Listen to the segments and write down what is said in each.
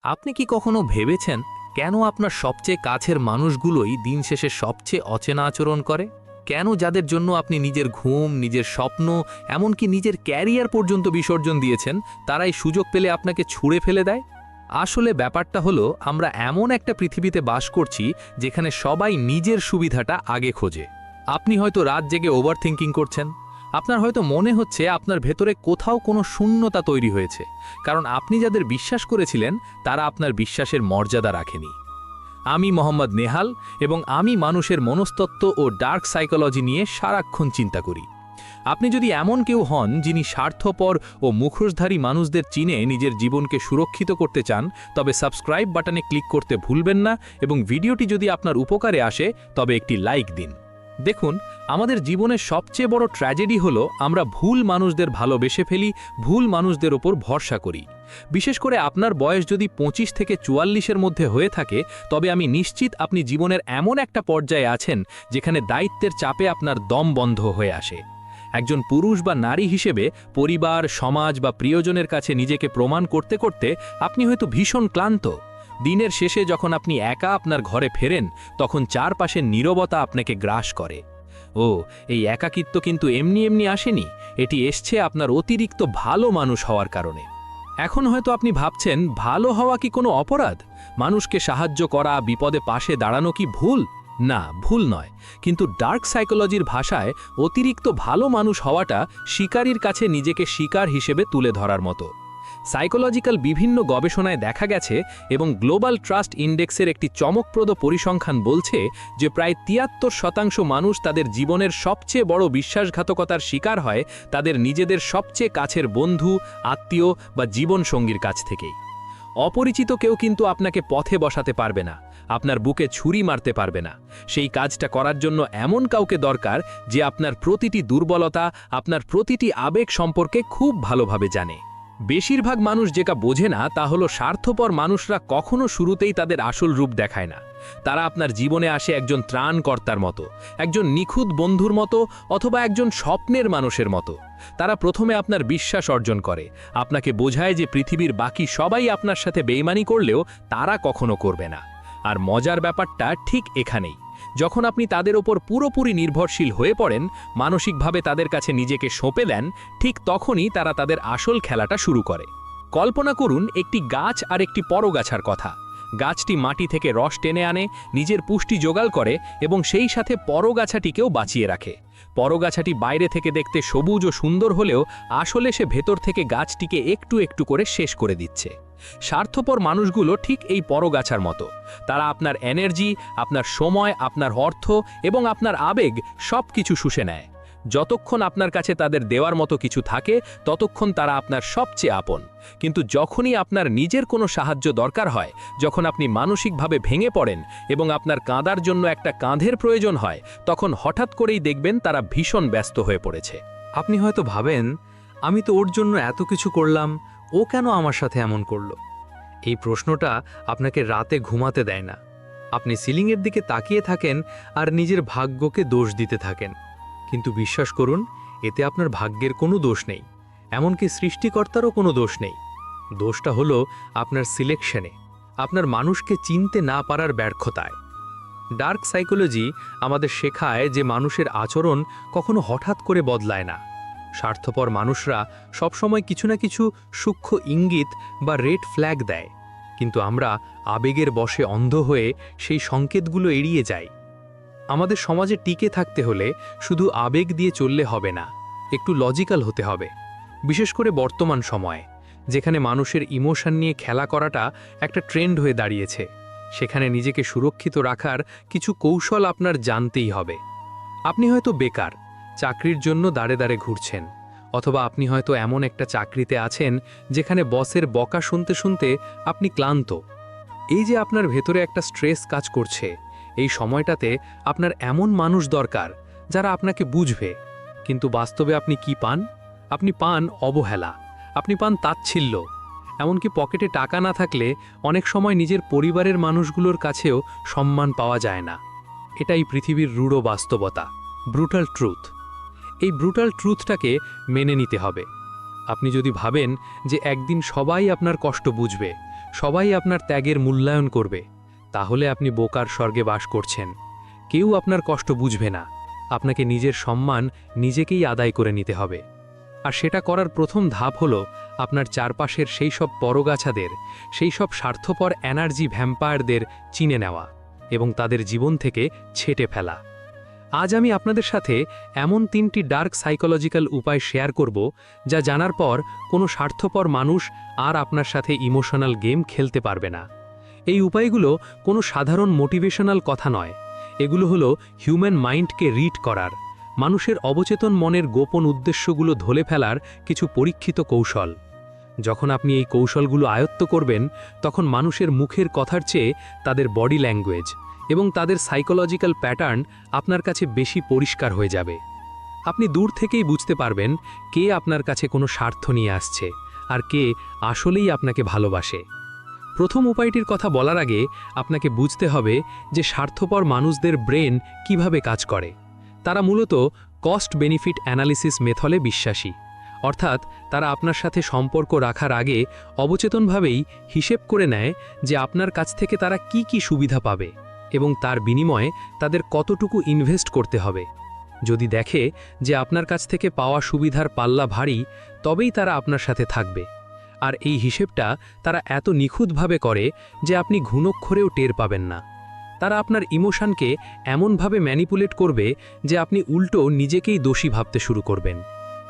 আপনি কি কখনো ভেবেছেন কেন আপনার সবচেয়ে কাছের মানুষগুলোই দিন শেষে সবচেয়ে অচেনা আচরণ করে? কেন যাদের জন্য আপনি নিজের ঘুম, নিজের স্বপ্ন, এমনকি নিজের ক্যারিয়ার পর্যন্ত বিসর্জন দিয়েছেন, তারাই সুযোগ পেলে আপনাকে ছুঁড়ে ফেলে দেয়? আসলে ব্যাপারটা হলো, আমরা এমন একটা পৃথিবীতে বাস করছি যেখানে সবাই নিজের সুবিধাটা আগে খোঁজে। আপনি হয়তো রাত জেগে ওভারথিংকিং করছেন। আপনার হয়তো মনে হচ্ছে আপনার ভেতরে কোথাও কোনো শূন্যতা তৈরি হয়েছে, কারণ আপনি যাদের বিশ্বাস করেছিলেন তারা আপনার বিশ্বাসের মর্যাদা রাখেনি। আমি মোহাম্মদ নেহাল, এবং আমি মানুষের মনস্তত্ত্ব ও ডার্ক সাইকোলজি নিয়ে সারাক্ষণ চিন্তা করি। আপনি যদি এমন কেউ হন যিনি স্বার্থপর ও মুখোশধারী মানুষদের চিনে নিজের জীবনকে সুরক্ষিত করতে চান, তবে সাবস্ক্রাইব বাটনে ক্লিক করতে ভুলবেন না, এবং ভিডিওটি যদি আপনার উপকারে আসে তবে একটি লাইক দিন। দেখুন, আমাদের জীবনের সবচেয়ে বড় ট্র্যাজেডি হলো আমরা ভুল মানুষদের ভালোবেসে ফেলি, ভুল মানুষদের ওপর ভরসা করি। বিশেষ করে আপনার বয়স যদি 25 থেকে 44-এর মধ্যে হয়ে থাকে, তবে আমি নিশ্চিত আপনি জীবনের এমন একটা পর্যায়ে আছেন যেখানে দায়িত্বের চাপে আপনার দম বন্ধ হয়ে আসে। একজন পুরুষ বা নারী হিসেবে পরিবার, সমাজ বা প্রিয়জনের কাছে নিজেকে প্রমাণ করতে করতে আপনি হয়তো ভীষণ ক্লান্ত। দিনের শেষে যখন আপনি একা আপনার ঘরে ফেরেন, তখন চারপাশের নীরবতা আপনাকে গ্রাস করে। ও, এই একাকিত্ব কিন্তু এমনি এমনি আসেনি, এটি এসছে আপনার অতিরিক্ত ভালো মানুষ হওয়ার কারণে। এখন হয়তো আপনি ভাবছেন, ভালো হওয়া কি কোনো অপরাধ? মানুষকে সাহায্য করা, বিপদে পাশে দাঁড়ানো কি ভুল? না, ভুল নয়। কিন্তু ডার্ক সাইকোলজির ভাষায় অতিরিক্ত ভালো মানুষ হওয়াটা শিকারীর কাছে নিজেকে শিকার হিসেবে তুলে ধরার মতো। সাইকোলজিক্যাল বিভিন্ন গবেষণায় দেখা গেছে, এবং গ্লোবাল ট্রাস্ট ইন্ডেক্সের একটি চমকপ্রদ পরিসংখ্যান বলছে যে প্রায় 73% মানুষ তাদের জীবনের সবচেয়ে বড় বিশ্বাসঘাতকতার শিকার হয় তাদের নিজেদের সবচেয়ে কাছের বন্ধু, আত্মীয় বা জীবনসঙ্গীর কাছ থেকেই। অপরিচিত কেউ কিন্তু আপনাকে পথে বসাতে পারবে না, আপনার বুকে ছুরি মারতে পারবে না। সেই কাজটা করার জন্য এমন কাউকে দরকার যে আপনার প্রতিটি দুর্বলতা, আপনার প্রতিটি আবেগ সম্পর্কে খুব ভালোভাবে জানে। বেশিরভাগ মানুষ যেটা বোঝে না তা হলো, স্বার্থপর মানুষরা কখনো শুরুতেই তাদের আসল রূপ দেখায় না। তারা আপনার জীবনে আসে একজন ত্রাণকর্তার মতো, একজন নিখুঁত বন্ধুর মতো, অথবা একজন স্বপ্নের মানুষের মতো। তারা প্রথমে আপনার বিশ্বাস অর্জন করে, আপনাকে বোঝায় যে পৃথিবীর বাকি সবাই আপনার সাথে বেইমানি করলেও তারা কখনো করবে না। আর মজার ব্যাপারটা ঠিক এখানেই, যখন আপনি তাদের ওপর পুরোপুরি নির্ভরশীল হয়ে পড়েন, মানসিকভাবে তাদের কাছে নিজেকে সঁপে দেন, ঠিক তখনই তারা তাদের আসল খেলাটা শুরু করে। কল্পনা করুন একটি গাছ আর একটি পরগাছার কথা। গাছটি মাটি থেকে রস টেনে আনে, নিজের পুষ্টি জোগাড় করে, এবং সেই সাথে পরগাছাটিকেও বাঁচিয়ে রাখে। পরগাছাটি বাইরে থেকে দেখতে সবুজ ও সুন্দর হলেও আসলে সে ভেতর থেকে গাছটিকে একটু একটু করে শেষ করে দিচ্ছে। স্বার্থপর মানুষগুলো ঠিক এই পরগাছার মতো। তারা আপনার এনার্জি, আপনার সময়, আপনার অর্থ এবং আপনার আবেগ সব কিছু শুষে নেয়। যতক্ষণ আপনার কাছে তাদের দেওয়ার মতো কিছু থাকে, ততক্ষণ তারা আপনার সবচেয়ে আপন। কিন্তু যখনই আপনার নিজের কোনো সাহায্য দরকার হয়, যখন আপনি মানসিকভাবে ভেঙে পড়েন এবং আপনার কাঁদার জন্য একটা কাঁধের প্রয়োজন হয়, তখন হঠাৎ করেই দেখবেন তারা ভীষণ ব্যস্ত হয়ে পড়েছে। আপনি হয়তো ভাবেন, আমি তো ওর জন্য এত কিছু করলাম, ও কেন আমার সাথে এমন করলো? এই প্রশ্নটা আপনাকে রাতে ঘুমাতে দেয় না। আপনি সিলিংয়ের দিকে তাকিয়ে থাকেন আর নিজের ভাগ্যকে দোষ দিতে থাকেন। কিন্তু বিশ্বাস করুন, এতে আপনার ভাগ্যের কোনো দোষ নেই, এমনকি সৃষ্টিকর্তারও কোনো দোষ নেই। দোষটা হলো আপনার সিলেকশনে, আপনার মানুষকে চিনতে না পারার ব্যর্থতায়। ডার্ক সাইকোলজি আমাদের শেখায় যে মানুষের আচরণ কখনো হঠাৎ করে বদলায় না। স্বার্থপর মানুষরা সবসময় কিছু না কিছু সূক্ষ্ম ইঙ্গিত বা রেড ফ্ল্যাগ দেয়, কিন্তু আমরা আবেগের বশে অন্ধ হয়ে সেই সংকেতগুলো এড়িয়ে যাই। আমাদের সমাজে টিকে থাকতে হলে শুধু আবেগ দিয়ে চললে হবে না, একটু লজিক্যাল হতে হবে। বিশেষ করে বর্তমান সময়ে, যেখানে মানুষের ইমোশন নিয়ে খেলা করাটা একটা ট্রেন্ড হয়ে দাঁড়িয়েছে, সেখানে নিজেকে সুরক্ষিত রাখার কিছু কৌশল আপনার জানতেই হবে। আপনি হয়তো বেকার, চাকরির জন্য দাঁড়ে দাঁড়ে ঘুরছেন, অথবা আপনি হয়তো এমন একটা চাকরিতে আছেন যেখানে বসের বকা শুনতে শুনতে আপনি ক্লান্ত। এই যে আপনার ভেতরে একটা স্ট্রেস কাজ করছে, এই সময়টাতে আপনার এমন মানুষ দরকার যারা আপনাকে বুঝবে। কিন্তু বাস্তবে আপনি কি পান? আপনি পান অবহেলা, আপনি পান তাচ্ছিল্য। এমনকি পকেটে টাকা না থাকলে অনেক সময় নিজের পরিবারের মানুষগুলোর কাছেও সম্মান পাওয়া যায় না। এটাই পৃথিবীর রূঢ় বাস্তবতা, ব্রুটাল ট্রুথ। এই ব্রুটাল ট্রুথটাকে মেনে নিতে হবে। আপনি যদি ভাবেন যে একদিন সবাই আপনার কষ্ট বুঝবে, সবাই আপনার ত্যাগের মূল্যায়ন করবে, তাহলে আপনি বোকার স্বর্গে বাস করছেন। কেউ আপনার কষ্ট বুঝবে না। আপনাকে নিজের সম্মান নিজেকেই আদায় করে নিতে হবে। আর সেটা করার প্রথম ধাপ হলো আপনার চারপাশের সেই সব পরগাছাদের, সেই সব স্বার্থপর এনার্জি ভ্যাম্পায়ারদের চিনে নেওয়া এবং তাদের জীবন থেকে ছেঁটে ফেলা। আজ আমি আপনাদের সাথে এমন 3টি ডার্ক সাইকোলজিক্যাল উপায় শেয়ার করব, যা জানার পর কোনো স্বার্থপর মানুষ আর আপনার সাথে ইমোশনাল গেম খেলতে পারবে না। এই উপায়গুলো কোনো সাধারণ মোটিভেশনাল কথা নয়, এগুলো হলো হিউম্যান মাইন্ডকে রিড করার, মানুষের অবচেতন মনের গোপন উদ্দেশ্যগুলো ধলে ফেলার কিছু পরীক্ষিত কৌশল। যখন আপনি এই কৌশলগুলো আয়ত্ত করবেন, তখন মানুষের মুখের কথার চেয়ে তাদের বডি ল্যাঙ্গুয়েজ এবং তাদের সাইকোলজিক্যাল প্যাটার্ন আপনার কাছে বেশি পরিষ্কার হয়ে যাবে। আপনি দূর থেকেই বুঝতে পারবেন কে আপনার কাছে কোনো স্বার্থ নিয়ে আসছে আর কে আসলেই আপনাকে ভালোবাসে। প্রথম উপায়টির কথা বলার আগে আপনাকে বুঝতে হবে যে স্বার্থপর মানুষদের ব্রেন কিভাবে কাজ করে। তারা মূলত কস্ট বেনিফিট অ্যানালিসিস মেথডে বিশ্বাসী, অর্থাৎ তারা আপনার সাথে সম্পর্ক রাখার আগে অবচেতনভাবেই হিসেব করে নেয় যে আপনার কাছ থেকে তারা কি কি সুবিধা পাবে এবং তার বিনিময়ে তাদের কতটুকু ইনভেস্ট করতে হবে। যদি দেখে যে আপনার কাছ থেকে পাওয়া সুবিধার পাল্লা ভারী, তবেই তারা আপনার সাথে থাকবে। আর এই হিসেবটা তারা এত নিখুঁতভাবে করে যে আপনি ঘুণক্ষরেও টের পাবেন না। তারা আপনার ইমোশনকে এমনভাবে ম্যানিপুলেট করবে যে আপনি উল্টো নিজেকেই দোষী ভাবতে শুরু করবেন।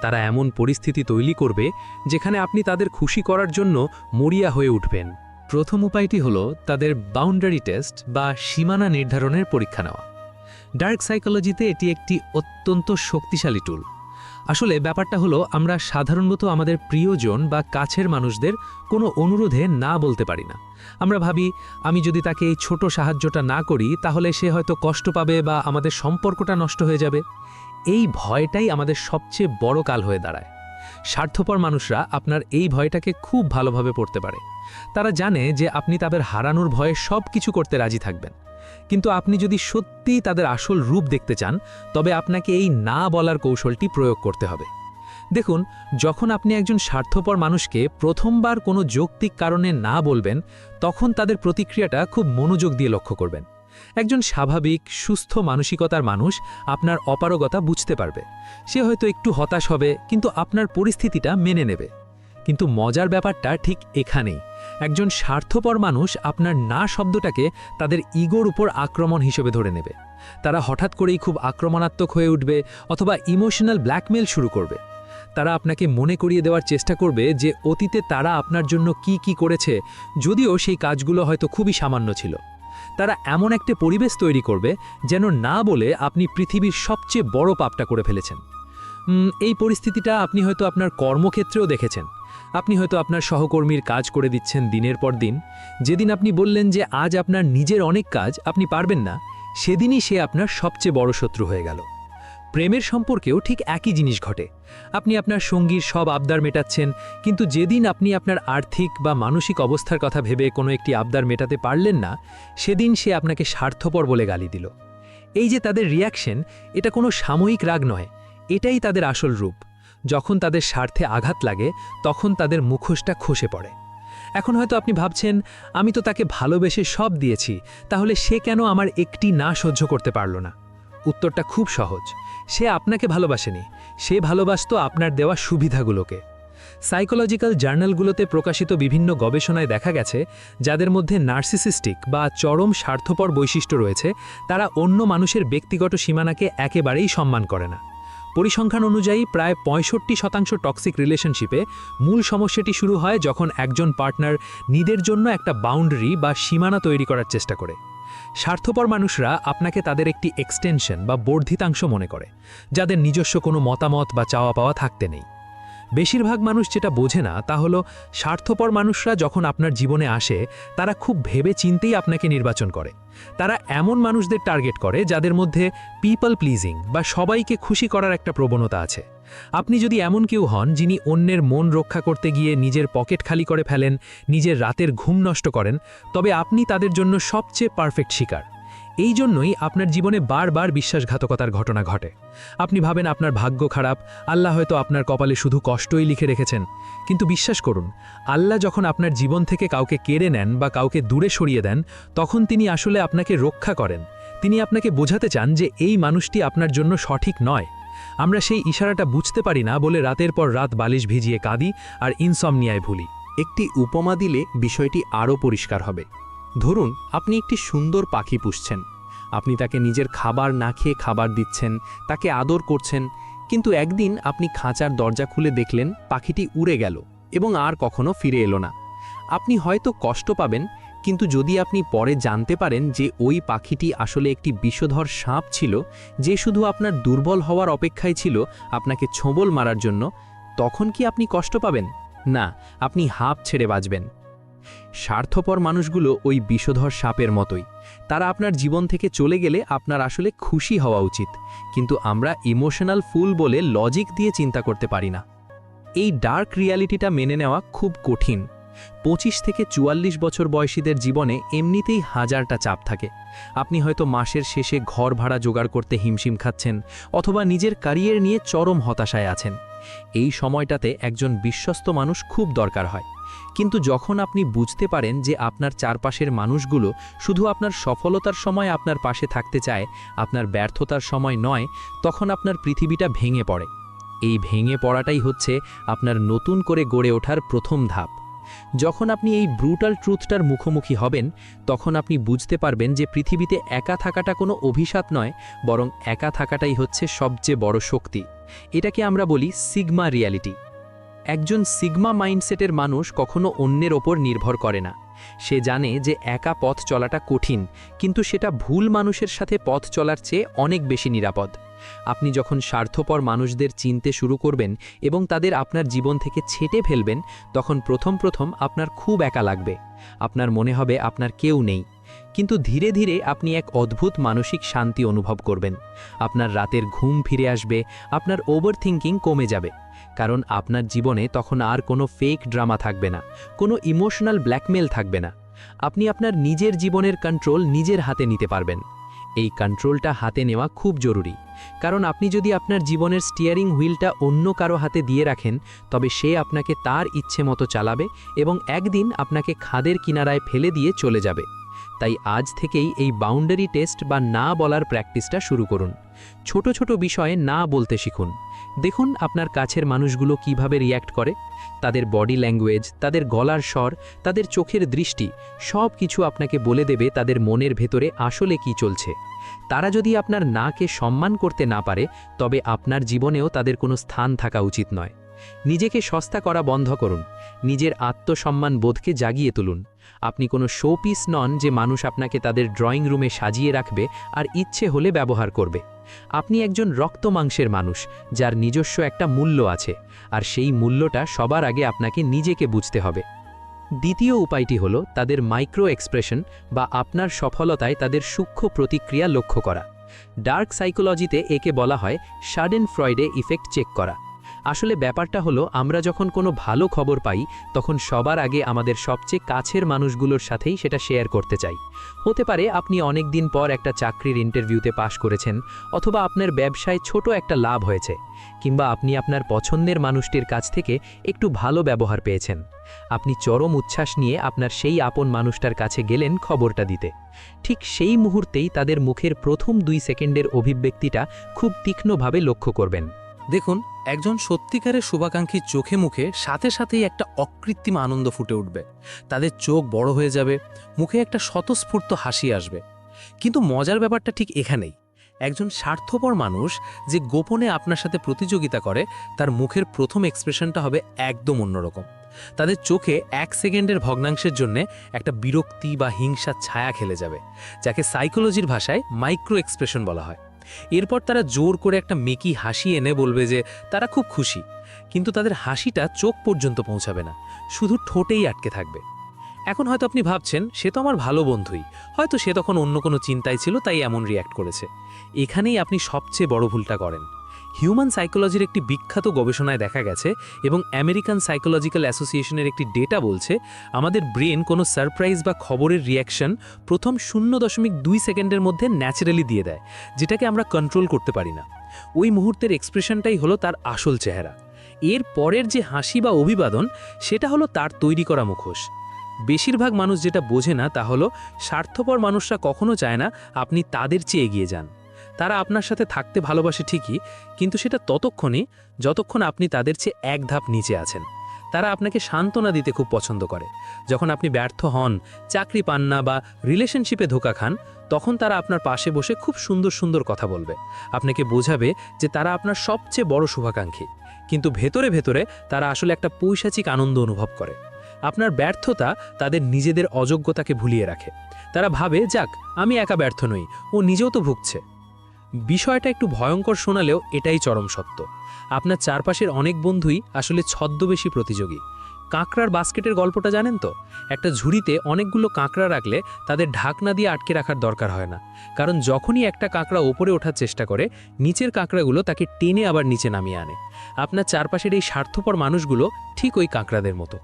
তারা এমন পরিস্থিতি তৈরি করবে যেখানে আপনি তাদের খুশি করার জন্য মরিয়া হয়ে উঠবেন। প্রথম উপায়টি হলো তাদের বাউন্ডারি টেস্ট বা সীমানা নির্ধারণের পরীক্ষা নেওয়া। ডার্ক সাইকোলজিতে এটি একটি অত্যন্ত শক্তিশালী টুল। আসলে ব্যাপারটা হলো আমরা সাধারণত আমাদের প্রিয়জন বা কাছের মানুষদের কোনো অনুরোধে না বলতে পারি না। আমরা ভাবি আমি যদি তাকে এই ছোট সাহায্যটা না করি তাহলে সে হয়তো কষ্ট পাবে বা আমাদের সম্পর্কটা নষ্ট হয়ে যাবে। এই ভয়টাই আমাদের সবচেয়ে বড় কাল হয়ে দাঁড়ায়। স্বার্থপর মানুষরা আপনার এই ভয়টাকে খুব ভালোভাবে পড়তে পারে। তারা জানে যে আপনি তাদের হারানোর ভয়ে সব কিছু করতে রাজি থাকবেন, কিন্তু আপনি যদি সত্যিই তাদের আসল রূপ দেখতে চান তবে আপনাকে এই না বলার কৌশলটি প্রয়োগ করতে হবে। দেখুন, যখন আপনি একজন স্বার্থপর মানুষকে প্রথমবার কোনো যৌক্তিক কারণে না বলবেন, তখন তাদের প্রতিক্রিয়াটা খুব মনোযোগ দিয়ে লক্ষ্য করবেন। একজন স্বাভাবিক সুস্থ মানসিকতার মানুষ আপনার অপারগতা বুঝতে পারবে। সে হয়তো একটু হতাশ হবে, কিন্তু আপনার পরিস্থিতিটা মেনে নেবে। কিন্তু মজার ব্যাপারটা ঠিক এখানেই। একজন স্বার্থপর মানুষ আপনার না শব্দটাকে তাদের ইগোর উপর আক্রমণ হিসেবে ধরে নেবে। তারা হঠাৎ করেই খুব আক্রমণাত্মক হয়ে উঠবে অথবা ইমোশনাল ব্ল্যাকমেল শুরু করবে। তারা আপনাকে মনে করিয়ে দেওয়ার চেষ্টা করবে যে অতীতে তারা আপনার জন্য কি কি করেছে, যদিও সেই কাজগুলো হয়তো খুবই সামান্য ছিল। তারা এমন একটা পরিবেশ তৈরি করবে যেন না বলে আপনি পৃথিবীর সবচেয়ে বড় পাপটা করে ফেলেছেন। এই পরিস্থিতিটা আপনি হয়তো আপনার কর্মক্ষেত্রেও দেখেছেন। আপনি হয়তো আপনার সহকর্মীর কাজ করে দিচ্ছেন দিনের পর দিন। যেদিন আপনি বললেন যে আজ আপনার নিজের অনেক কাজ আপনি পারবেন না, সেদিনই সে আপনার সবচেয়ে বড় শত্রু হয়ে গেল। প্রেমের সম্পর্কেও ঠিক একই জিনিস ঘটে। আপনি আপনার সঙ্গীর সব আবদার মেটাচ্ছেন, কিন্তু যেদিন আপনি আপনার আর্থিক বা মানসিক অবস্থার কথা ভেবে কোনো একটি আবদার মেটাতে পারলেন না, সেদিন সে আপনাকে স্বার্থপর বলে গালি দিল। এই যে তাদের রিয়াকশন, এটা কোনো সাময়িক রাগ নয়, এটাই তাদের আসল রূপ। যখন তাদের স্বার্থে আঘাত লাগে তখন তাদের মুখোশটা খসে পড়ে। এখন হয়তো আপনি ভাবছেন আমি তো তাকে ভালোবেসে সব দিয়েছি, তাহলে সে কেন আমার একটি না সহ্য করতে পারল না? উত্তরটা খুব সহজ। সে আপনাকে ভালোবাসেনি, সে ভালোবাসতো আপনার দেওয়া সুবিধাগুলোকে। সাইকোলজিক্যাল জার্নালগুলোতে প্রকাশিত বিভিন্ন গবেষণায় দেখা গেছে যাদের মধ্যে নার্সিসিস্টিক বা চরম স্বার্থপর বৈশিষ্ট্য রয়েছে, তারা অন্য মানুষের ব্যক্তিগত সীমানাকে একেবারেই সম্মান করে না। পরিসংখ্যান অনুযায়ী প্রায় 65% টক্সিক রিলেশনশিপে মূল সমস্যাটি শুরু হয় যখন একজন পার্টনার নিজের জন্য একটা বাউন্ডারি বা সীমানা তৈরি করার চেষ্টা করে। স্বার্থপর মানুষরা আপনাকে তাদের একটি এক্সটেনশন বা বর্ধিতাংশ মনে করে, যাদের নিজস্ব কোনো মতামত বা চাওয়া পাওয়া থাকতে নেই। বেশিরভাগ মানুষ যেটা বোঝে না তা হলো স্বার্থপর মানুষরা যখন আপনার জীবনে আসে তারা খুব ভেবে চিন্তেই আপনাকে নির্বাচন করে। তারা এমন মানুষদের টার্গেট করে যাদের মধ্যে পিপল প্লিজিং বা সবাইকে খুশি করার একটা প্রবণতা আছে। আপনি যদি এমন কেউ হন যিনি অন্যের মন রক্ষা করতে গিয়ে নিজের পকেট খালি করে ফেলেন, নিজের রাতের ঘুম নষ্ট করেন, তবে আপনি তাদের জন্য সবচেয়ে পারফেক্ট শিকার। এই জন্যই আপনার জীবনে বারবার বিশ্বাসঘাতকতার ঘটনা ঘটে। আপনি ভাবেন আপনার ভাগ্য খারাপ, আল্লাহ হয়তো আপনার কপালে শুধু কষ্টই লিখে রেখেছেন। কিন্তু বিশ্বাস করুন, আল্লাহ যখন আপনার জীবন থেকে কাউকে কেড়ে নেন বা কাউকে দূরে সরিয়ে দেন, তখন তিনি আসলে আপনাকে রক্ষা করেন। তিনি আপনাকে বোঝাতে চান যে এই মানুষটি আপনার জন্য সঠিক নয়। আমরা সেই ইশারাটা বুঝতে পারি না বলে রাতের পর রাত বালিশ ভিজিয়ে কাঁদি আর ইনসমনিয়ায় ভুলি। একটি উপমা দিলে বিষয়টি আরও পরিষ্কার হবে। ধরুন আপনি একটি সুন্দর পাখি পুষছেন। আপনি তাকে নিজের খাবার না খেয়ে খাবার দিচ্ছেন, তাকে আদর করছেন, কিন্তু একদিন আপনি খাঁচার দরজা খুলে দেখলেন পাখিটি উড়ে গেল এবং আর কখনো ফিরে এলো না। আপনি হয়তো কষ্ট পাবেন, কিন্তু যদি আপনি পরে জানতে পারেন যে ওই পাখিটি আসলে একটি বিষধর সাপ ছিল, যে শুধু আপনার দুর্বল হওয়ার অপেক্ষায় ছিল আপনাকে ছোবল মারার জন্য, তখন কি আপনি কষ্ট পাবেন? না, আপনি হাঁপ ছেড়ে বাঁচবেন। স্বার্থপর মানুষগুলো ওই বিষধর সাপের মতোই। তারা আপনার জীবন থেকে চলে গেলে আপনার আসলে খুশি হওয়া উচিত, কিন্তু আমরা ইমোশনাল ফুল বলে লজিক দিয়ে চিন্তা করতে পারি না। এই ডার্ক রিয়ালিটিটা মেনে নেওয়া খুব কঠিন। 25 থেকে 44 বছর বয়সীদের জীবনে এমনিতেই হাজারটা চাপ থাকে। আপনি হয়তো মাসের শেষে ঘর ভাড়া জোগাড় করতে হিমশিম খাচ্ছেন, অথবা নিজের ক্যারিয়ার নিয়ে চরম হতাশায় আছেন। এই সময়টাতে একজন বিশ্বস্ত মানুষ খুব দরকার হয়। কিন্তু যখন আপনি বুঝতে পারেন যে আপনার চারপাশের মানুষগুলো শুধু আপনার সফলতার সময় আপনার পাশে থাকতে চায়, আপনার ব্যর্থতার সময় নয়, তখন আপনার পৃথিবীটা ভেঙে পড়ে। এই ভেঙে পড়াটাই হচ্ছে আপনার নতুন করে গড়ে ওঠার প্রথম ধাপ। যখন আপনি এই ব্রুটাল ট্রুথটার মুখোমুখি হবেন, তখন আপনি বুঝতে পারবেন যে পৃথিবীতে একা থাকাটা কোনো অভিশাপ নয়, বরং একা থাকাটাই হচ্ছে সবচেয়ে বড় শক্তি। এটাকে আমরা বলি সিগমা রিয়ালিটি। একজন সিগমা মাইন্ডসেটের মানুষ কখনো অন্যের ওপর নির্ভর করে না। সে জানে যে একা পথ চলাটা কঠিন, কিন্তু সেটা ভুল মানুষের সাথে পথ চলার চেয়ে অনেক বেশি নিরাপদ। আপনি যখন স্বার্থপর মানুষদের চিনতে শুরু করবেন এবং তাদের আপনার জীবন থেকে ছেঁটে ফেলবেন, তখন প্রথম প্রথম আপনার খুব একা লাগবে। আপনার মনে হবে আপনার কেউ নেই। কিন্তু ধীরে ধীরে আপনি এক অদ্ভুত মানসিক শান্তি অনুভব করবেন। আপনার রাতের ঘুম ফিরে আসবে, আপনার ওভারথিংকিং কমে যাবে, কারণ আপনার জীবনে তখন আর কোনো ফেক ড্রামা থাকবে না, কোনো ইমোশনাল ব্ল্যাকমেল থাকবে না। আপনি আপনার নিজের জীবনের কন্ট্রোল নিজের হাতে নিতে পারবেন। এই কন্ট্রোলটা হাতে নেওয়া খুব জরুরি, কারণ আপনি যদি আপনার জীবনের স্টিয়ারিং হুইলটা অন্য কারো হাতে দিয়ে রাখেন, তবে সে আপনাকে তার ইচ্ছে মতো চালাবে এবং একদিন আপনাকে খাদের কিনারায় ফেলে দিয়ে চলে যাবে। তাই আজ থেকেই এই বাউন্ডারি টেস্ট বা না বলার প্র্যাকটিসটা শুরু করুন। ছোট ছোট বিষয়ে না বলতে শিখুন। দেখুন আপনার কাছের মানুষগুলো কিভাবে রিয়্যাক্ট করে। তাদের বডি ল্যাঙ্গুয়েজ, তাদের গলার স্বর, তাদের চোখের দৃষ্টি, সব কিছু আপনাকে বলে দেবে তাদের মনের ভেতরে আসলে কি চলছে। তারা যদি আপনার নাকে সম্মান করতে না পারে, তবে আপনার জীবনেও তাদের কোনো স্থান থাকা উচিত নয়। নিজেকে সস্তা করা বন্ধ করুন। নিজের আত্মসম্মান বোধকে জাগিয়ে তুলুন। আপনি কোনো শোপিস নন যে মানুষ আপনাকে তাদের ড্রয়িং রুমে সাজিয়ে রাখবে আর ইচ্ছে হলে ব্যবহার করবে। আপনি একজন রক্ত মাংসের মানুষ, যার নিজস্ব একটা মূল্য আছে, আর সেই মূল্যটা সবার আগে আপনাকে নিজেকে বুঝতে হবে। দ্বিতীয় উপায়টি হলো তাদের মাইক্রো এক্সপ্রেশন বা আপনার সফলতায় তাদের সূক্ষ্ম প্রতিক্রিয়া লক্ষ্য করা। ডার্ক সাইকোলজিতে একে বলা হয় সাডেন ফ্রয়েডে ইফেক্ট চেক করা। আসলে ব্যাপারটা হলো, আমরা যখন কোনো ভালো খবর পাই, তখন সবার আগে আমাদের সবচেয়ে কাছের মানুষগুলোর সাথেই সেটা শেয়ার করতে চাই। হতে পারে আপনি অনেক দিন পর একটা চাকরির ইন্টারভিউতে পাশ করেছেন, অথবা আপনার ব্যবসায় ছোট একটা লাভ হয়েছে, কিংবা আপনি আপনার পছন্দের মানুষটির কাছ থেকে একটু ভালো ব্যবহার পেয়েছেন। আপনি চরম উচ্ছ্বাস নিয়ে আপনার সেই আপন মানুষটার কাছে গেলেন খবরটা দিতে। ঠিক সেই মুহূর্তেই তাদের মুখের প্রথম 2 সেকেন্ডের অভিব্যক্তিটা খুব তীক্ষ্ণভাবে লক্ষ্য করবেন। দেখুন, একজন সত্যিকারের শুভাকাঙ্ক্ষীর চোখে মুখে সাথে সাথেই একটা অকৃত্রিম আনন্দ ফুটে উঠবে। তাদের চোখ বড় হয়ে যাবে, মুখে একটা স্বতঃস্ফূর্ত হাসি আসবে। কিন্তু মজার ব্যাপারটা ঠিক এখানেই। একজন স্বার্থপর মানুষ যে গোপনে আপনার সাথে প্রতিযোগিতা করে, তার মুখের প্রথম এক্সপ্রেশনটা হবে একদম অন্যরকম। তাদের চোখে 1 সেকেন্ডের ভগ্নাংশের জন্য একটা বিরক্তি বা হিংসার ছায়া খেলে যাবে, যাকে সাইকোলজির ভাষায় মাইক্রো এক্সপ্রেশন বলা হয়। এরপর তারা জোর করে একটা মেকি হাসি এনে বলবে যে তারা খুব খুশি, কিন্তু তাদের হাসিটা চোখ পর্যন্ত পৌঁছাবে না, শুধু ঠোঁটেই আটকে থাকবে। এখন হয়তো আপনি ভাবছেন, সে তো আমার ভালো বন্ধুই, হয়তো সে তখন অন্য কোনো চিন্তায় ছিল তাই এমন রিয়্যাক্ট করেছে। এখানেই আপনি সবচেয়ে বড় ভুলটা করেন। হিউম্যান সাইকোলজির একটি বিখ্যাত গবেষণায় দেখা গেছে এবং আমেরিকান সাইকোলজিক্যাল অ্যাসোসিয়েশনের একটি ডেটা বলছে আমাদের ব্রেন কোনো সারপ্রাইজ বা খবরের রিয়াকশন প্রথম 0.2 সেকেন্ডের মধ্যে ন্যাচারালি দিয়ে দেয়, যেটাকে আমরা কন্ট্রোল করতে পারি না। ওই মুহূর্তের এক্সপ্রেশনটাই হলো তার আসল চেহারা। এর পরের যে হাসি বা অভিবাদন, সেটা হলো তার তৈরি করা মুখোশ। বেশিরভাগ মানুষ যেটা বোঝে না তা হলো স্বার্থপর মানুষরা কখনো চায় না আপনি তাদের চেয়ে এগিয়ে যান। তারা আপনার সাথে থাকতে ভালোবাসে ঠিকই, কিন্তু সেটা ততক্ষণই যতক্ষণ আপনি তাদের চেয়ে এক ধাপ নিচে আছেন। তারা আপনাকে সান্ত্বনা দিতে খুব পছন্দ করে। যখন আপনি ব্যর্থ হন, চাকরি পান না বা রিলেশনশিপে ধোঁকা খান, তখন তারা আপনার পাশে বসে খুব সুন্দর সুন্দর কথা বলবে, আপনাকে বোঝাবে যে তারা আপনার সবচেয়ে বড় শুভাকাঙ্ক্ষী। কিন্তু ভেতরে ভেতরে তারা আসলে একটা পৈশাচিক আনন্দ অনুভব করে। আপনার ব্যর্থতা তাদের নিজেদের অযোগ্যতাকে ভুলিয়ে রাখে। তারা ভাবে, যাক, আমি একা ব্যর্থ নই, ও নিজেও তো ভুগছে। বিষয়টা একটু ভয়ঙ্কর শোনালেও এটাই চরম সত্য। আপনার চারপাশের অনেক বন্ধুই আসলে ছদ্মবেশী প্রতিযোগী। কাঁকড়ার বাস্কেটের গল্পটা জানেন তো? একটা ঝুড়িতে অনেকগুলো কাঁকড়া রাখলে তাদের ঢাকনা দিয়ে আটকে রাখার দরকার হয় না, কারণ যখনই একটা কাঁকড়া ওপরে ওঠার চেষ্টা করে, নিচের কাঁকড়াগুলো তাকে টেনে আবার নিচে নামিয়ে আনে। আপনার চারপাশের এই স্বার্থপর মানুষগুলো ঠিক ওই কাঁকড়াদের মতো।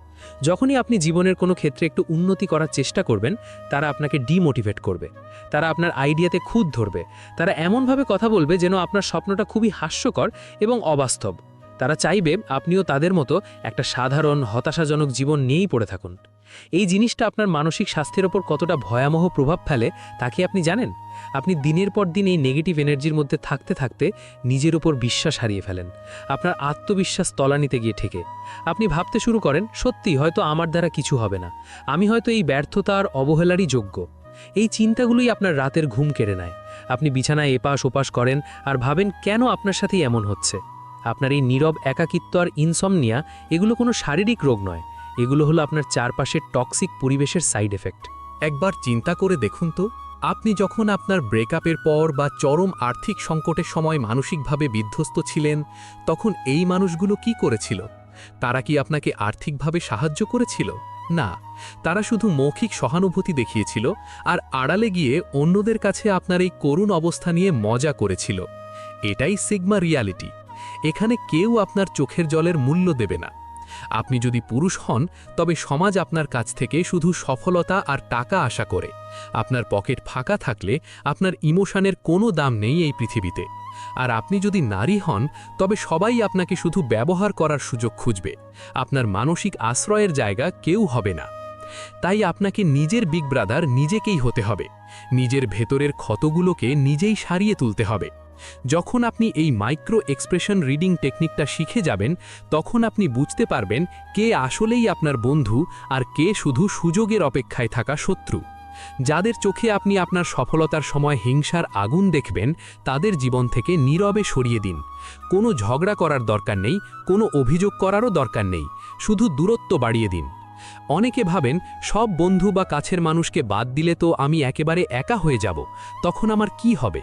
যখনই আপনি জীবনের কোনো ক্ষেত্রে একটু উন্নতি করার চেষ্টা করবেন, তারা আপনাকে ডিমোটিভেট করবে। তারা আপনার আইডিয়াতে খুঁত ধরবে। তারা এমনভাবে কথা বলবে যেন আপনার স্বপ্নটা খুবই হাস্যকর এবং অবাস্তব। তারা চাইবে আপনিও তাদের মতো একটা সাধারণ হতাশাজনক জীবন নিয়েই পড়ে থাকুন। এই জিনিসটা আপনার মানসিক স্বাস্থ্যের ওপর কতটা ভয়াবহ প্রভাব ফেলে তা কি আপনি জানেন? আপনি দিনের পর দিন এই নেগেটিভ এনার্জির মধ্যে থাকতে থাকতে নিজের উপর বিশ্বাস হারিয়ে ফেলেন। আপনার আত্মবিশ্বাস তলানিতে গিয়ে ঠেকে। আপনি ভাবতে শুরু করেন, সত্যি হয়তো আমার দ্বারা কিছু হবে না, আমি হয়তো এই ব্যর্থতা আর অবহেলারই যোগ্য। এই চিন্তাগুলোই আপনার রাতের ঘুম কেড়ে নেয়। আপনি বিছানায় এপাশ ওপাশ করেন আর ভাবেন কেন আপনার সাথেই এমন হচ্ছে। আপনার এই নীরব একাকিত্ব আর ইনসমনিয়া, এগুলো কোনো শারীরিক রোগ নয়, এগুলো হলো আপনার চারপাশের টক্সিক পরিবেশের সাইড এফেক্ট। একবার চিন্তা করে দেখুন তো, আপনি যখন আপনার ব্রেকআপের পর বা চরম আর্থিক সংকটের সময় মানসিকভাবে বিধ্বস্ত ছিলেন, তখন এই মানুষগুলো কি করেছিল? তারা কি আপনাকে আর্থিকভাবে সাহায্য করেছিল? না, তারা শুধু মৌখিক সহানুভূতি দেখিয়েছিল আর আড়ালে গিয়ে অন্যদের কাছে আপনার এই করুণ অবস্থা নিয়ে মজা করেছিল। এটাই সিগমা রিয়ালিটি। এখানে কেউ আপনার চোখের জলের মূল্য দেবে না। আপনি যদি পুরুষ হন, তবে সমাজ আপনার কাছ থেকে শুধু সফলতা আর টাকা আশা করে। আপনার পকেট ফাঁকা থাকলে আপনার ইমোশনের কোনো দাম নেই এই পৃথিবীতে। আর আপনি যদি নারী হন, তবে সবাই আপনাকে শুধু ব্যবহার করার সুযোগ খুঁজবে। আপনার মানসিক আশ্রয়ের জায়গা কেউ হবে না। তাই আপনাকে নিজের বিগ ব্রাদার নিজেকেই হতে হবে। নিজের ভেতরের ক্ষতগুলোকে নিজেই সারিয়ে তুলতে হবে। যখন আপনি এই মাইক্রো এক্সপ্রেশন রিডিং টেকনিকটা শিখে যাবেন, তখন আপনি বুঝতে পারবেন কে আসলেই আপনার বন্ধু আর কে শুধু সুযোগের অপেক্ষায় থাকা শত্রু। যাদের চোখে আপনি আপনার সফলতার সময় হিংসার আগুন দেখবেন, তাদের জীবন থেকে নীরবে সরিয়ে দিন। কোনো ঝগড়া করার দরকার নেই, কোনো অভিযোগ করারও দরকার নেই, শুধু দূরত্ব বাড়িয়ে দিন। অনেকে ভাবেন সব বন্ধু বা কাছের মানুষকে বাদ দিলে তো আমি একেবারে একা হয়ে যাব, তখন আমার কি হবে?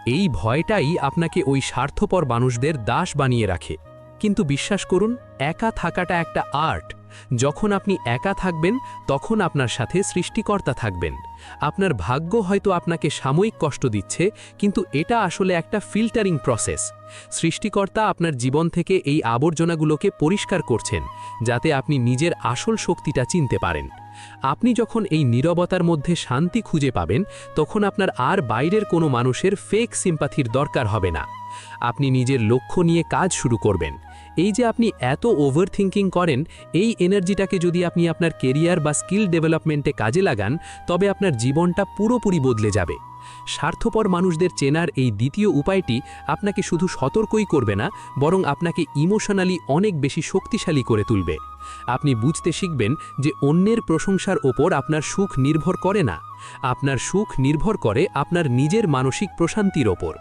এই ভয়টাই আপনাকে ওই স্বার্থপর মানুষদের দাস বানিয়ে রাখে। কিন্তু বিশ্বাস করুন, একা থাকাটা একটা আর্ট। যখন আপনি একা থাকবেন, তখন আপনার সাথে সৃষ্টিকর্তা থাকবেন। আপনার ভাগ্য হয়তো আপনাকে সাময়িক কষ্ট দিচ্ছে, কিন্তু এটা আসলে একটা ফিল্টারিং প্রসেস। সৃষ্টিকর্তা আপনার জীবন থেকে এই আবর্জনাগুলোকে পরিষ্কার করছেন, যাতে আপনি নিজের আসল শক্তিটা চিনতে পারেন। আপনি যখন এই নীরবতার মধ্যে শান্তি খুঁজে পাবেন, তখন আপনার আর বাইরের কোনো মানুষের ফেক সিম্পাথির দরকার হবে না। আপনি নিজের লক্ষ্য নিয়ে কাজ শুরু করবেন। এই যে আপনি এত ওভার থিঙ্কিং করেন, এই এনার্জিটাকে যদি আপনি আপনার কেরিয়ার বা স্কিল ডেভেলপমেন্টে কাজে লাগান, তবে আপনার জীবনটা পুরোপুরি বদলে যাবে। স্বার্থপর মানুষদের চেনার এই দ্বিতীয় উপায়টি আপনাকে শুধু সতর্কই করবে না, বরং আপনাকে ইমোশনালি অনেক বেশি শক্তিশালী করে তুলবে। আপনি বুঝতে শিখবেন যে অন্যের প্রশংসার ওপর আপনার সুখ নির্ভর করে না, আপনার সুখ নির্ভর করে আপনার নিজের মানসিক প্রশান্তির ওপর।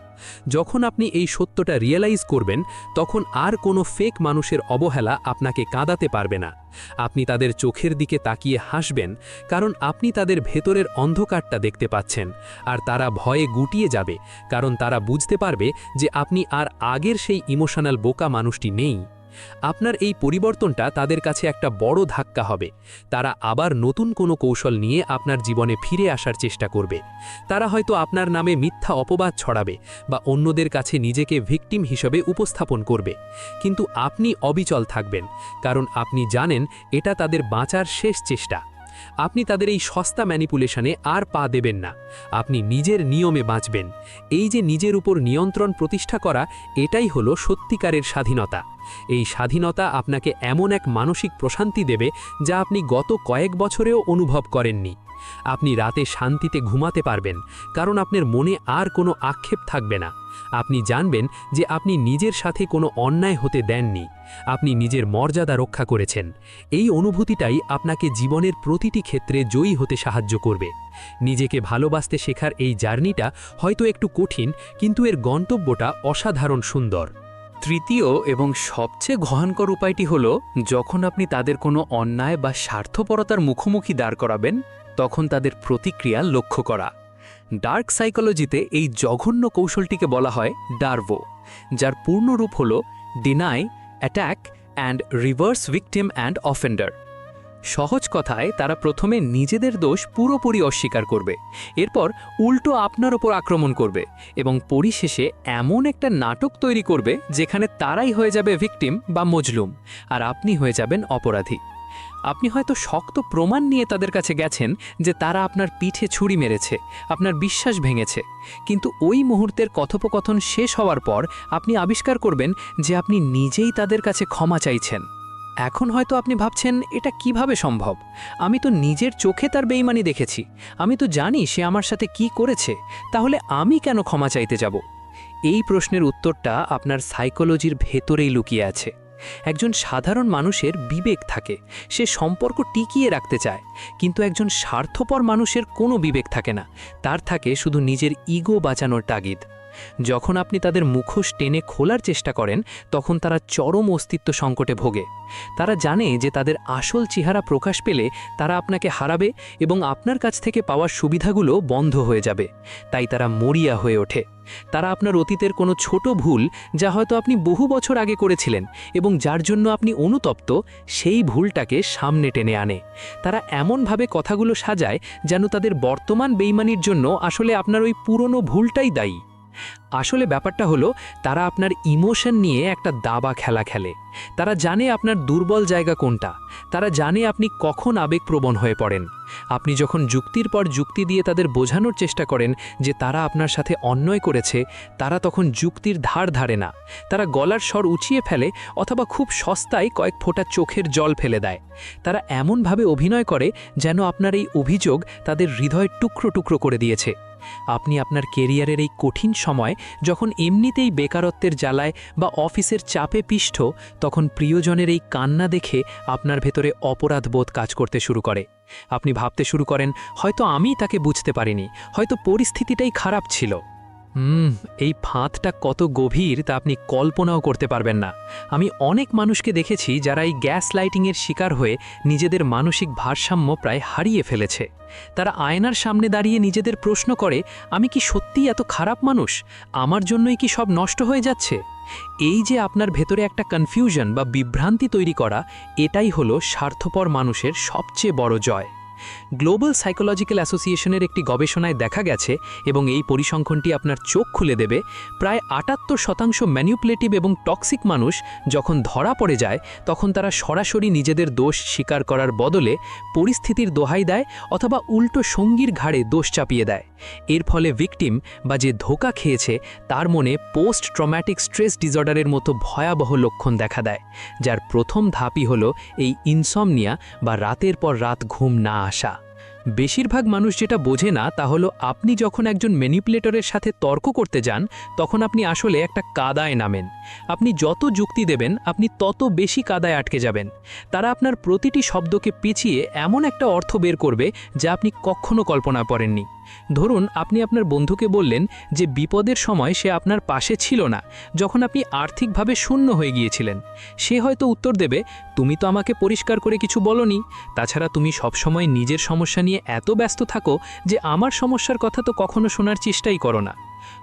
যখন আপনি এই সত্যটা রিয়েলাইজ করবেন, তখন আর কোনো ফেক মানুষের অবহেলা আপনাকে কাঁদাতে পারবে না। আপনি তাদের চোখের দিকে তাকিয়ে হাসবেন, কারণ আপনি তাদের ভেতরের অন্ধকারটা দেখতে পাচ্ছেন। আর তারা ভয়ে গুটিয়ে যাবে, কারণ তারা বুঝতে পারবে যে আপনি আর আগের সেই ইমোশনাল বোকা মানুষটি নেই। আপনার এই পরিবর্তনটা তাদের কাছে একটা বড় ধাক্কা হবে। তারা আবার নতুন কোনো কৌশল নিয়ে আপনার জীবনে ফিরে আসার চেষ্টা করবে। তারা হয়তো আপনার নামে মিথ্যা অপবাদ ছড়াবে বা অন্যদের কাছে নিজেকে ভিকটিম হিসেবে উপস্থাপন করবে। কিন্তু আপনি অবিচল থাকবেন, কারণ আপনি জানেন এটা তাদের বাঁচার শেষ চেষ্টা। আপনি তাদের এই সস্তা ম্যানিপুলেশনে আর পা দেবেন না। আপনি নিজের নিয়মে বাঁচবেন। এই যে নিজের উপর নিয়ন্ত্রণ প্রতিষ্ঠা করা, এটাই হলো সত্যিকারের স্বাধীনতা। এই স্বাধীনতা আপনাকে এমন এক মানসিক প্রশান্তি দেবে যা আপনি গত কয়েক বছরেও অনুভব করেননি। আপনি রাতে শান্তিতে ঘুমাতে পারবেন, কারণ আপনার মনে আর কোনো আক্ষেপ থাকবে না। আপনি জানবেন যে আপনি নিজের সাথে কোনো অন্যায় হতে দেননি। আপনি নিজের মর্যাদা রক্ষা করেছেন। এই অনুভূতিটাই আপনাকে জীবনের প্রতিটি ক্ষেত্রে জয়ী হতে সাহায্য করবে। নিজেকে ভালোবাসতে শেখার এই জার্নিটা হয়তো একটু কঠিন, কিন্তু এর গন্তব্যটা অসাধারণ সুন্দর। তৃতীয় এবং সবচেয়ে ভয়ঙ্কর উপায়টি হলো, যখন আপনি তাদের কোনো অন্যায় বা স্বার্থপরতার মুখোমুখি দাঁড় করাবেন, তখন তাদের প্রতিক্রিয়া লক্ষ্য করা। ডার্ক সাইকোলজিতে এই জঘন্য কৌশলটিকে বলা হয় ডার্ভো, যার পূর্ণ রূপ হল deny, attack and reverse victim and offender. সহজ কথায়, তারা প্রথমে নিজেদের দোষ পুরোপুরি অস্বীকার করবে, এরপর উল্টো আপনার ওপর আক্রমণ করবে এবং পরিশেষে এমন একটা নাটক তৈরি করবে যেখানে তারাই হয়ে যাবে ভিকটিম বা মজলুম, আর আপনি হয়ে যাবেন অপরাধী। আপনি হয়তো শক্ত প্রমাণ নিয়ে তাদের কাছে গেছেন যে তারা আপনার পিঠে ছুরি মেরেছে, আপনার বিশ্বাস ভেঙেছে, কিন্তু ওই মুহূর্তের কথোপকথন শেষ হওয়ার পর আপনি আবিষ্কার করবেন যে আপনি নিজেই তাদের কাছে ক্ষমা চাইছেন। এখন হয়তো আপনি ভাবছেন, এটা কিভাবে সম্ভব? আমি তো নিজের চোখে তার বেইমানি দেখেছি, আমি তো জানি সে আমার সাথে কি করেছে, তাহলে আমি কেন ক্ষমা চাইতে যাব? এই প্রশ্নের উত্তরটা আপনার সাইকোলজির ভেতরেই লুকিয়ে আছে। একজন সাধারণ মানুষের বিবেক থাকে, সে সম্পর্ক টিকিয়ে রাখতে চায়, কিন্তু একজন স্বার্থপর মানুষের কোনো বিবেক থাকে না, তার থাকে শুধু নিজের ইগো বাঁচানোর তাগিদ। যখন আপনি তাদের মুখোশ টেনে খোলার চেষ্টা করেন, তখন তারা চরম অস্তিত্ব সংকটে ভোগে। তারা জানে যে তাদের আসল চেহারা প্রকাশ পেলে তারা আপনাকে হারাবে এবং আপনার কাছ থেকে পাওয়ার সুবিধাগুলো বন্ধ হয়ে যাবে, তাই তারা মরিয়া হয়ে ওঠে। তারা আপনার অতীতের কোনো ছোট ভুল, যা হয়তো আপনি বহু বছর আগে করেছিলেন এবং যার জন্য আপনি অনুতপ্ত, সেই ভুলটাকে সামনে টেনে আনে। তারা এমনভাবে কথাগুলো সাজায় যেন তাদের বর্তমান বেইমানির জন্য আসলে আপনার ওই পুরনো ভুলটাই দায়ী। আসলে ব্যাপারটা হলো, তারা আপনার ইমোশন নিয়ে একটা দাবা খেলা খেলে। তারা জানে আপনার দুর্বল জায়গা কোনটা, তারা জানে আপনি কখন আবেগপ্রবণ হয়ে পড়েন। আপনি যখন যুক্তির পর যুক্তি দিয়ে তাদের বোঝানোর চেষ্টা করেন যে তারা আপনার সাথে অন্যায় করেছে, তারা তখন যুক্তির ধার ধারে না। তারা গলার স্বর উঁচিয়ে ফেলে অথবা খুব সস্তায় কয়েক ফোঁটা চোখের জল ফেলে দেয়। তারা এমনভাবে অভিনয় করে যেন আপনার এই অভিযোগ তাদের হৃদয় টুকরো টুকরো করে দিয়েছে। আপনি আপনার কেরিয়ারের এই কঠিন সময়, যখন এমনিতেই বেকারত্বের জ্বালায় বা অফিসের চাপে পিষ্ট, তখন প্রিয়জনের এই কান্না দেখে আপনার ভেতরে অপরাধবোধ কাজ করতে শুরু করে। আপনি ভাবতে শুরু করেন, হয়তো আমিই তাকে বুঝতে পারিনি, হয়তো পরিস্থিতিটাই খারাপ ছিল। এই ফাঁদটা কত গভীর তা আপনি কল্পনাও করতে পারবেন না। আমি অনেক মানুষকে দেখেছি যারা এই গ্যাস লাইটিংয়ের শিকার হয়ে নিজেদের মানসিক ভারসাম্য প্রায় হারিয়ে ফেলেছে। তারা আয়নার সামনে দাঁড়িয়ে নিজেদের প্রশ্ন করে, আমি কি সত্যিই এত খারাপ মানুষ? আমার জন্যই কি সব নষ্ট হয়ে যাচ্ছে? এই যে আপনার ভেতরে একটা কনফিউশন বা বিভ্রান্তি তৈরি করা, এটাই হলো স্বার্থপর মানুষের সবচেয়ে বড় জয়। গ্লোবাল সাইকোলজিক্যাল অ্যাসোসিয়েশনের একটি গবেষণায় দেখা গেছে, এবং এই পরিসংখ্যানটি আপনার চোখ খুলে দেবে, প্রায় ৭৮% ম্যানিপুলেটিভ এবং টক্সিক মানুষ যখন ধরা পড়ে যায়, তখন তারা সরাসরি নিজেদের দোষ স্বীকার করার বদলে পরিস্থিতির দোহাই দেয় অথবা উল্টো সঙ্গীর ঘাড়ে দোষ চাপিয়ে দেয়। এর ফলে ভিকটিম বা যে ধোঁকা খেয়েছে, তার মনে পোস্ট ট্রমাটিক স্ট্রেস ডিসঅর্ডারের মতো ভয়াবহ লক্ষণ দেখা দেয়, যার প্রথম ধাপই হলো এই ইনসমনিয়া বা রাতের পর রাত ঘুম না আসা। বেশিরভাগ মানুষ যেটা বোঝে না তা হলো, আপনি যখন একজন ম্যানিপুলেটরের সাথে তর্ক করতে যান, তখন আপনি আসলে একটা কাদায় নামেন। আপনি যত যুক্তি দেবেন, আপনি তত বেশি কাদায় আটকে যাবেন। তারা আপনার প্রতিটি শব্দকে পেঁচিয়ে এমন একটা অর্থ বের করবে যা আপনি কখনো কল্পনা করেননি। ধরুন, আপনি আপনার বন্ধুকে বললেন যে বিপদের সময় সে আপনার পাশে ছিল না, যখন আপনি আর্থিকভাবে শূন্য হয়ে গিয়েছিলেন। সে হয়তো উত্তর দেবে, তুমি তো আমাকে পরিষ্কার করে কিছু বলোনি, তাছাড়া তুমি সবসময় নিজের সমস্যা নিয়ে এত ব্যস্ত থাকো যে আমার সমস্যার কথা তো কখনো শোনার চেষ্টাই করো না।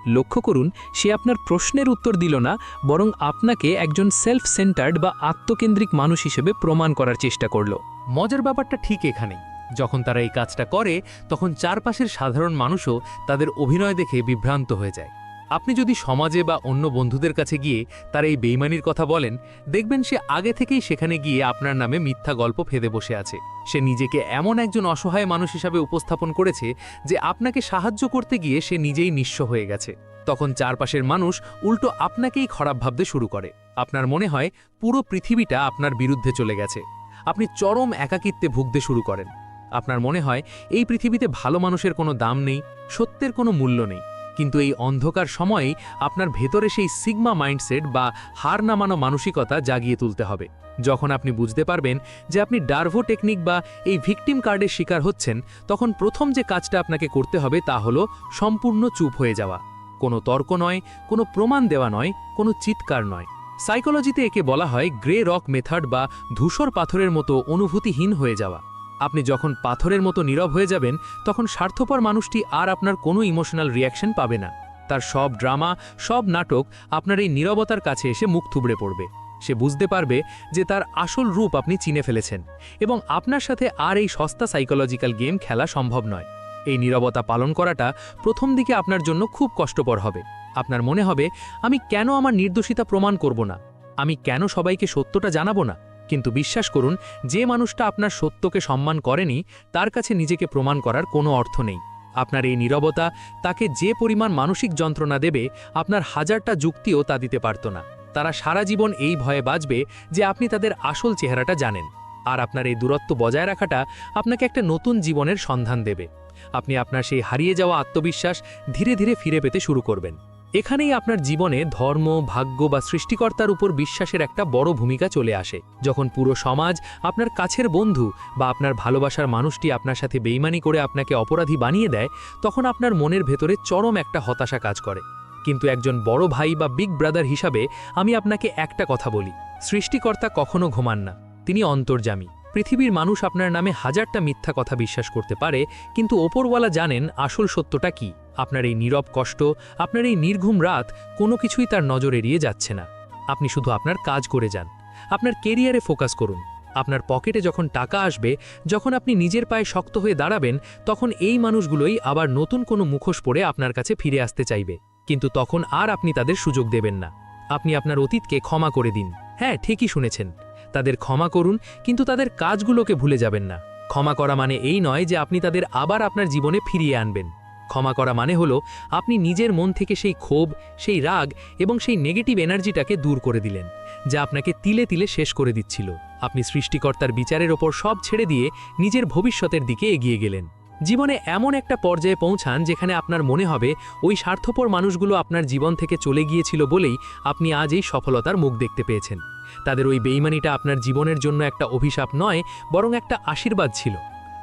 লক্ষ্য করুন সে আপনার প্রশ্নের উত্তর দিল না, বরং আপনাকে একজন সেলফ সেন্টার্ড বা আত্মকেন্দ্রিক মানুষ হিসেবে প্রমাণ করার চেষ্টা করল। মজার ব্যাপারটা ঠিক এখানেই। যখন তারা এই কাজটা করে তখন চারপাশের সাধারণ মানুষও তাদের অভিনয় দেখে বিভ্রান্ত হয়ে যায়। আপনি যদি সমাজে বা অন্য বন্ধুদের কাছে গিয়ে তার এই বেইমানির কথা বলেন, দেখবেন সে আগে থেকেই সেখানে গিয়ে আপনার নামে মিথ্যা গল্প ফেঁদে বসে আছে। সে নিজেকে এমন একজন অসহায় মানুষ হিসাবে উপস্থাপন করেছে যে আপনাকে সাহায্য করতে গিয়ে সে নিজেই নিঃস্ব হয়ে গেছে। তখন চারপাশের মানুষ উল্টো আপনাকেই খারাপ ভাবতে শুরু করে। আপনার মনে হয় পুরো পৃথিবীটা আপনার বিরুদ্ধে চলে গেছে। আপনি চরম একাকিত্বে ভুগতে শুরু করেন। আপনার মনে হয় এই পৃথিবীতে ভালো মানুষের কোনো দাম নেই, সত্যের কোনো মূল্য নেই। কিন্তু এই অন্ধকার সময়েই আপনার ভেতরে সেই সিগমা মাইন্ডসেট বা হার না মানো মানসিকতা জাগিয়ে তুলতে হবে। যখন আপনি বুঝতে পারবেন যে আপনি ডার্ভো টেকনিক বা এই ভিকটিম কার্ডের শিকার হচ্ছেন, তখন প্রথম যে কাজটা আপনাকে করতে হবে তা হলো সম্পূর্ণ চুপ হয়ে যাওয়া। কোনো তর্ক নয়, কোনো প্রমাণ দেওয়া নয়, কোনো চিৎকার নয়। সাইকোলজিতে একে বলা হয় গ্রে রক মেথড বা ধূসর পাথরের মতো অনুভূতিহীন হয়ে যাওয়া। আপনি যখন পাথরের মতো নীরব হয়ে যাবেন, তখন স্বার্থপর মানুষটি আর আপনার কোনো ইমোশনাল রিয়াকশন পাবে না। তার সব ড্রামা, সব নাটক আপনার এই নীরবতার কাছে এসে মুখ থুবড়ে পড়বে। সে বুঝতে পারবে যে তার আসল রূপ আপনি চিনে ফেলেছেন এবং আপনার সাথে আর এই সস্তা সাইকোলজিক্যাল গেম খেলা সম্ভব নয়। এই নীরবতা পালন করাটা প্রথম দিকে আপনার জন্য খুব কষ্টকর হবে। আপনার মনে হবে, আমি কেন আমার নির্দোষিতা প্রমাণ করব না? আমি কেন সবাইকে সত্যটা জানাবো না? কিন্তু বিশ্বাস করুন, যে মানুষটা আপনার সত্যকে সম্মান করেনি তার কাছে নিজেকে প্রমাণ করার কোনো অর্থ নেই। আপনার এই নীরবতা তাকে যে পরিমাণ মানসিক যন্ত্রণা দেবে, আপনার হাজারটা যুক্তিও তা দিতে পারত না। তারা সারা জীবন এই ভয়ে বাঁচবে যে আপনি তাদের আসল চেহারাটা জানেন। আর আপনার এই দূরত্ব বজায় রাখাটা আপনাকে একটা নতুন জীবনের সন্ধান দেবে। আপনি আপনার সেই হারিয়ে যাওয়া আত্মবিশ্বাস ধীরে ধীরে ফিরে পেতে শুরু করবেন। এখানেই আপনার জীবনে ধর্ম, ভাগ্য বা সৃষ্টিকর্তার উপর বিশ্বাসের একটা বড় ভূমিকা চলে আসে। যখন পুরো সমাজ, আপনার কাছের বন্ধু বা আপনার ভালোবাসার মানুষটি আপনার সাথে বেইমানি করে আপনাকে অপরাধী বানিয়ে দেয়, তখন আপনার মনের ভেতরে চরম একটা হতাশা কাজ করে। কিন্তু একজন বড় ভাই বা বিগ ব্রাদার হিসাবে আমি আপনাকে একটা কথা বলি, সৃষ্টিকর্তা কখনো ঘুমান না, তিনি অন্তর্যামী। পৃথিবীর মানুষ আপনার নামে হাজারটা মিথ্যা কথা বিশ্বাস করতে পারে, কিন্তু ওপরওয়ালা জানেন আসল সত্যটা কি। আপনার এই নীরব কষ্ট, আপনার এই নির্ঘুম রাত, কোনো কিছুই তার নজর এড়িয়ে যাচ্ছে না। আপনি শুধু আপনার কাজ করে যান, আপনার কেরিয়ারে ফোকাস করুন। আপনার পকেটে যখন টাকা আসবে, যখন আপনি নিজের পায়ে শক্ত হয়ে দাঁড়াবেন, তখন এই মানুষগুলোই আবার নতুন কোনো মুখোশ পরে আপনার কাছে ফিরে আসতে চাইবে। কিন্তু তখন আর আপনি তাদের সুযোগ দেবেন না। আপনি আপনার অতীতকে ক্ষমা করে দিন। হ্যাঁ, ঠিকই শুনেছেন, তাদের ক্ষমা করুন, কিন্তু তাদের কাজগুলোকে ভুলে যাবেন না। ক্ষমা করা মানে এই নয় যে আপনি তাদের আবার আপনার জীবনে ফিরিয়ে আনবেন। ক্ষমা করা মানে হলো আপনি নিজের মন থেকে সেই ক্ষোভ, সেই রাগ এবং সেই নেগেটিভ এনার্জিটাকে দূর করে দিলেন, যা আপনাকে তিলে তিলে শেষ করে দিচ্ছিল। আপনি সৃষ্টিকর্তার বিচারের ওপর সব ছেড়ে দিয়ে নিজের ভবিষ্যতের দিকে এগিয়ে গেলেন। জীবনে এমন একটা পর্যায়ে পৌঁছান যেখানে আপনার মনে হবে ওই স্বার্থপর মানুষগুলো আপনার জীবন থেকে চলে গিয়েছিল বলেই আপনি আজ এই সফলতার মুখ দেখতে পেয়েছেন। তাদের ওই বেইমানিটা আপনার জীবনের জন্য একটা অভিশাপ নয়, বরং একটা আশীর্বাদ ছিল।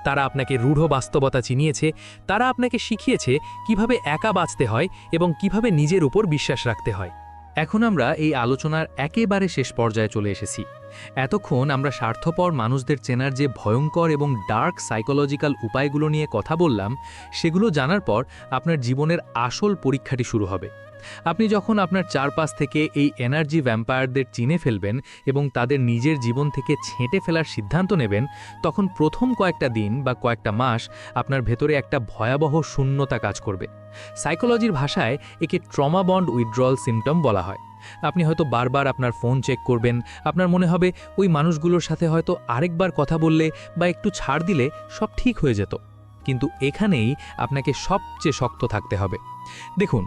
তারা আপনাকে রূঢ় বাস্তবতা চিনিয়েছে, তারা আপনাকে শিখিয়েছে কিভাবে একা বাঁচতে হয় এবং কিভাবে নিজের উপর বিশ্বাস রাখতে হয়। এখন আমরা এই আলোচনার একেবারে শেষ পর্যায়ে চলে এসেছি। এতক্ষণ আমরা স্বার্থপর মানুষদের চেনার যে ভয়ঙ্কর এবং ডার্ক সাইকোলজিক্যাল উপায়গুলো নিয়ে কথা বললাম, সেগুলো জানার পর আপনার জীবনের আসল পরীক্ষাটি শুরু হবে। আপনি যখন আপনার চারপাশ থেকে এই এনার্জি ভ্যাম্পায়ারদের চিনে ফেলবেন এবং তাদের নিজের জীবন থেকে ছেঁটে ফেলার সিদ্ধান্ত নেবেন, তখন প্রথম কয়েকটা দিন বা কয়েকটা মাস আপনার ভেতরে একটা ভয়াবহ শূন্যতা কাজ করবে। সাইকোলজির ভাষায় একে ট্রমা বন্ড উইথড্রল সিমটম বলা হয়। আপনি হয়তো বারবার আপনার ফোন চেক করবেন, আপনার মনে হবে ওই মানুষগুলোর সাথে হয়তো আরেকবার কথা বললে বা একটু ছাড় দিলে সব ঠিক হয়ে যেত। কিন্তু এখানেই আপনাকে সবচেয়ে শক্ত থাকতে হবে। দেখুন,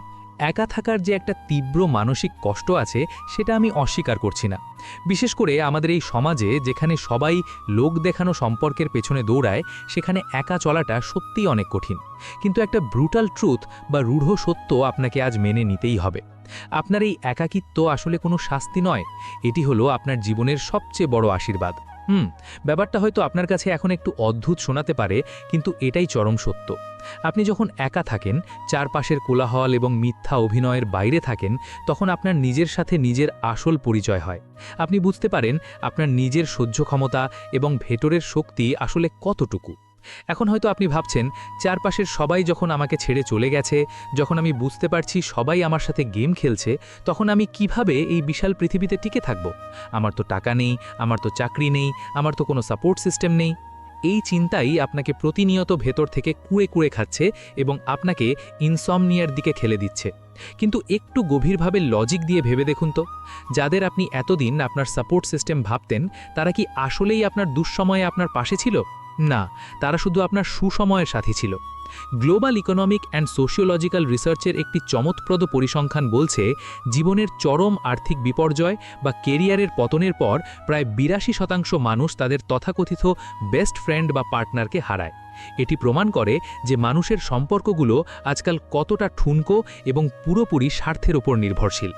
একা থাকার যে একটা তীব্র মানসিক কষ্ট আছে, সেটা আমি অস্বীকার করছি না। বিশেষ করে আমাদের এই সমাজে যেখানে সবাই লোক দেখানো সম্পর্কের পেছনে দৌড়ায়, সেখানে একা চলাটা সত্যিই অনেক কঠিন। কিন্তু একটা ব্রুটাল ট্রুথ বা রূঢ় সত্য আপনাকে আজ মেনে নিতেই হবে। আপনার এই একাকিত্ব আসলে কোনো শাস্তি নয়, এটি হলো আপনার জীবনের সবচেয়ে বড় আশীর্বাদ। ব্যাপারটা হয়তো আপনার কাছে এখন একটু অদ্ভুত শোনাতে পারে, কিন্তু এটাই চরম সত্য। আপনি যখন একা থাকেন, চারপাশের কোলাহল এবং মিথ্যা অভিনয়ের বাইরে থাকেন, তখন আপনার নিজের সাথে নিজের আসল পরিচয় হয়। আপনি বুঝতে পারেন আপনার নিজের সহ্য ক্ষমতা এবং ভেতরের শক্তি আসলে কতটুকু। এখন হয়তো আপনি ভাবছেন, চারপাশের সবাই যখন আমাকে ছেড়ে চলে গেছে, যখন আমি বুঝতে পারছি সবাই আমার সাথে গেম খেলছে, তখন আমি কিভাবে এই বিশাল পৃথিবীতে টিকে থাকব? আমার তো টাকা নেই, আমার তো চাকরি নেই, আমার তো কোনো সাপোর্ট সিস্টেম নেই। এই চিন্তাই আপনাকে প্রতিনিয়ত ভেতর থেকে কুড়ে কুড়ে খাচ্ছে এবং আপনাকে ইনসমনিয়ার দিকে ঠেলে দিচ্ছে। কিন্তু একটু গভীরভাবে লজিক দিয়ে ভেবে দেখুন তো, যাদের আপনি এতদিন আপনার সাপোর্ট সিস্টেম ভাবতেন, তারা কি আসলেই আপনার দুঃসময়ে আপনার পাশে ছিল? না, তারা শুধু আপনার সুসময়ের সাথী ছিল। গ্লোবাল ইকোনমিক অ্যান্ড সোশিওলজিক্যাল রিসার্চের একটি চমৎপ্রদ পরিসংখ্যান বলছে, জীবনের চরম আর্থিক বিপর্যয় বা কেরিয়ারের পতনের পর প্রায় ৮২% মানুষ তাদের তথাকথিত বেস্ট ফ্রেন্ড বা পার্টনারকে হারায়। এটি প্রমাণ করে যে মানুষের সম্পর্কগুলো আজকাল কতটা ঠুনকো এবং পুরোপুরি স্বার্থের ওপর নির্ভরশীল।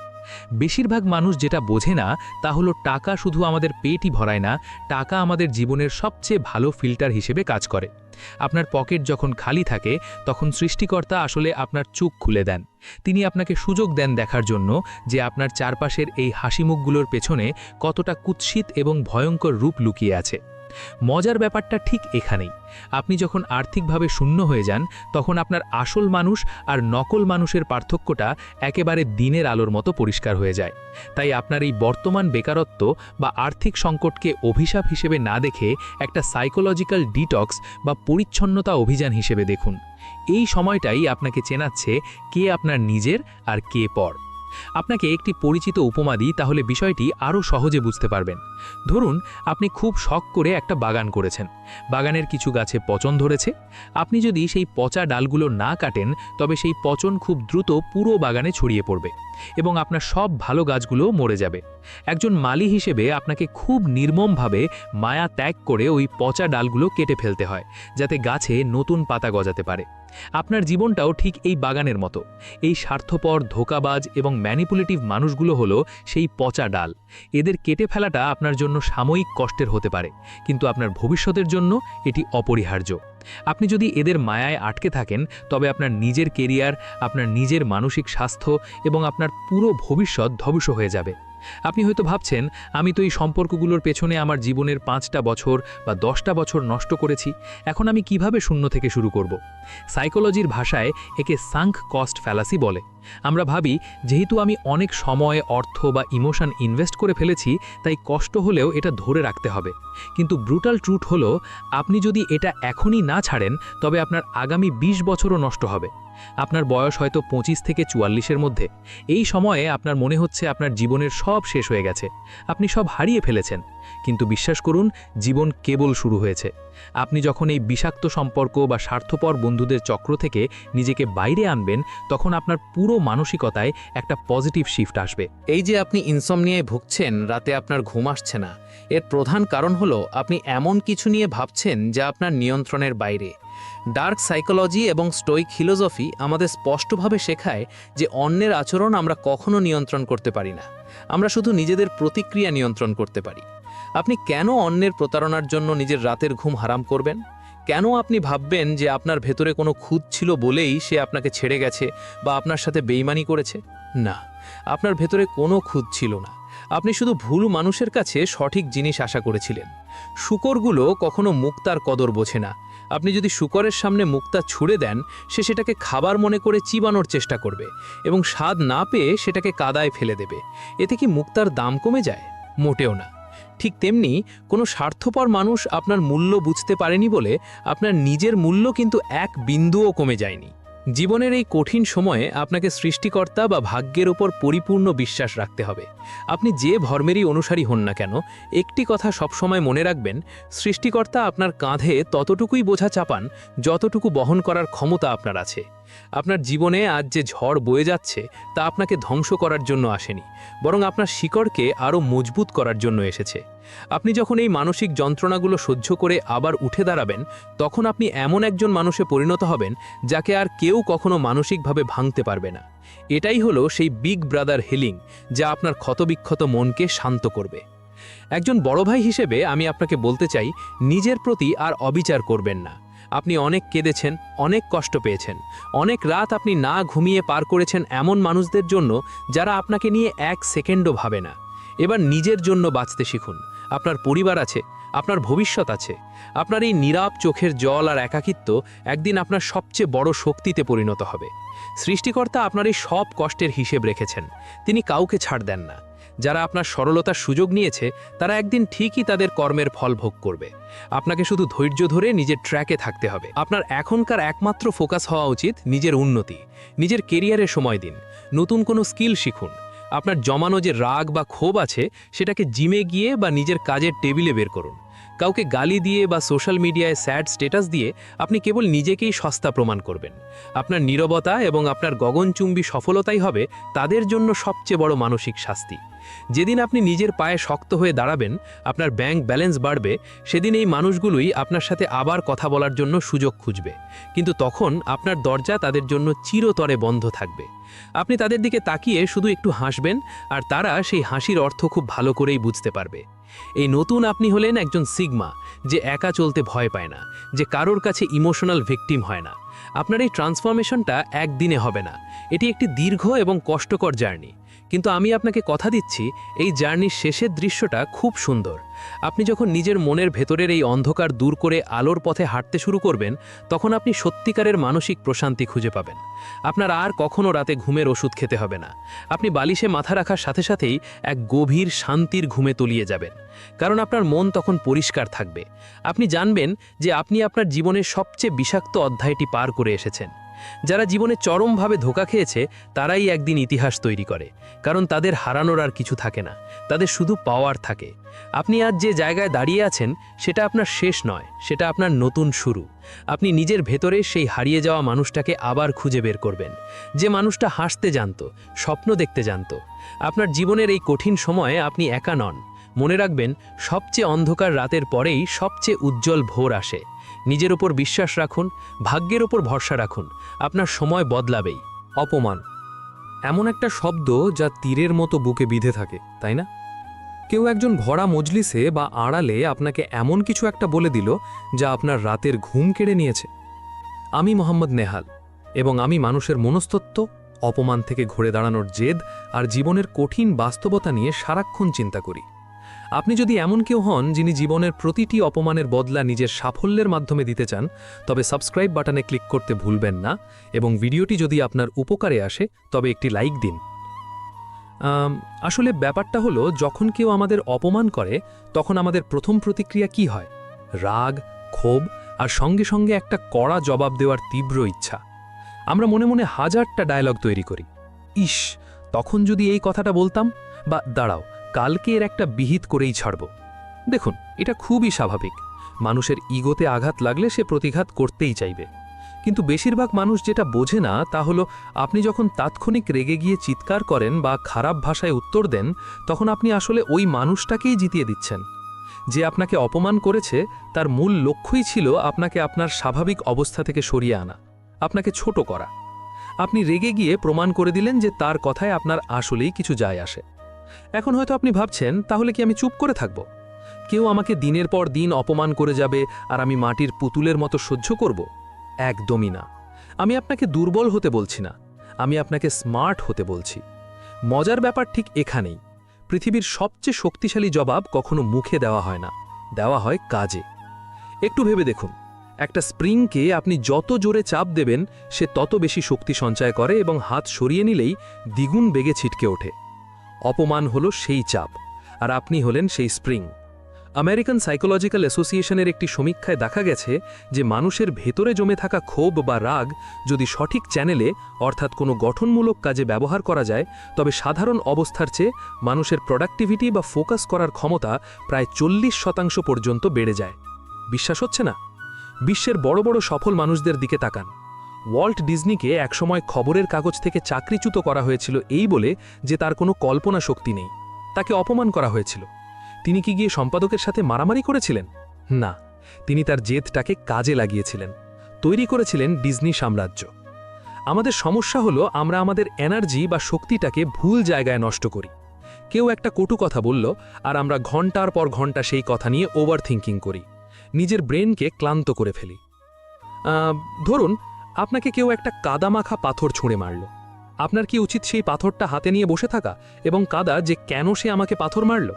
বেশিরভাগ মানুষ যেটা বোঝে না তা হলো, টাকা শুধু আমাদের পেটই ভরায় না, টাকা আমাদের জীবনের সবচেয়ে ভালো ফিল্টার হিসেবে কাজ করে। আপনার পকেট যখন খালি থাকে, তখন সৃষ্টিকর্তা আসলে আপনার চোখ খুলে দেন। তিনি আপনাকে সুযোগ দেন দেখার জন্য যে আপনার চারপাশের এই হাসিমুখগুলোর পেছনে কতটা কুৎসিত এবং ভয়ঙ্কর রূপ লুকিয়ে আছে। মজার ব্যাপারটা ঠিক এখানেই। আপনি যখন আর্থিকভাবে শূন্য হয়ে যান, তখন আপনার আসল মানুষ আর নকল মানুষের পার্থক্যটা একেবারে দিনের আলোর মতো পরিষ্কার হয়ে যায়। তাই আপনার এই বর্তমান বেকারত্ব বা আর্থিক সংকটকে অভিশাপ হিসেবে না দেখে একটা সাইকোলজিক্যাল ডিটক্স বা পরিচ্ছন্নতা অভিযান হিসেবে দেখুন। এই সময়টাই আপনাকে চেনাচ্ছে কে আপনার নিজের আর কে পর। আপনাকে একটি পরিচিত উপমা দিই, তাহলে বিষয়টি আরও সহজে বুঝতে পারবেন। ধরুন, আপনি খুব শখ করে একটা বাগান করেছেন। বাগানের কিছু গাছে পচন ধরেছে। আপনি যদি সেই পচা ডালগুলো না কাটেন, তবে সেই পচন খুব দ্রুত পুরো বাগানে ছড়িয়ে পড়বে এবং আপনার সব ভালো গাছগুলো মরে যাবে। একজন মালি হিসেবে আপনাকে খুব নির্মমভাবে মায়া ত্যাগ করে ওই পচা ডালগুলো কেটে ফেলতে হয়, যাতে গাছে নতুন পাতা গজাতে পারে। আপনার জীবনটাও ঠিক এই বাগানের মতো। এই স্বার্থপর, ধোঁকাবাজ এবং ম্যানিপুলেটিভ মানুষগুলো হলো সেই পচা ডাল। এদের কেটে ফেলাটা আপনার জন্য সাময়িক কষ্টের হতে পারে, কিন্তু আপনার ভবিষ্যতের জন্য এটি অপরিহার্য। আপনি যদি এদের মায়ায় আটকে থাকেন, তবে আপনার নিজের কেরিয়ার, আপনার নিজের মানসিক স্বাস্থ্য এবং আপনার পুরো ভবিষ্যৎ ধ্বংস হয়ে যাবে। আপনি হয়তো ভাবছেন, আমি তো এই সম্পর্কগুলোর পেছনে আমার জীবনের 5টা বছর বা 10টা বছর নষ্ট করেছি, এখন আমি কিভাবে শূন্য থেকে শুরু করব? সাইকোলজির ভাষায় একে সাঙ্ক কস্ট ফ্যালাসি বলে। আমরা ভাবি, যেহেতু আমি অনেক সময়, অর্থ বা ইমোশন ইনভেস্ট করে ফেলেছি, তাই কষ্ট হলেও এটা ধরে রাখতে হবে। কিন্তু ব্রুটাল ট্রুথ হলো, আপনি যদি এটা এখনই না ছাড়েন, তবে আপনার আগামী 20 বছরও নষ্ট হবে। আপনার বয়স হয়তো 25 থেকে 44-এর মধ্যে। এই সময়ে আপনার মনে হচ্ছে আপনার জীবনের সব শেষ হয়ে গেছে, আপনি সব হারিয়ে ফেলেছেন। কিন্তু বিশ্বাস করুন, জীবন কেবল শুরু হয়েছে। আপনি যখন এই বিষাক্ত সম্পর্ক বা স্বার্থপর বন্ধুদের চক্র থেকে নিজেকে বাইরে আনবেন, তখন আপনার পুরো মানসিকতায় একটা পজিটিভ শিফট আসবে। এই যে আপনি ইনসমনিয়ায় ভুগছেন, রাতে আপনার ঘুম আসছে না, এর প্রধান কারণ হলো আপনি এমন কিছু নিয়ে ভাবছেন যা আপনার নিয়ন্ত্রণের বাইরে। ডার্ক সাইকোলজি এবং স্টোইক ফিলোসফি আমাদের স্পষ্টভাবে শেখায় যে অন্যের আচরণ আমরা কখনো নিয়ন্ত্রণ করতে পারি না, আমরা শুধু নিজেদের প্রতিক্রিয়া নিয়ন্ত্রণ করতে পারি। আপনি কেন অন্যের প্রতারণার জন্য নিজের রাতের ঘুম হারাম করবেন? কেন আপনি ভাববেন যে আপনার ভেতরে কোনো খুঁত ছিল বলেই সে আপনাকে ছেড়ে গেছে বা আপনার সাথে বেইমানি করেছে? না, আপনার ভেতরে কোনো খুঁত ছিল না। আপনি শুধু ভুল মানুষের কাছে সঠিক জিনিস আশা করেছিলেন। শূকরগুলো কখনো মুক্তার কদর বোঝে না। আপনি যদি শূকরের সামনে মুক্তা ছুঁড়ে দেন, সে সেটাকে খাবার মনে করে চিবানোর চেষ্টা করবে এবং স্বাদ না পেয়ে সেটাকে কাদায় ফেলে দেবে। এতে কি মুক্তার দাম কমে যায়? মোটেও না। ঠিক তেমনি কোনো স্বার্থপর মানুষ আপনার মূল্য বুঝতে পারেনি বলে আপনার নিজের মূল্য কিন্তু এক বিন্দুও কমে যায়নি। জীবনের এই কঠিন সময়ে আপনাকে সৃষ্টিকর্তা বা ভাগ্যের ওপর পরিপূর্ণ বিশ্বাস রাখতে হবে। আপনি যে ধর্মেরই অনুসারী হন না কেন, একটি কথা সবসময় মনে রাখবেন, সৃষ্টিকর্তা আপনার কাঁধে ততটুকুই বোঝা চাপান যতটুকু বহন করার ক্ষমতা আপনার আছে। আপনার জীবনে আজ যে ঝড় বয়ে যাচ্ছে, তা আপনাকে ধ্বংস করার জন্য আসেনি, বরং আপনার শিকড়কে আরও মজবুত করার জন্য এসেছে। আপনি যখন এই মানসিক যন্ত্রণাগুলো সহ্য করে আবার উঠে দাঁড়াবেন, তখন আপনি এমন একজন মানুষে পরিণত হবেন যাকে আর কেউ কখনো মানসিকভাবে ভাঙতে পারবে না। এটাই হলো সেই বিগ ব্রাদার হিলিং, যা আপনার ক্ষতবিক্ষত মনকে শান্ত করবে। একজন বড় ভাই হিসেবে আমি আপনাকে বলতে চাই, নিজের প্রতি আর অবিচার করবেন না। আপনি অনেক কেঁদেছেন, অনেক কষ্ট পেয়েছেন, অনেক রাত আপনি না ঘুমিয়ে পার করেছেন এমন মানুষদের জন্য যারা আপনাকে নিয়ে এক সেকেন্ডও ভাবে না। এবার নিজের জন্য বাঁচতে শিখুন। আপনার পরিবার আছে, আপনার ভবিষ্যৎ আছে। আপনার এই নীরব চোখের জল আর একাকিত্ব একদিন আপনার সবচেয়ে বড় শক্তিতে পরিণত হবে। সৃষ্টিকর্তা আপনার এই সব কষ্টের হিসেব রেখেছেন, তিনি কাউকে ছাড় দেন না। যারা আপনার সরলতার সুযোগ নিয়েছে তারা একদিন ঠিকই তাদের কর্মের ফল ভোগ করবে। আপনাকে শুধু ধৈর্য ধরে নিজের ট্র্যাকে থাকতে হবে। আপনার এখনকার একমাত্র ফোকাস হওয়া উচিত নিজের উন্নতি। নিজের কেরিয়ারে সময় দিন, নতুন কোনো স্কিল শিখুন। আপনার জমানো যে রাগ বা ক্ষোভ আছে সেটাকে জিমে গিয়ে বা নিজের কাজের টেবিলে বের করুন। কাউকে গালি দিয়ে বা সোশ্যাল মিডিয়ায় স্যাড স্ট্যাটাস দিয়ে আপনি কেবল নিজেকেই সস্তা প্রমাণ করবেন। আপনার নীরবতা এবং আপনার গগনচুম্বী সফলতাই হবে তাদের জন্য সবচেয়ে বড় মানসিক শাস্তি। যেদিন আপনি নিজের পায়ে শক্ত হয়ে দাঁড়াবেন, আপনার ব্যাংক ব্যালেন্স বাড়বে, সেদিন এই মানুষগুলোই আপনার সাথে আবার কথা বলার জন্য সুযোগ খুঁজবে। কিন্তু তখন আপনার দরজা তাদের জন্য চিরতরে বন্ধ থাকবে। আপনি তাদের দিকে তাকিয়ে শুধু একটু হাসবেন, আর তারা সেই হাসির অর্থ খুব ভালো করেই বুঝতে পারবে। এই নতুন আপনি হলেন একজন সিগমা, যে একা চলতে ভয় পায় না, যে কারোর কাছে ইমোশনাল ভিকটিম হয় না। আপনার এই ট্রান্সফরমেশনটা একদিনে হবে না, এটি একটি দীর্ঘ এবং কষ্টকর জার্নি। কিন্তু আমি আপনাকে কথা দিচ্ছি, এই জার্নির শেষের দৃশ্যটা খুব সুন্দর। আপনি যখন নিজের মনের ভেতরের এই অন্ধকার দূর করে আলোর পথে হাঁটতে শুরু করবেন, তখন আপনি সত্যিকারের মানসিক প্রশান্তি খুঁজে পাবেন। আপনার আর কখনো রাতে ঘুমের ওষুধ খেতে হবে না। আপনি বালিশে মাথা রাখার সাথে সাথেই এক গভীর শান্তির ঘুমে তলিয়ে যাবেন, কারণ আপনার মন তখন পরিষ্কার থাকবে। আপনি জানবেন যে আপনি আপনার জীবনের সবচেয়ে বিষাক্ত অধ্যায়টি পার করে এসেছেন। যারা জীবনে চরমভাবে ধোঁকা খেয়েছে তারাই একদিন ইতিহাস তৈরি করে, কারণ তাদের হারানোর আর কিছু থাকে না, তাদের শুধু পাওয়ার থাকে। আপনি আজ যে জায়গায় দাঁড়িয়ে আছেন সেটা আপনার শেষ নয়, সেটা আপনার নতুন শুরু। আপনি নিজের ভেতরে সেই হারিয়ে যাওয়া মানুষটাকে আবার খুঁজে বের করবেন, যে মানুষটা হাসতে জানত, স্বপ্ন দেখতে জানত। আপনার জীবনের এই কঠিন সময়ে আপনি একা নন। মনে রাখবেন, সবচেয়ে অন্ধকার রাতের পরেই সবচেয়ে উজ্জ্বল ভোর আসে। নিজের ওপর বিশ্বাস রাখুন, ভাগ্যের ওপর ভরসা রাখুন, আপনার সময় বদলাবেই। অপমান এমন একটা শব্দ যা তীরের মতো বুকে বিঁধে থাকে, তাই না? কেউ একজন ভরা মজলিসে বা আড়ালে আপনাকে এমন কিছু একটা বলে দিল যা আপনার রাতের ঘুম কেড়ে নিয়েছে। আমি মোহাম্মদ নেহাল, এবং আমি মানুষের মনস্তত্ত্ব, অপমান থেকে ঘুরে দাঁড়ানোর জেদ আর জীবনের কঠিন বাস্তবতা নিয়ে সারাক্ষণ চিন্তা করি। আপনি যদি এমন কেউ হন যিনি জীবনের প্রতিটি অপমানের বদলা নিজের সাফল্যের মাধ্যমে দিতে চান, তবে সাবস্ক্রাইব বাটনে ক্লিক করতে ভুলবেন না, এবং ভিডিওটি যদি আপনার উপকারে আসে তবে একটি লাইক দিন। আসলে ব্যাপারটা হলো, যখন কেউ আমাদের অপমান করে তখন আমাদের প্রথম প্রতিক্রিয়া কি হয়? রাগ, ক্ষোভ আর সঙ্গে সঙ্গে একটা কড়া জবাব দেওয়ার তীব্র ইচ্ছা। আমরা মনে মনে হাজারটা ডায়লগ তৈরি করি। ইস, তখন যদি এই কথাটা বলতাম, বা দাঁড়াও, কালকে এর একটা বিহিত করেই ছাড়ব। দেখুন, এটা খুবই স্বাভাবিক। মানুষের ইগোতে আঘাত লাগলে সে প্রতিঘাত করতেই চাইবে। কিন্তু বেশিরভাগ মানুষ যেটা বোঝে না তা হলো, আপনি যখন তাৎক্ষণিক রেগে গিয়ে চিৎকার করেন বা খারাপ ভাষায় উত্তর দেন, তখন আপনি আসলে ওই মানুষটাকেই জিতিয়ে দিচ্ছেন। যে আপনাকে অপমান করেছে তার মূল লক্ষ্যই ছিল আপনাকে আপনার স্বাভাবিক অবস্থা থেকে সরিয়ে আনা, আপনাকে ছোট করা। আপনি রেগে গিয়ে প্রমাণ করে দিলেন যে তার কথায় আপনার আসলেই কিছু যায় আসে। এখন হয়তো আপনি ভাবছেন, তাহলে কি আমি চুপ করে থাকব? কেউ আমাকে দিনের পর দিন অপমান করে যাবে আর আমি মাটির পুতুলের মতো সহ্য করব? একদমই না। আমি আপনাকে দুর্বল হতে বলছি না, আমি আপনাকে স্মার্ট হতে বলছি। মজার ব্যাপার ঠিক এখানেই। পৃথিবীর সবচেয়ে শক্তিশালী জবাব কখনো মুখে দেওয়া হয় না, দেওয়া হয় কাজে। একটু ভেবে দেখুন, একটা স্প্রিংকে আপনি যত জোরে চাপ দেবেন সে তত বেশি শক্তি সঞ্চয় করে, এবং হাত সরিয়ে নিলেই দ্বিগুণ বেগে ছিটকে ওঠে। অপমান হলো সেই চাপ, আর আপনি হলেন সেই স্প্রিং। আমেরিকান সাইকোলজিক্যাল অ্যাসোসিয়েশনের একটি সমীক্ষায় দেখা গেছে যে মানুষের ভেতরে জমে থাকা ক্ষোভ বা রাগ যদি সঠিক চ্যানেলে, অর্থাৎ কোনো গঠনমূলক কাজে ব্যবহার করা যায়, তবে সাধারণ অবস্থার চেয়ে মানুষের প্রোডাক্টিভিটি বা ফোকাস করার ক্ষমতা প্রায় 40% পর্যন্ত বেড়ে যায়। বিশ্বাস হচ্ছে না? বিশ্বের বড় বড় সফল মানুষদের দিকে তাকান। ওয়াল্ট ডিজনিকে একসময় খবরের কাগজ থেকে চাকরিচ্যুত করা হয়েছিল এই বলে যে তার কোনো কল্পনা শক্তি নেই। তাকে অপমান করা হয়েছিল। তিনি কি গিয়ে সম্পাদকের সাথে মারামারি করেছিলেন? না, তিনি তার জেদটাকে কাজে লাগিয়েছিলেন, তৈরি করেছিলেন ডিজনি সাম্রাজ্য। আমাদের সমস্যা হলো, আমরা আমাদের এনার্জি বা শক্তিটাকে ভুল জায়গায় নষ্ট করি। কেউ একটা কটু কথা বলল আর আমরা ঘন্টার পর ঘন্টা সেই কথা নিয়ে ওভার থিঙ্কিং করি, নিজের ব্রেনকে ক্লান্ত করে ফেলি। ধরুন, আপনাকে কেউ একটা কাদামাখা পাথর ছুঁড়ে মারল। আপনার কি উচিত সেই পাথরটা হাতে নিয়ে বসে থাকা এবং কাদা যে কেন সে আমাকে পাথর মারল?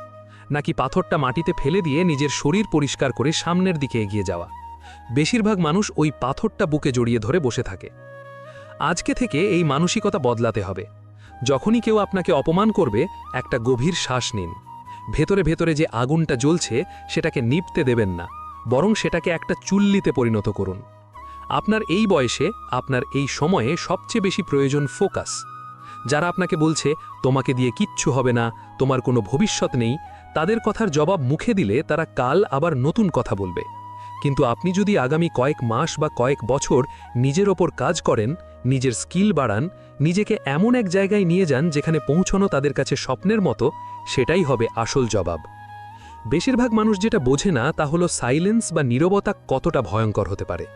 নাকি পাথরটা মাটিতে ফেলে দিয়ে নিজের শরীর পরিষ্কার করে সামনের দিকে এগিয়ে যাওয়া? বেশিরভাগ মানুষ ওই পাথরটা বুকে জড়িয়ে ধরে বসে থাকে। আজকে থেকে এই মানসিকতা বদলাতে হবে। যখনই কেউ আপনাকে অপমান করবে, একটা গভীর শ্বাস নিন। ভেতরে ভেতরে যে আগুনটা জ্বলছে সেটাকে নিভতে দেবেন না, বরং সেটাকে একটা চুল্লিতে পরিণত করুন। আপনার এই বয়সে, আপনার এই সময়ে সবচেয়ে বেশি প্রয়োজন ফোকাস। যারা আপনাকে বলছে তোমাকে দিয়ে কিচ্ছু হবে না, তোমার কোনো ভবিষ্যৎ নেই, তাদের কথার জবাব মুখে দিলে তারা কাল আবার নতুন কথা বলবে। কিন্তু আপনি যদি আগামী কয়েক মাস বা কয়েক বছর নিজের ওপর কাজ করেন, নিজের স্কিল বাড়ান, নিজেকে এমন এক জায়গায় নিয়ে যান যেখানে পৌঁছানো তাদের কাছে স্বপ্নের মতো, সেটাই হবে আসল জবাব। বেশিরভাগ মানুষ যেটা বোঝে না তা হলো সাইলেন্স বা নীরবতা কতটা ভয়ঙ্কর হতে পারে।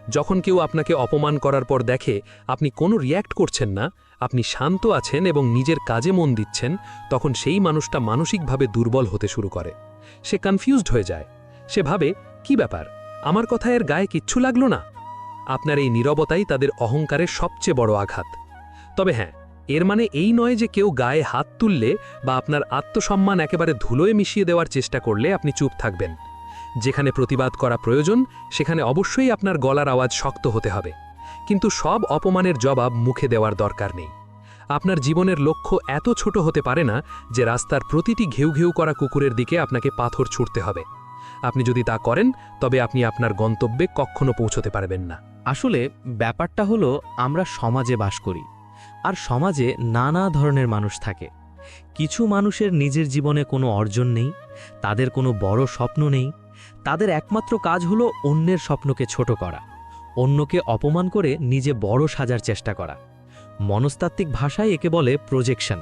যখন কেউ আপনাকে অপমান করার পর দেখে আপনি কোনো রিয়্যাক্ট করছেন না, আপনি শান্ত আছেন এবং নিজের কাজে মন দিচ্ছেন, তখন সেই মানুষটা মানসিকভাবে দুর্বল হতে শুরু করে। সে কনফিউজড হয়ে যায়। সে ভাবে, কি ব্যাপার, আমার কথা এর গায়ে কিচ্ছু লাগলো না। আপনার এই নীরবতাই তাদের অহংকারের সবচেয়ে বড় আঘাত। তবে হ্যাঁ, এর মানে এই নয় যে কেউ গায়ে হাত তুললে বা আপনার আত্মসম্মান একেবারে ধুলোয় মিশিয়ে দেওয়ার চেষ্টা করলে আপনি চুপ থাকবেন। যেখানে প্রতিবাদ করা প্রয়োজন, সেখানে অবশ্যই আপনার গলার আওয়াজ শক্ত হতে হবে। কিন্তু সব অপমানের জবাব মুখে দেওয়ার দরকার নেই। আপনার জীবনের লক্ষ্য এত ছোট হতে পারে না যে রাস্তার প্রতিটি ঘেউ ঘেউ করা কুকুরের দিকে আপনাকে পাথর ছুঁড়তে হবে। আপনি যদি তা করেন, তবে আপনি আপনার গন্তব্যে কখনো পৌঁছতে পারবেন না। আসলে ব্যাপারটা হলো, আমরা সমাজে বাস করি, আর সমাজে নানা ধরনের মানুষ থাকে। কিছু মানুষের নিজের জীবনে কোনো অর্জন নেই, তাদের কোনো বড় স্বপ্ন নেই, তাদের একমাত্র কাজ হলো অন্যের স্বপ্নকে ছোট করা, অন্যকে অপমান করে নিজে বড় সাজার চেষ্টা করা। মনস্তাত্ত্বিক ভাষায় একে বলে প্রজেকশন।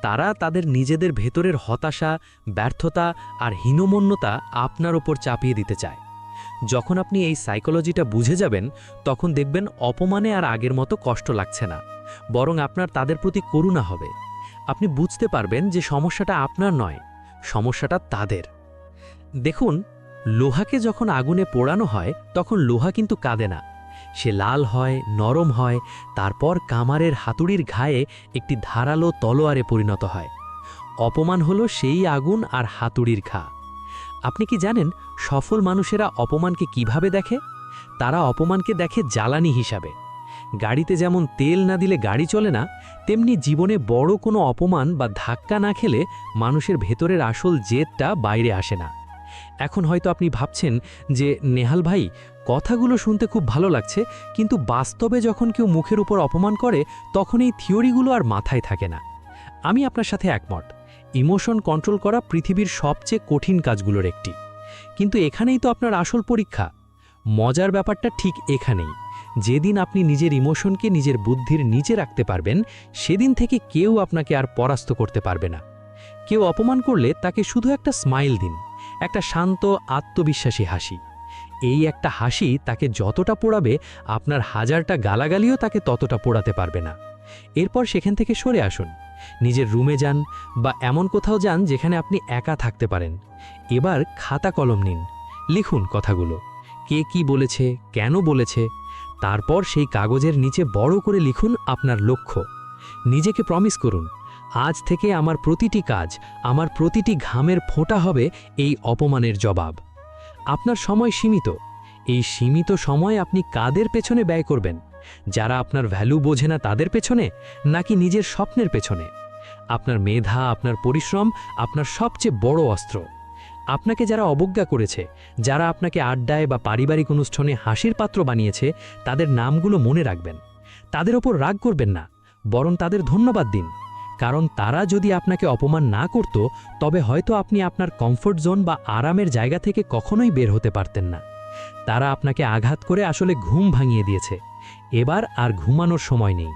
তারা তাদের নিজেদের ভেতরের হতাশা, ব্যর্থতা আর হীনমন্যতা আপনার ওপর চাপিয়ে দিতে চায়। যখন আপনি এই সাইকোলজিটা বুঝে যাবেন, তখন দেখবেন অপমানে আর আগের মতো কষ্ট লাগছে না, বরং আপনার তাদের প্রতি করুণা হবে। আপনি বুঝতে পারবেন যে সমস্যাটা আপনার নয়, সমস্যাটা তাদের। দেখুন, লোহাকে যখন আগুনে পোড়ানো হয় তখন লোহা কিন্তু কাঁদে না। সে লাল হয়, নরম হয়, তারপর কামারের হাতুড়ির ঘায়ে একটি ধারালো তলোয়ারে পরিণত হয়। অপমান হলো সেই আগুন আর হাতুড়ির ঘা। আপনি কি জানেন সফল মানুষেরা অপমানকে কিভাবে দেখে? তারা অপমানকে দেখে জ্বালানি হিসাবে। গাড়িতে যেমন তেল না দিলে গাড়ি চলে না, তেমনি জীবনে বড় কোনো অপমান বা ধাক্কা না খেলে মানুষের ভেতরের আসল জেদটা বাইরে আসে না। এখন হয়তো আপনি ভাবছেন যে নেহাল ভাই, কথাগুলো শুনতে খুব ভালো লাগছে, কিন্তু বাস্তবে যখন কেউ মুখের উপর অপমান করে তখন এই থিওরিগুলো আর মাথায় থাকে না। আমি আপনার সাথে একমত। ইমোশন কন্ট্রোল করা পৃথিবীর সবচেয়ে কঠিন কাজগুলোর একটি। কিন্তু এখানেই তো আপনার আসল পরীক্ষা। মজার ব্যাপারটা ঠিক এখানেই। যেদিন আপনি নিজের ইমোশনকে নিজের বুদ্ধির নিচে রাখতে পারবেন, সেদিন থেকে কেউ আপনাকে আর পরাস্ত করতে পারবে না। কেউ অপমান করলে তাকে শুধু একটা স্মাইল দিন, একটা শান্ত আত্মবিশ্বাসী হাসি। এই একটা হাসি তাকে যতটা পোড়াবে, আপনার হাজারটা গালাগালিও তাকে ততটা পোড়াতে পারবে না। এরপর সেখান থেকে সরে আসুন, নিজের রুমে যান বা এমন কোথাও যান যেখানে আপনি একা থাকতে পারেন। এবার খাতা কলম নিন, লিখুন কথাগুলো, কে কি বলেছে, কেন বলেছে। তারপর সেই কাগজের নিচে বড় করে লিখুন আপনার লক্ষ্য। নিজেকে প্রমিস করুন, আজ থেকে আমার প্রতিটি কাজ, আমার প্রতিটি ঘামের ফোঁটা হবে এই অপমানের জবাব। আপনার সময় সীমিত। এই সীমিত সময় আপনি কাদের পেছনে ব্যয় করবেন? যারা আপনার ভ্যালু বোঝে না তাদের পেছনে, নাকি নিজের স্বপ্নের পেছনে? আপনার মেধা, আপনার পরিশ্রম আপনার সবচেয়ে বড় অস্ত্র। আপনাকে যারা অবজ্ঞা করেছে, যারা আপনাকে আড্ডায় বা পারিবারিক অনুষ্ঠানে হাসির পাত্র বানিয়েছে, তাদের নামগুলো মনে রাখবেন। তাদের ওপর রাগ করবেন না, বরং তাদের ধন্যবাদ দিন। কারণ তারা যদি আপনাকে অপমান না করত, তবে হয়তো আপনি আপনার কমফোর্ট জোন বা আরামের জায়গা থেকে কখনোই বের হতে পারতেন না। তারা আপনাকে আঘাত করে আসলে ঘুম ভাঙিয়ে দিয়েছে। এবার আর ঘুমানোর সময় নেই।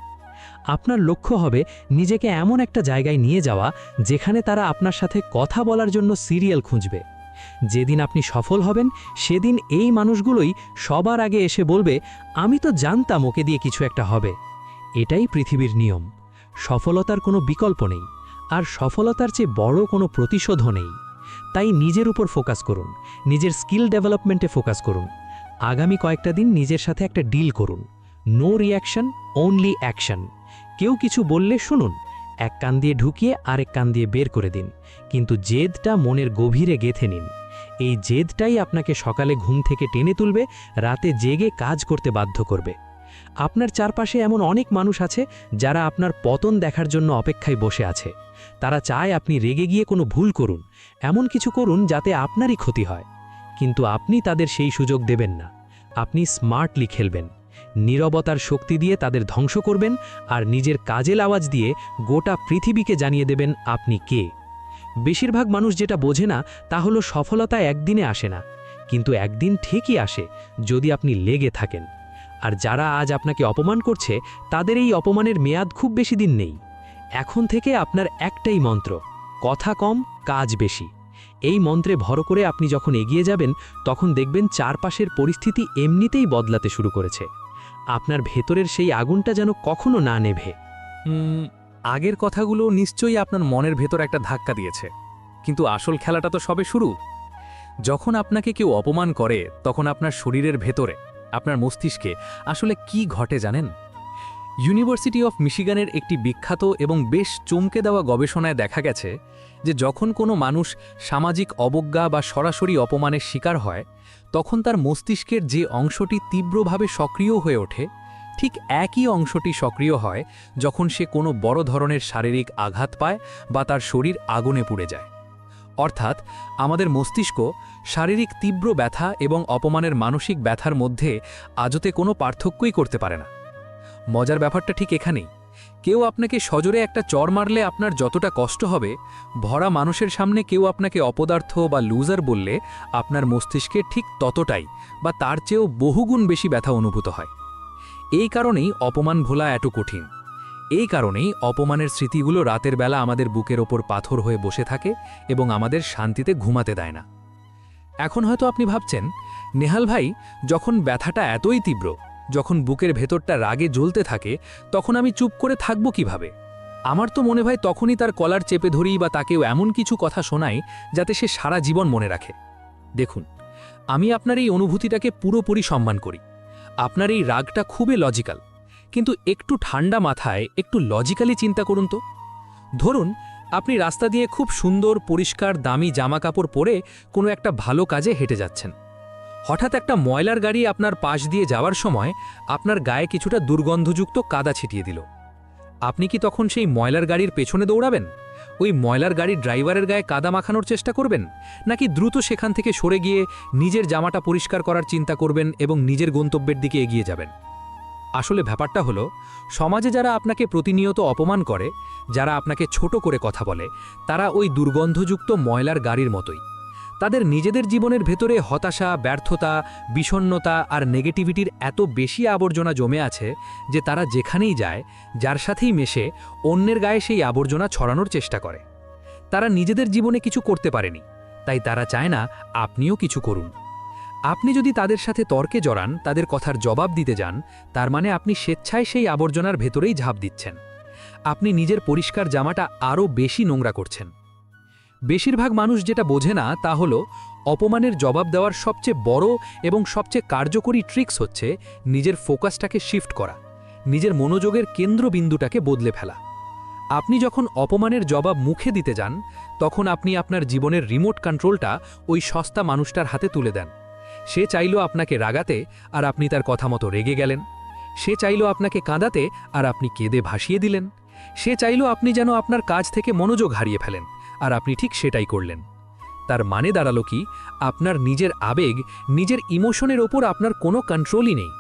আপনার লক্ষ্য হবে নিজেকে এমন একটা জায়গায় নিয়ে যাওয়া যেখানে তারা আপনার সাথে কথা বলার জন্য সিরিয়াল খুঁজবে। যেদিন আপনি সফল হবেন, সেদিন এই মানুষগুলোই সবার আগে এসে বলবে, আমি তো জানতাম ওকে দিয়ে কিছু একটা হবে। এটাই পৃথিবীর নিয়ম। সফলতার কোনো বিকল্প নেই, আর সফলতার চেয়ে বড় কোনো প্রতিশোধও নেই। তাই নিজের উপর ফোকাস করুন, নিজের স্কিল ডেভেলপমেন্টে ফোকাস করুন। আগামী কয়েকটা দিন নিজের সাথে একটা ডিল করুন। No reaction, only action. কেউ কিছু বললে শুনুন, এক কান দিয়ে ঢুকিয়ে আরেক কান দিয়ে বের করে দিন, কিন্তু জেদটা মনের গভীরে গেঁথে নিন। এই জেদটাই আপনাকে সকালে ঘুম থেকে টেনে তুলবে, রাতে জেগে কাজ করতে বাধ্য করবে। আপনার চারপাশে এমন অনেক মানুষ আছে যারা আপনার পতন দেখার জন্য অপেক্ষায় বসে আছে। তারা চায় আপনি রেগে গিয়ে কোনো ভুল করুন, এমন কিছু করুন যাতে আপনারই ক্ষতি হয়। কিন্তু আপনি তাদের সেই সুযোগ দেবেন না। আপনি স্মার্টলি খেলবেন, নীরবতার শক্তি দিয়ে তাদের ধ্বংস করবেন, আর নিজের কাজের আওয়াজ দিয়ে গোটা পৃথিবীকে জানিয়ে দেবেন আপনি কে। বেশিরভাগ মানুষ যেটা বোঝে না তা হলো সফলতা একদিনে আসে না, কিন্তু একদিন ঠিকই আসে যদি আপনি লেগে থাকেন। আর যারা আজ আপনাকে অপমান করছে তাদের এই অপমানের মেয়াদ খুব বেশি দিন নেই। এখন থেকে আপনার একটাই মন্ত্র, কথা কম কাজ বেশি। এই মন্ত্রে ভর করে আপনি যখন এগিয়ে যাবেন তখন দেখবেন চারপাশের পরিস্থিতি এমনিতেই বদলাতে শুরু করেছে। আপনার ভেতরের সেই আগুনটা যেন কখনো না নেভে। আগের কথাগুলো নিশ্চয়ই আপনার মনের ভেতর একটা ধাক্কা দিয়েছে, কিন্তু আসল খেলাটা তো সবে শুরু। যখন আপনাকে কেউ অপমান করে তখন আপনার শরীরের ভেতরে, আপনার মস্তিষ্কে আসলে কি ঘটে জানেন? ইউনিভার্সিটি অফ মিশিগানের একটি বিখ্যাত এবং বেশ চমকে দেওয়া গবেষণায় দেখা গেছে যে যখন কোনো মানুষ সামাজিক অবজ্ঞা বা সরাসরি অপমানের শিকার হয়, তখন তার মস্তিষ্কের যে অংশটি তীব্রভাবে সক্রিয় হয়ে ওঠে, ঠিক একই অংশটি সক্রিয় হয় যখন সে কোনো বড় ধরনের শারীরিক আঘাত পায় বা তার শরীর আগুনে পুড়ে যায়। অর্থাৎ আমাদের মস্তিষ্ক শারীরিক তীব্র ব্যথা এবং অপমানের মানসিক ব্যথার মধ্যে আজতে কোনো পার্থক্যই করতে পারে না। মজার ব্যাপারটা ঠিক এখানেই। কেউ আপনাকে সজোরে একটা চর মারলে আপনার যতটা কষ্ট হবে, ভরা মানুষের সামনে কেউ আপনাকে অপদার্থ বা লুজার বললে আপনার মস্তিষ্কে ঠিক ততটাই বা তার চেয়েও বহুগুণ বেশি ব্যথা অনুভূত হয়। এই কারণেই অপমান ভোলা এত কঠিন। এই কারণেই অপমানের স্মৃতিগুলো রাতের বেলা আমাদের বুকের ওপর পাথর হয়ে বসে থাকে এবং আমাদের শান্তিতে ঘুমাতে দেয় না। এখন হয়তো আপনি ভাবছেন, নেহাল ভাই, যখন ব্যথাটা এতই তীব্র, যখন বুকের ভেতরটা রাগে জ্বলতে থাকে, তখন আমি চুপ করে থাকব কিভাবে? আমার তো মনে হয় তখনই তার কলার চেপে ধরি বা তাকেও এমন কিছু কথা শোনাই যাতে সে সারা জীবন মনে রাখে। দেখুন, আমি আপনার এই অনুভূতিটাকে পুরোপুরি সম্মান করি। আপনার এই রাগটা খুবই লজিক্যাল, কিন্তু একটু ঠান্ডা মাথায় একটু লজিক্যালি চিন্তা করুন তো। ধরুন আপনি রাস্তা দিয়ে খুব সুন্দর পরিষ্কার দামি জামাকাপড় পরে কোনো একটা ভালো কাজে হেঁটে যাচ্ছেন। হঠাৎ একটা ময়লার গাড়ি আপনার পাশ দিয়ে যাওয়ার সময় আপনার গায়ে কিছুটা দুর্গন্ধযুক্ত কাদা ছিটিয়ে দিল। আপনি কি তখন সেই ময়লার গাড়ির পেছনে দৌড়াবেন? ওই ময়লার গাড়ির ড্রাইভারের গায়ে কাদা মাখানোর চেষ্টা করবেন, নাকি দ্রুত সেখান থেকে সরে গিয়ে নিজের জামাটা পরিষ্কার করার চিন্তা করবেন এবং নিজের গন্তব্যের দিকে এগিয়ে যাবেন? আসলে ব্যাপারটা হলো, সমাজে যারা আপনাকে প্রতিনিয়ত অপমান করে, যারা আপনাকে ছোট করে কথা বলে, তারা ওই দুর্গন্ধযুক্ত ময়লার গাড়ির মতোই। তাদের নিজেদের জীবনের ভেতরে হতাশা, ব্যর্থতা, বিষণ্ণতা আর নেগেটিভিটির এত বেশি আবর্জনা জমে আছে যে তারা যেখানেই যায়, যার সাথেই মেশে, অন্যের গায়ে সেই আবর্জনা ছড়ানোর চেষ্টা করে। তারা নিজেদের জীবনে কিছু করতে পারেনি, তাই তারা চায় না আপনিও কিছু করুন। আপনি যদি তাদের সাথে তর্কে জড়ান, তাদের কথার জবাব দিতে যান, তার মানে আপনি স্বেচ্ছায় সেই আবর্জনার ভেতরেই ঝাঁপ দিচ্ছেন। আপনি নিজের পরিষ্কার জামাটা আরও বেশি নোংরা করছেন। বেশিরভাগ মানুষ যেটা বোঝে না তা হলো, অপমানের জবাব দেওয়ার সবচেয়ে বড় এবং সবচেয়ে কার্যকরী ট্রিক্স হচ্ছে নিজের ফোকাসটাকে শিফট করা, নিজের মনোযোগের কেন্দ্রবিন্দুটাকে বদলে ফেলা। আপনি যখন অপমানের জবাব মুখে দিতে যান, তখন আপনি আপনার জীবনের রিমোট কন্ট্রোলটা ওই সস্তা মানুষটার হাতে তুলে দেন। সে চাইলো আপনাকে রাগাতে, আর আপনি তার কথা মতো রেগে গেলেন। সে চাইলো আপনাকে কাঁদাতে, আর আপনি কেঁদে ভাসিয়ে দিলেন। সে চাইলো আপনি যেন আপনার কাজ থেকে মনোযোগ হারিয়ে ফেলেন, আর আপনি ঠিক সেটাই করলেন। তার মানে দাঁড়ালো কি, আপনার নিজের আবেগ, নিজের ইমোশনের ওপর আপনার কোনো কন্ট্রোলই নেই।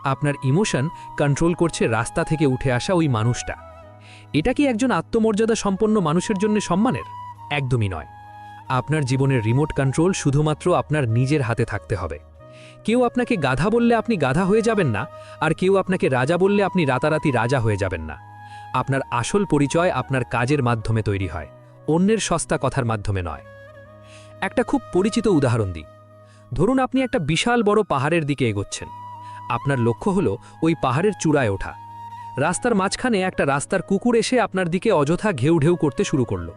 আপনার ইমোশন কন্ট্রোল করছে রাস্তা থেকে উঠে আসা ওই মানুষটা। এটা কি একজন আত্মমর্যাদা সম্পন্ন মানুষের জন্য সম্মানের? একদমই নয়। আপনার জীবনের রিমোট কন্ট্রোল শুধুমাত্র আপনার নিজের হাতে থাকতে হবে। কেউ আপনাকে গাধা বললে আপনি গাধা হয়ে যাবেন না, আর কেউ আপনাকে রাজা বললে আপনি রাতারাতি রাজা হয়ে যাবেন না। আপনার আসল পরিচয় আপনার কাজের মাধ্যমে তৈরি হয়, অন্যের সস্তা কথার মাধ্যমে নয়। একটা খুব পরিচিত উদাহরণ দিই। ধরুন আপনি একটা বিশাল বড় পাহাড়ের দিকে এগোচ্ছেন। আপনার লক্ষ্য হলো ওই পাহাড়ের চূড়ায় ওঠা। রাস্তার মাঝখানে একটা রাস্তার কুকুর এসে আপনার দিকে অযথা ঘেউ ঢেউ করতে শুরু করলো।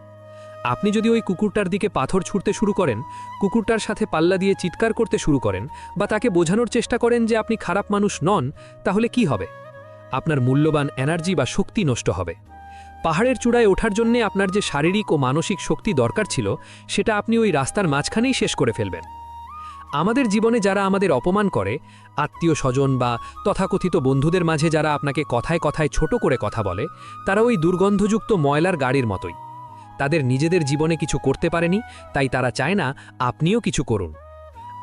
আপনি যদি ওই কুকুরটার দিকে পাথর ছুঁড়তে শুরু করেন, কুকুরটার সাথে পাল্লা দিয়ে চিৎকার করতে শুরু করেন, বা তাকে বোঝানোর চেষ্টা করেন যে আপনি খারাপ মানুষ নন, তাহলে কি হবে? আপনার মূল্যবান এনার্জি বা শক্তি নষ্ট হবে। পাহাড়ের চূড়ায় ওঠার জন্যে আপনার যে শারীরিক ও মানসিক শক্তি দরকার ছিল সেটা আপনি ওই রাস্তার মাঝখানেই শেষ করে ফেলবেন। আমাদের জীবনে যারা আমাদের অপমান করে, আত্মীয় স্বজন বা তথাকথিত বন্ধুদের মাঝে যারা আপনাকে কথায় কথায় ছোট করে কথা বলে, তারা ওই দুর্গন্ধযুক্ত ময়লার গাড়ির মতোই। তাদের নিজেদের জীবনে কিছু করতে পারেনি, তাই তারা চায় না আপনিও কিছু করুন।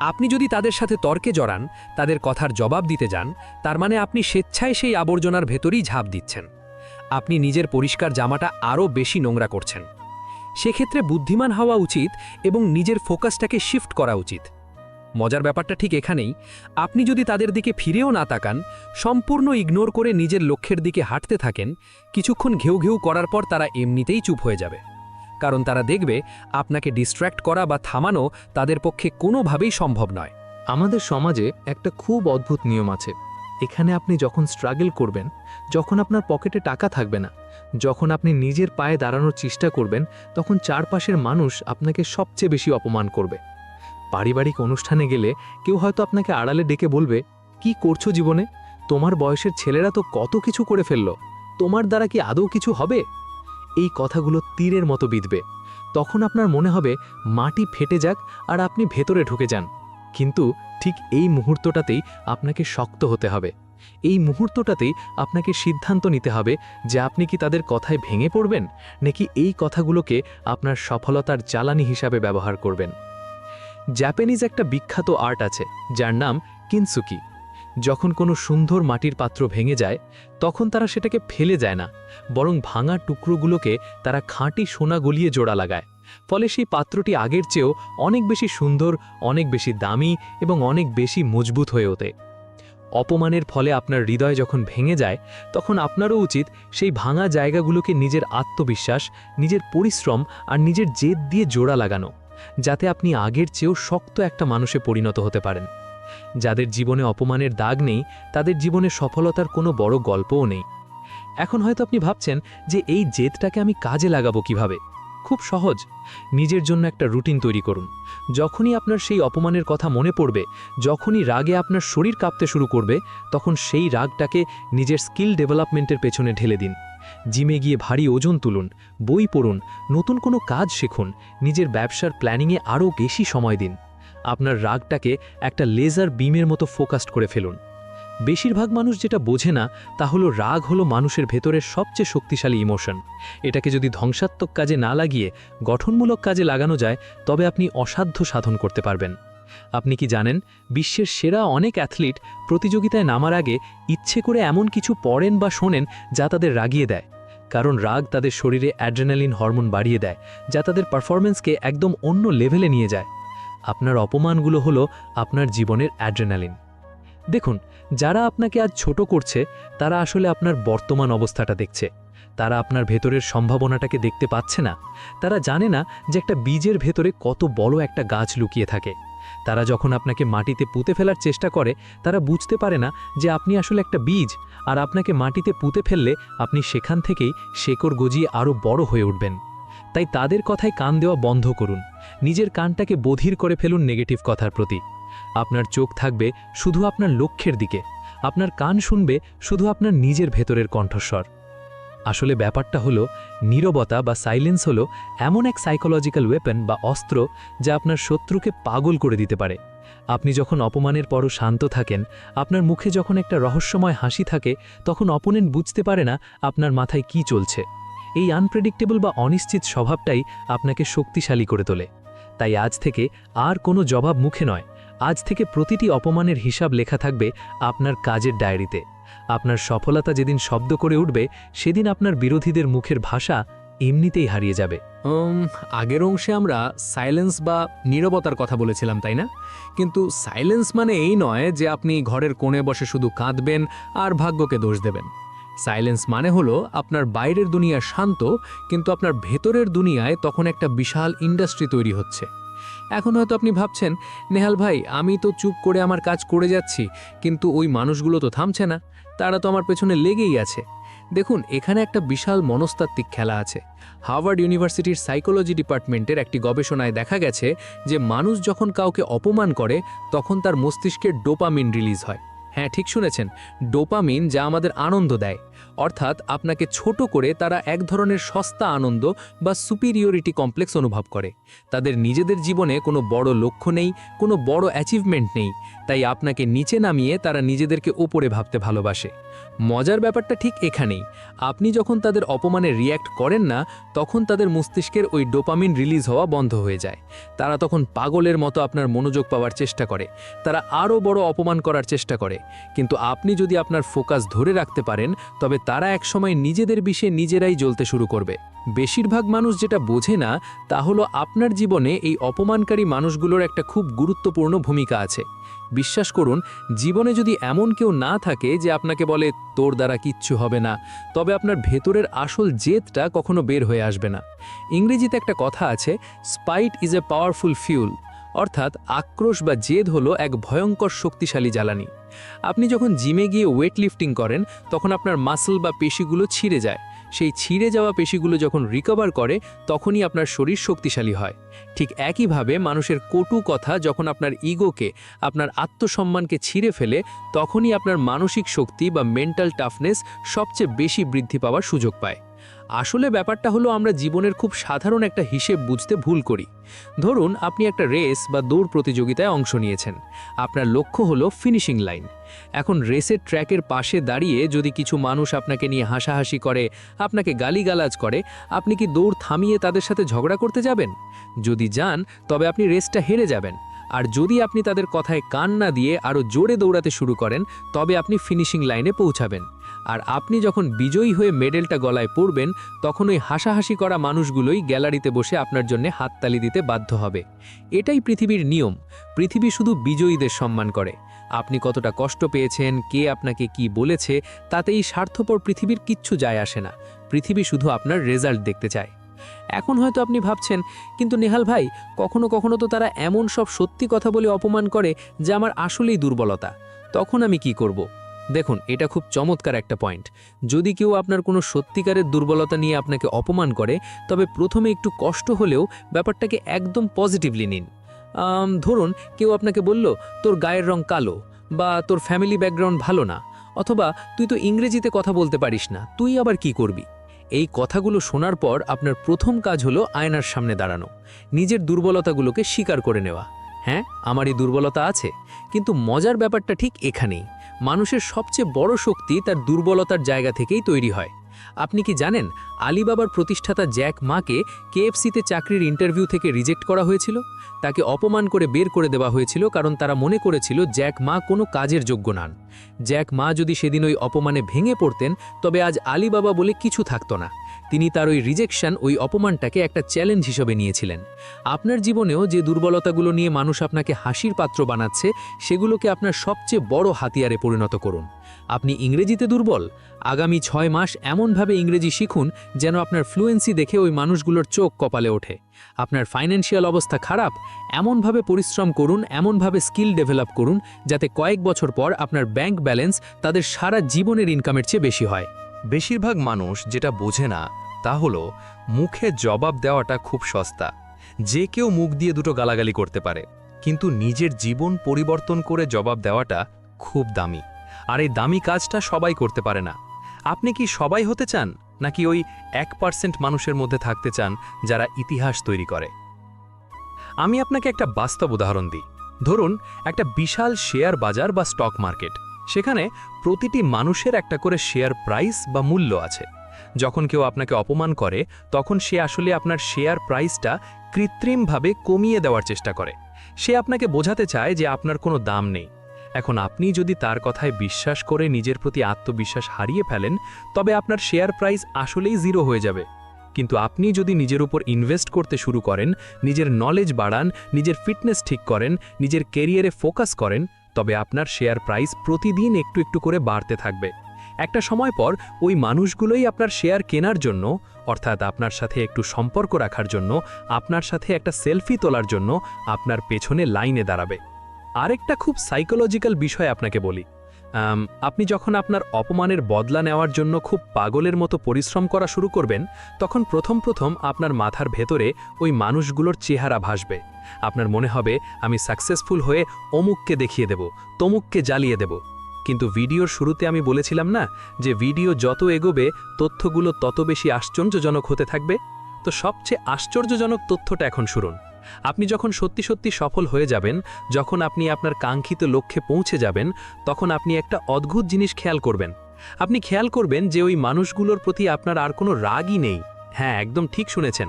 আপনি যদি তাদের সাথে তর্কে জড়ান, তাদের কথার জবাব দিতে যান, তার মানে আপনি স্বেচ্ছায় সেই আবর্জনার ভেতরেই ঝাঁপ দিচ্ছেন। আপনি নিজের পরিষ্কার জামাটা আরও বেশি নোংরা করছেন। সেক্ষেত্রে বুদ্ধিমান হওয়া উচিত এবং নিজের ফোকাসটাকে শিফট করা উচিত। মজার ব্যাপারটা ঠিক এখানেই, আপনি যদি তাদের দিকে ফিরেও না তাকান, সম্পূর্ণ ইগনোর করে নিজের লক্ষ্যের দিকে হাঁটতে থাকেন, কিছুক্ষণ ঘেউ ঘেউ করার পর তারা এমনিতেই চুপ হয়ে যাবে। কারণ তারা দেখবে আপনাকে ডিস্ট্র্যাক্ট করা বা থামানো তাদের পক্ষে কোনোভাবেই সম্ভব নয়। আমাদের সমাজে একটা খুব অদ্ভুত নিয়ম আছে। এখানে আপনি যখন স্ট্রাগল করবেন, যখন আপনার পকেটে টাকা থাকবে না, যখন আপনি নিজের পায়ে দাঁড়ানোর চেষ্টা করবেন, তখন চারপাশের মানুষ আপনাকে সবচেয়ে বেশি অপমান করবে। পারিবারিক অনুষ্ঠানে গেলে কেউ হয়তো আপনাকে আড়ালে ডেকে বলবে, কি করছো জীবনে? তোমার বয়সের ছেলেরা তো কত কিছু করে ফেলল, তোমার দ্বারা কি আদৌ কিছু হবে? এই কথাগুলো তীরের মতো বিঁধবে। তখন আপনার মনে হবে মাটি ফেটে যাক আর আপনি ভেতরে ঢুকে যান। কিন্তু ঠিক এই মুহূর্তটাতেই আপনাকে শক্ত হতে হবে। এই মুহূর্তটাতেই আপনাকে সিদ্ধান্ত নিতে হবে যে আপনি কি তাদের কথায় ভেঙে পড়বেন, নাকি এই কথাগুলোকে আপনার সফলতার জ্বালানি হিসাবে ব্যবহার করবেন। জাপানিজ একটা বিখ্যাত আর্ট আছে যার নাম কিনসুকি। যখন কোনো সুন্দর মাটির পাত্র ভেঙে যায়, তখন তারা সেটাকে ফেলে যায় না, বরং ভাঙা টুকরোগুলোকে তারা খাঁটি সোনা গলিয়ে জোড়া লাগায়। ফলে সেই পাত্রটি আগের চেয়েও অনেক বেশি সুন্দর, অনেক বেশি দামি এবং অনেক বেশি মজবুত হয়ে ওঠে। অপমানের ফলে আপনার হৃদয় যখন ভেঙে যায়, তখন আপনারও উচিত সেই ভাঙা জায়গাগুলোকে নিজের আত্মবিশ্বাস, নিজের পরিশ্রম আর নিজের জেদ দিয়ে জোড়া লাগানো, যাতে আপনি আগের চেয়েও শক্ত একটা মানুষে পরিণত হতে পারেন। যাদের জীবনে অপমানের দাগ নেই, তাদের জীবনে সফলতার কোনো বড় গল্পও নেই। এখন হয়তো আপনি ভাবছেন যে এই জেদটাকে আমি কাজে লাগাবো কিভাবে? খুব সহজ। নিজের জন্য একটা রুটিন তৈরি করুন। যখনই আপনার সেই অপমানের কথা মনে পড়বে, যখনই রাগে আপনার শরীর কাঁপতে শুরু করবে, তখন সেই রাগটাকে নিজের স্কিল ডেভেলপমেন্টের পেছনে ঢেলে দিন। জিমে গিয়ে ভারী ওজন তুলুন, বই পড়ুন, নতুন কোনো কাজ শিখুন, নিজের ব্যবসার প্ল্যানিংয়ে আরও বেশি সময় দিন। আপনার রাগটাকে একটা লেজার বিমের মতো ফোকাসড করে ফেলুন। বেশিরভাগ মানুষ যেটা বোঝে না তা হলো রাগ হলো মানুষের ভেতরের সবচেয়ে শক্তিশালী ইমোশন। এটাকে যদি ধ্বংসাত্মক কাজে না লাগিয়ে গঠনমূলক কাজে লাগানো যায়, তবে আপনি অসাধ্য সাধন করতে পারবেন। আপনি কি জানেন, বিশ্বের সেরা অনেক অ্যাথলিট প্রতিযোগিতায় নামার আগে ইচ্ছে করে এমন কিছু পড়েন বা শোনেন যা তাদের রাগিয়ে দেয়? কারণ রাগ তাদের শরীরে অ্যাড্রেনালিন হরমোন বাড়িয়ে দেয়, যা তাদের পারফরমেন্সকে একদম অন্য লেভেলে নিয়ে যায়। আপনার অপমানগুলো হলো আপনার জীবনের অ্যাড্রেনালিন। দেখুন, যারা আপনাকে আজ ছোট করছে, তারা আসলে আপনার বর্তমান অবস্থাটা দেখছে। তারা আপনার ভেতরের সম্ভাবনাটাকে দেখতে পাচ্ছে না। তারা জানে না যে একটা বীজের ভেতরে কত বড় একটা গাছ লুকিয়ে থাকে। তারা যখন আপনাকে মাটিতে পুঁতে ফেলার চেষ্টা করে, তারা বুঝতে পারে না যে আপনি আসলে একটা বীজ, আর আপনাকে মাটিতে পুঁতে ফেললে আপনি সেখান থেকেই শেকড় গজিয়ে আরও বড় হয়ে উঠবেন। তাই তাদের কথায় কান দেওয়া বন্ধ করুন। নিজের কানটাকে বধির করে ফেলুন নেগেটিভ কথার প্রতি। আপনার চোখ থাকবে শুধু আপনার লক্ষ্যের দিকে, আপনার কান শুনবে শুধু আপনার নিজের ভেতরের কণ্ঠস্বর। আসলে ব্যাপারটা হলো, নীরবতা বা সাইলেন্স হলো এমন এক সাইকোলজিক্যাল ওয়েপন বা অস্ত্র যা আপনার শত্রুকে পাগল করে দিতে পারে। আপনি যখন অপমানের পরও শান্ত থাকেন, আপনার মুখে যখন একটা রহস্যময় হাসি থাকে, তখন অপোনেন্ট বুঝতে পারে না আপনার মাথায় কি চলছে। এই আনপ্রেডিক্টেবল বা অনিশ্চিত স্বভাবটাই আপনাকে শক্তিশালী করে তোলে। তাই আজ থেকে আর কোনো জবাব মুখে নয়, আজ থেকে প্রতিটি অপমানের হিসাব লেখা থাকবে আপনার কাজের ডায়েরিতে। আপনার সফলতা যেদিন শব্দ করে উঠবে, সেদিন আপনার বিরোধীদের মুখের ভাষা এমনিতেই হারিয়ে যাবে। আগের অংশে আমরা সাইলেন্স বা নীরবতার কথা বলেছিলাম, তাই না? কিন্তু সাইলেন্স মানে এই নয় যে আপনি ঘরের কোণে বসে শুধু কাঁদবেন আর ভাগ্যকে দোষ দেবেন। সাইলেন্স মানে হলো আপনার বাইরের দুনিয়া শান্ত, কিন্তু আপনার ভেতরের দুনিয়ায় তখন একটা বিশাল ইন্ডাস্ট্রি তৈরি হচ্ছে। এখন হয়তো আপনি ভাবছেন, নেহাল ভাই, আমি তো চুপ করে আমার কাজ করে যাচ্ছি, কিন্তু ওই মানুষগুলো তো থামছে না, তারা তো আমার পেছনে লেগেই আছে। দেখুন, এখানে একটা বিশাল মনস্তাত্ত্বিক খেলা আছে। হার্ভার্ড ইউনিভার্সিটির সাইকোলজি ডিপার্টমেন্টের একটি গবেষণায় দেখা গেছে যে মানুষ যখন কাউকে অপমান করে, তখন তার মস্তিষ্কে ডোপামিন রিলিজ হয়। হ্যাঁ, ঠিক শুনেছেন, ডোপামিন, যা আমাদের আনন্দ দেয়। অর্থাৎ আপনাকে ছোট করে তারা এক ধরনের সস্তা আনন্দ বা সুপিরিয়রিটি কমপ্লেক্স অনুভব করে। তাদের নিজেদের জীবনে কোনো বড় লক্ষ্য নেই, কোনো বড় অ্যাচিভমেন্ট নেই, তাই আপনাকে নিচে নামিয়ে তারা নিজেদেরকে ওপরে ভাবতে ভালোবাসে। মজার ব্যাপারটা ঠিক এখানেই, আপনি যখন তাদের অপমানে রিয়্যাক্ট করেন না, তখন তাদের মস্তিষ্কের ওই ডোপামিন রিলিজ হওয়া বন্ধ হয়ে যায়। তারা তখন পাগলের মতো আপনার মনোযোগ পাওয়ার চেষ্টা করে, তারা আরও বড় অপমান করার চেষ্টা করে। কিন্তু আপনি যদি আপনার ফোকাস ধরে রাখতে পারেন, তবে তারা একসময় নিজেদের বিষে নিজেরাই জ্বলতে শুরু করবে। বেশিরভাগ মানুষ যেটা বোঝে না, তা হলো আপনার জীবনে এই অপমানকারী মানুষগুলোর একটা খুব গুরুত্বপূর্ণ ভূমিকা আছে। বিশ্বাস করুন, জীবনে যদি এমন কেউ না থাকে যে আপনাকে বলে তোর দ্বারা কিচ্ছু হবে না, তবে আপনার ভেতরের আসল জেদটা কখনো বের হয়ে আসবে না। ইংরেজিতে একটা কথা আছে, spite is a powerful fuel, অর্থাৎ আক্রোশ বা জেদ হলো এক ভয়ঙ্কর শক্তিশালী জ্বালানি। আপনি যখন জিমে গিয়ে ওয়েট লিফটিং করেন, তখন আপনার মাসল বা পেশিগুলো ছিঁড়ে যায়। সেই ছিঁড়ে যাওয়া পেশিগুলো যখন রিকভার করে, তখনই আপনার শরীর শক্তিশালী হয়। ঠিক একইভাবে মানুষের কটু কথা যখন আপনার ইগোকে, আপনার আত্মসম্মানকে ছিঁড়ে ফেলে, তখনই আপনার মানসিক শক্তি বা মেন্টাল টাফনেস সবচেয়ে বেশি বৃদ্ধি পাওয়ার সুযোগ পায়। আসলে ব্যাপারটা হলো, আমরা জীবনের খুব সাধারণ একটা হিসেব বুঝতে ভুল করি। ধরুন, আপনি একটা রেস বা দৌড় প্রতিযোগিতায় অংশ নিয়েছেন। আপনার লক্ষ্য হলো ফিনিশিং লাইন। এখন রেসের ট্র্যাকের পাশে দাঁড়িয়ে যদি কিছু মানুষ আপনাকে নিয়ে হাসাহাসি করে, আপনাকে গালিগালাজ করে, আপনি কি দৌড় থামিয়ে তাদের সাথে ঝগড়া করতে যাবেন? যদি যান, তবে আপনি রেসটা হেরে যাবেন। আর যদি আপনি তাদের কথায় কান না দিয়ে আরও জোরে দৌড়াতে শুরু করেন, তবে আপনি ফিনিশিং লাইনে পৌঁছাবেন। আর আপনি যখন বিজয়ী হয়ে মেডেলটা গলায় পরবেন, তখন ওই হাসাহাসি করা মানুষগুলোই গ্যালারিতে বসে আপনার জন্য হাততালি দিতে বাধ্য হবে। এটাই পৃথিবীর নিয়ম। পৃথিবী শুধু বিজয়ীদের সম্মান করে। আপনি কতটা কষ্ট পেয়েছেন, কে আপনাকে কি বলেছে, তাতে এই স্বার্থপর পৃথিবীর কিচ্ছু যায় আসে না। পৃথিবী শুধু আপনার রেজাল্ট দেখতে চায়। এখন হয়তো আপনি ভাবছেন, কিন্তু নেহাল ভাই, কখনো কখনো তো তারা এমন সব সত্যি কথা বলে অপমান করে যা আমার আসলেই দুর্বলতা। তখন আমি কি করব? দেখুন, এটা খুব চমৎকার একটা পয়েন্ট। যদি কেউ আপনার কোনো সত্যিকারের দুর্বলতা নিয়ে আপনাকে অপমান করে, তবে প্রথমে একটু কষ্ট হলেও ব্যাপারটাকে একদম পজিটিভলি নিন। ধরুন, কেউ আপনাকে বলল তোর গায়ের রং কালো, বা তোর ফ্যামিলি ব্যাকগ্রাউন্ড ভালো না, অথবা তুই তো ইংরেজিতে কথা বলতে পারিস না, তুই আবার কি করবি? এই কথাগুলো শোনার পর আপনার প্রথম কাজ হলো আয়নার সামনে দাঁড়ানো, নিজের দুর্বলতাগুলোকে স্বীকার করে নেওয়া। হ্যাঁ, আমার এই দুর্বলতা আছে। কিন্তু মজার ব্যাপারটা ঠিক এখানেই, মানুষের সবচেয়ে বড় শক্তি তার দুর্বলতার জায়গা থেকেই তৈরি হয়। আপনি কি জানেন, আলিবাবার প্রতিষ্ঠাতা জ্যাক মাকে কেএফসিতে চাকরির ইন্টারভিউ থেকে রিজেক্ট করা হয়েছিল? তাকে অপমান করে বের করে দেওয়া হয়েছিল, কারণ তারা মনে করেছিল জ্যাক মা কোনো কাজের যোগ্য নন। জ্যাক মা যদি সেদিন ওই অপমানে ভেঙে পড়তেন, তবে আজ আলিবাবা বলে কিছু থাকতো না। তিনি তার ওই রিজেকশন, ওই অপমানটাকে একটা চ্যালেঞ্জ হিসেবে নিয়েছিলেন। আপনার জীবনেও যে দুর্বলতাগুলো নিয়ে মানুষ আপনাকে হাসির পাত্র বানাচ্ছে, সেগুলোকে আপনার সবচেয়ে বড় হাতিয়ারে পরিণত করুন। আপনি ইংরেজিতে দুর্বল? আগামী 6 মাস এমনভাবে ইংরেজি শিখুন যেন আপনার ফ্লুয়েন্সি দেখে ওই মানুষগুলোর চোখ কপালে ওঠে। আপনার ফাইন্যান্সিয়াল অবস্থা খারাপ? এমনভাবে পরিশ্রম করুন, এমনভাবে স্কিল ডেভেলপ করুন, যাতে কয়েক বছর পর আপনার ব্যাংক ব্যালেন্স তাদের সারা জীবনের ইনকামের চেয়ে বেশি হয়। বেশিরভাগ মানুষ যেটা বোঝে না, তা হলো মুখে জবাব দেওয়াটা খুব সস্তা। যে কেউ মুখ দিয়ে দুটো গালাগালি করতে পারে, কিন্তু নিজের জীবন পরিবর্তন করে জবাব দেওয়াটা খুব দামি। আর এই দামি কাজটা সবাই করতে পারে না। আপনি কি সবাই হতে চান, নাকি ওই 1% মানুষের মধ্যে থাকতে চান যারা ইতিহাস তৈরি করে? আমি আপনাকে একটা বাস্তব উদাহরণ দিই। ধরুন, একটা বিশাল শেয়ার বাজার বা স্টক মার্কেট। সেখানে প্রতিটি মানুষের একটা করে শেয়ার প্রাইস বা মূল্য আছে। যখন কেউ আপনাকে অপমান করে, তখন সে আসলে আপনার শেয়ার প্রাইসটা কৃত্রিমভাবে কমিয়ে দেওয়ার চেষ্টা করে। সে আপনাকে বোঝাতে চায় যে আপনার কোনো দাম নেই। এখন আপনি যদি তার কথায় বিশ্বাস করে নিজের প্রতি আত্মবিশ্বাস হারিয়ে ফেলেন, তবে আপনার শেয়ার প্রাইস আসলেই 0 হয়ে যাবে। কিন্তু আপনি যদি নিজের উপর ইনভেস্ট করতে শুরু করেন, নিজের নলেজ বাড়ান, নিজের ফিটনেস ঠিক করেন, নিজের ক্যারিয়ারে ফোকাস করেন, তবে আপনার শেয়ার প্রাইস প্রতিদিন একটু একটু করে বাড়তে থাকবে। একটা সময় পর ওই মানুষগুলোই আপনার শেয়ার কেনার জন্য, অর্থাৎ আপনার সাথে একটু সম্পর্ক রাখার জন্য, আপনার সাথে একটা সেলফি তোলার জন্য আপনার পেছনে লাইনে দাঁড়াবে। আরেকটা খুব সাইকোলজিক্যাল বিষয় আপনাকে বলি। আপনি যখন আপনার অপমানের বদলা নেওয়ার জন্য খুব পাগলের মতো পরিশ্রম করা শুরু করবেন, তখন প্রথম আপনার মাথার ভেতরে ওই মানুষগুলোর চেহারা ভাসবে। আপনার মনে হবে, আমি সাকসেসফুল হয়ে অমুককে দেখিয়ে দেব, তমুককে জ্বালিয়ে দেব। কিন্তু ভিডিওর শুরুতে আমি বলেছিলাম না যে ভিডিও যত এগোবে তথ্যগুলো তত বেশি আশ্চর্যজনক হতে থাকবে। তো সবচেয়ে আশ্চর্যজনক তথ্যটা এখন শুনুন। আপনি যখন সত্যি সত্যি সফল হয়ে যাবেন, যখন আপনি আপনার কাঙ্ক্ষিত লক্ষ্যে পৌঁছে যাবেন, তখন আপনি একটা অদ্ভুত জিনিস খেয়াল করবেন। আপনি খেয়াল করবেন যে ওই মানুষগুলোর প্রতি আপনার আর কোনো রাগই নেই। হ্যাঁ, একদম ঠিক শুনেছেন।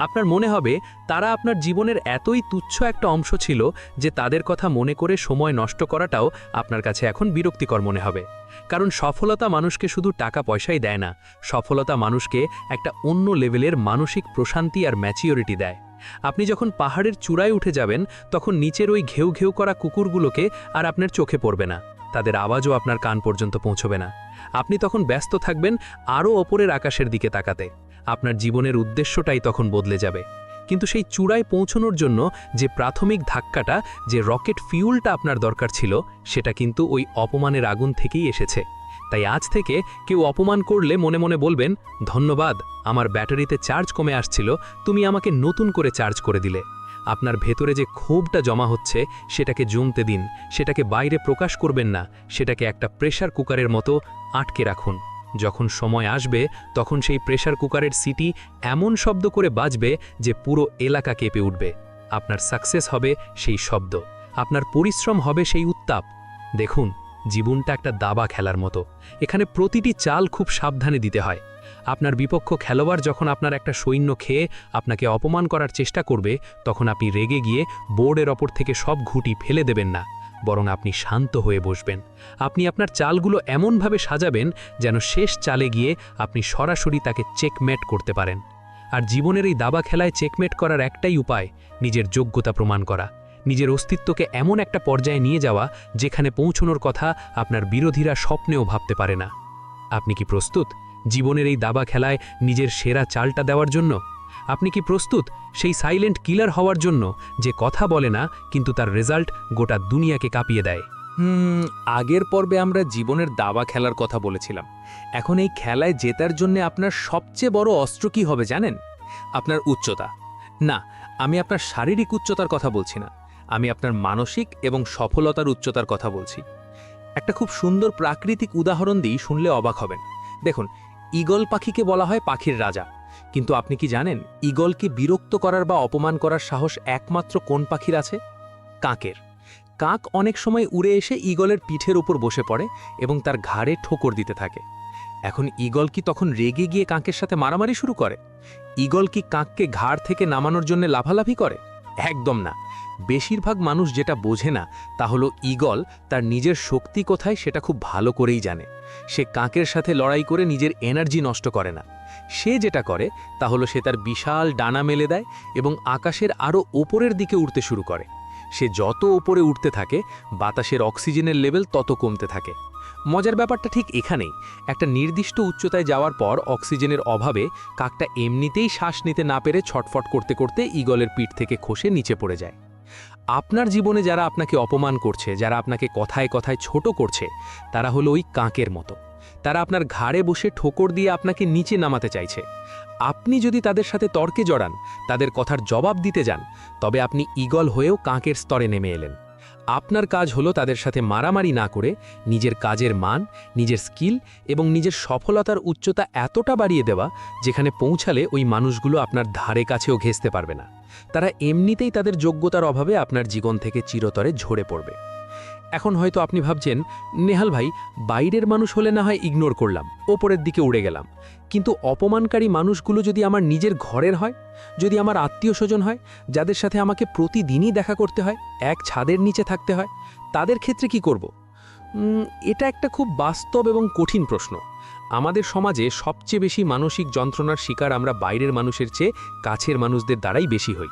আপনার মনে হবে তারা আপনার জীবনের এতই তুচ্ছ একটা অংশ ছিল যে তাদের কথা মনে করে সময় নষ্ট করাটাও আপনার কাছে এখন বিরক্তিকর মনে হবে। কারণ সফলতা মানুষকে শুধু টাকা পয়সাই দেয় না, সফলতা মানুষকে একটা অন্য লেভেলের মানসিক প্রশান্তি আর ম্যাচিওরিটি দেয়। আপনি যখন পাহাড়ের চূড়ায় উঠে যাবেন, তখন নিচের ওই ঘেউ ঘেউ করা কুকুরগুলোকে আর আপনার চোখে পড়বে না, তাদের আওয়াজও আপনার কান পর্যন্ত পৌঁছবে না। আপনি তখন ব্যস্ত থাকবেন আরও ওপরের আকাশের দিকে তাকাতে। আপনার জীবনের উদ্দেশ্যটাই তখন বদলে যাবে। কিন্তু সেই চূড়ায় পৌঁছানোর জন্য যে প্রাথমিক ধাক্কাটা, যে রকেট ফিউলটা আপনার দরকার ছিল, সেটা কিন্তু ওই অপমানের আগুন থেকেই এসেছে। তাই আজ থেকে কেউ অপমান করলে মনে মনে বলবেন, ধন্যবাদ, আমার ব্যাটারিতে চার্জ কমে আসছিল, তুমি আমাকে নতুন করে চার্জ করে দিলে। আপনার ভেতরে যে ক্ষোভটা জমা হচ্ছে সেটাকে জমতে দিন, সেটাকে বাইরে প্রকাশ করবেন না, সেটাকে একটা প্রেসার কুকারের মতো আটকে রাখুন। যখন সময় আসবে তখন সেই প্রেসার কুকারের সিটি এমন শব্দ করে বাজবে যে পুরো এলাকা কেঁপে উঠবে। আপনার সাকসেস হবে সেই শব্দ, আপনার পরিশ্রম হবে সেই উত্তাপ। দেখুন, জীবনটা একটা দাবা খেলার মতো। এখানে প্রতিটি চাল খুব সাবধানে দিতে হয়। আপনার বিপক্ষ খেলোয়াড় যখন আপনার একটা সৈন্য খেয়ে আপনাকে অপমান করার চেষ্টা করবে, তখন আপনি রেগে গিয়ে বোর্ডের ওপর থেকে সব ঘুঁটি ফেলে দেবেন না, বরং আপনি শান্ত হয়ে বসবেন। আপনি আপনার চালগুলো এমনভাবে সাজাবেন যেন শেষ চালে গিয়ে আপনি সরাসরি তাকে চেকমেট করতে পারেন। আর জীবনের এই দাবা খেলায় চেকমেট করার একটাই উপায়, নিজের যোগ্যতা প্রমাণ করা, নিজের অস্তিত্বকে এমন একটা পর্যায়ে নিয়ে যাওয়া যেখানে পৌঁছানোর কথা আপনার বিরোধীরা স্বপ্নেও ভাবতে পারে না। আপনি কি প্রস্তুত জীবনের এই দাবা খেলায় নিজের সেরা চালটা দেওয়ার জন্য? আপনি কি প্রস্তুত সেই সাইলেন্ট কিলার হওয়ার জন্য, যে কথা বলে না কিন্তু তার রেজাল্ট গোটা দুনিয়াকে কাঁপিয়ে দেয়? আগের পর্বে আমরা জীবনের দাবা খেলার কথা বলেছিলাম। এখন এই খেলায় জেতার জন্য আপনার সবচেয়ে বড় অস্ত্র কি হবে জানেন? আপনার উচ্চতা। না, আমি আপনার শারীরিক উচ্চতার কথা বলছি না, আমি আপনার মানসিক এবং সফলতার উচ্চতার কথা বলছি। একটা খুব সুন্দর প্রাকৃতিক উদাহরণ দিই, শুনলে অবাক হবেন। দেখুন, ঈগল পাখিকে বলা হয় পাখির রাজা, কিন্তু আপনি কি জানেন ঈগলকে বিরক্ত করার বা অপমান করার সাহস একমাত্র কোন পাখির আছে? কাকের। কাক অনেক সময় উড়ে এসে ঈগলের পিঠের উপর বসে পড়ে এবং তার ঘাড়ে ঠোকর দিতে থাকে। এখন ঈগল কি তখন রেগে গিয়ে কাকের সাথে মারামারি শুরু করে? ঈগল কি কাককে ঘাড় থেকে নামানোর জন্য লাফালাফি করে? একদম না। বেশিরভাগ মানুষ যেটা বোঝে না তা হলো ঈগল তার নিজের শক্তি কোথায় সেটা খুব ভালো করেই জানে। সে কাকের সাথে লড়াই করে নিজের এনার্জি নষ্ট করে না। সে যেটা করে তা হলো সে তার বিশাল ডানা মেলে দেয় এবং আকাশের আরও ওপরের দিকে উঠতে শুরু করে। সে যত ওপরে উঠতে থাকে বাতাসের অক্সিজেনের লেভেল তত কমতে থাকে। মজার ব্যাপারটা ঠিক এখানেই, একটা নির্দিষ্ট উচ্চতায় যাওয়ার পর অক্সিজেনের অভাবে কাকটা এমনিতেই শ্বাস নিতে না পেরে ছটফট করতে করতে ঈগলের পিঠ থেকে খসে নিচে পড়ে যায়। আপনার জীবনে যারা আপনাকে অপমান করছে, যারা আপনাকে কথায় কথায় ছোট করছে, তারা হলো ওই কাকের মতো। তারা আপনার ঘাড়ে বসে ঠোকর দিয়ে আপনাকে নিচে নামাতে চাইছে। আপনি যদি তাদের সাথে তর্কে জড়ান, তাদের কথার জবাব দিতে যান, তবে আপনি ঈগল হয়েও কাকের স্তরে নেমে এলেন। আপনার কাজ হলো তাদের সাথে মারামারি না করে নিজের কাজের মান, নিজের স্কিল এবং নিজের সফলতার উচ্চতা এতটা বাড়িয়ে দেওয়া যেখানে পৌঁছালে ওই মানুষগুলো আপনার ধারে কাছেও ঘেঁষতে পারবে না। তারা এমনিতেই তাদের যোগ্যতার অভাবে আপনার জীবন থেকে চিরতরে ঝরে পড়বে। এখন হয়তো আপনি ভাবছেন, নেহাল ভাই, বাইরের মানুষ হলে না হয় ইগনোর করলাম, ওপরের দিকে উড়ে গেলাম, কিন্তু অপমানকারী মানুষগুলো যদি আমার নিজের ঘরের হয়, যদি আমার আত্মীয় স্বজন হয়, যাদের সাথে আমাকে প্রতিদিনই দেখা করতে হয়, এক ছাদের নিচে থাকতে হয়, তাদের ক্ষেত্রে কি করব? এটা একটা খুব বাস্তব এবং কঠিন প্রশ্ন। আমাদের সমাজে সবচেয়ে বেশি মানসিক যন্ত্রণার শিকার আমরা বাইরের মানুষের চেয়ে কাছের মানুষদের দ্বারাই বেশি হই।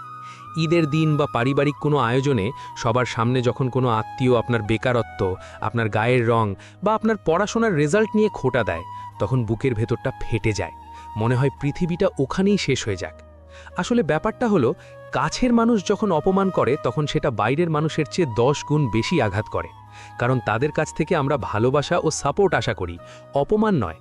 ঈদের দিন বা পারিবারিক কোনো আয়োজনে সবার সামনে যখন কোনো আত্মীয় আপনার বেকারত্ব, আপনার গায়ের রং বা আপনার পড়াশোনার রেজাল্ট নিয়ে খোঁটা দেয়, তখন বুকের ভেতরটা ফেটে যায়, মনে হয় পৃথিবীটা ওখানেই শেষ হয়ে যাক। আসলে ব্যাপারটা হলো, কাছের মানুষ যখন অপমান করে তখন সেটা বাইরের মানুষের চেয়ে 10 গুণ বেশি আঘাত করে, কারণ তাদের কাছ থেকে আমরা ভালোবাসা ও সাপোর্ট আশা করি, অপমান নয়।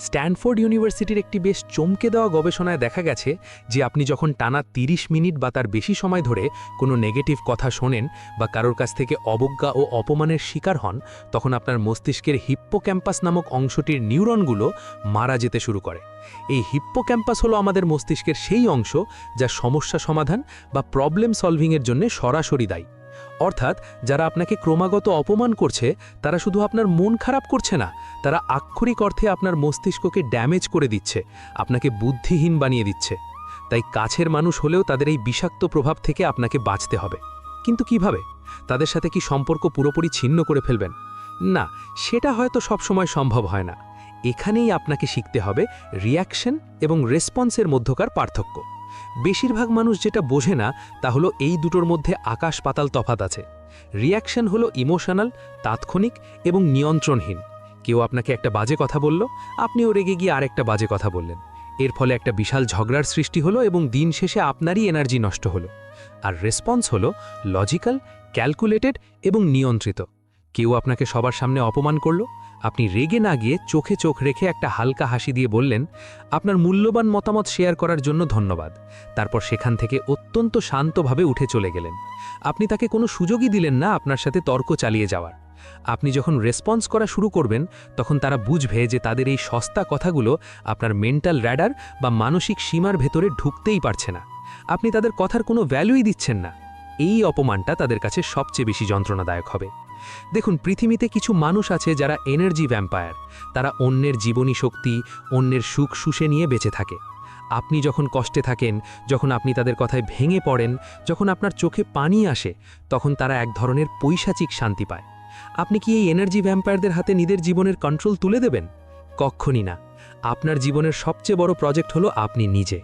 স্ট্যানফোর্ড ইউনিভার্সিটির একটি বেশ চমকে দেওয়া গবেষণায় দেখা গেছে যে আপনি যখন টানা 30 মিনিট বা তার বেশি সময় ধরে কোনো নেগেটিভ কথা শোনেন বা কারোর কাছ থেকে অবজ্ঞা ও অপমানের শিকার হন, তখন আপনার মস্তিষ্কের হিপ্পোক্যাম্পাস নামক অংশটির নিউরনগুলো মারা যেতে শুরু করে। এই হিপ্পোক্যাম্পাস হলো আমাদের মস্তিষ্কের সেই অংশ যা সমস্যা সমাধান বা প্রবলেম সলভিংয়ের জন্য সরাসরি দায়ী। অর্থাৎ যারা আপনাকে ক্রমাগত অপমান করছে তারা শুধু আপনার মন খারাপ করছে না, তারা আক্ষরিক অর্থে আপনার মস্তিষ্ককে ড্যামেজ করে দিচ্ছে, আপনাকে বুদ্ধিহীন বানিয়ে দিচ্ছে। তাই কাছের মানুষ হলেও তাদের এই বিষাক্ত প্রভাব থেকে আপনাকে বাঁচতে হবে। কিন্তু কিভাবে? তাদের সাথে কি সম্পর্ক পুরোপুরি ছিন্ন করে ফেলবেন? না, সেটা হয়তো সবসময় সম্ভব হয় না। এখানেই আপনাকে শিখতে হবে রিঅ্যাকশন এবং রেসপন্সের মধ্যকার পার্থক্য। বেশিরভাগ মানুষ যেটা বোঝে না তা হলো এই দুটোর মধ্যে আকাশ পাতাল তফাৎ আছে। রিঅ্যাকশন হলো ইমোশনাল, তাৎক্ষণিক এবং নিয়ন্ত্রণহীন। কেউ আপনাকে একটা বাজে কথা বলল, আপনিও রেগে গিয়ে আরেকটা বাজে কথা বললেন। এর ফলে একটা বিশাল ঝগড়ার সৃষ্টি হলো এবং দিন শেষে আপনারই এনার্জি নষ্ট হলো। আর রেসপন্স হলো লজিক্যাল, ক্যালকুলেটেড এবং নিয়ন্ত্রিত। কেউ আপনাকে সবার সামনে অপমান করল, আপনি রেগে না গিয়ে চোখে চোখ রেখে একটা হালকা হাসি দিয়ে বললেন, আপনার মূল্যবান মতামত শেয়ার করার জন্য ধন্যবাদ। তারপর সেখান থেকে অত্যন্ত শান্তভাবে উঠে চলে গেলেন। আপনি তাকে কোনো সুযোগই দিলেন না আপনার সাথে তর্ক চালিয়ে যাওয়ার। আপনি যখন রেসপন্স করা শুরু করবেন তখন তারা বুঝবে যে তাদের এই সস্তা কথাগুলো আপনার মেন্টাল র্যাডার বা মানসিক সীমার ভেতরে ঢুকতেই পারছে না। আপনি তাদের কথার কোনো ভ্যালুই দিচ্ছেন না। এই অপমানটা তাদের কাছে সবচেয়ে বেশি যন্ত্রণাদায়ক হবে। দেখুন, পৃথিবীতে কিছু মানুষ আছে যারা এনার্জি ভ্যাম্পায়ার। তারা অন্যের জীবনী শক্তি, অন্যের সুখ শুষে নিয়ে বেঁচে থাকে। আপনি যখন কষ্টে থাকেন, যখন আপনি তাদের কথায় ভেঙে পড়েন, যখন আপনার চোখে পানি আসে, তখন তারা এক ধরনের পৈশাচিক শান্তি পায়। আপনি কি এই এনার্জি ভ্যাম্পায়ারদের হাতে নিজের জীবনের কন্ট্রোল তুলে দেবেন? কক্ষণই না। আপনার জীবনের সবচেয়ে বড় প্রজেক্ট হলো আপনি নিজে।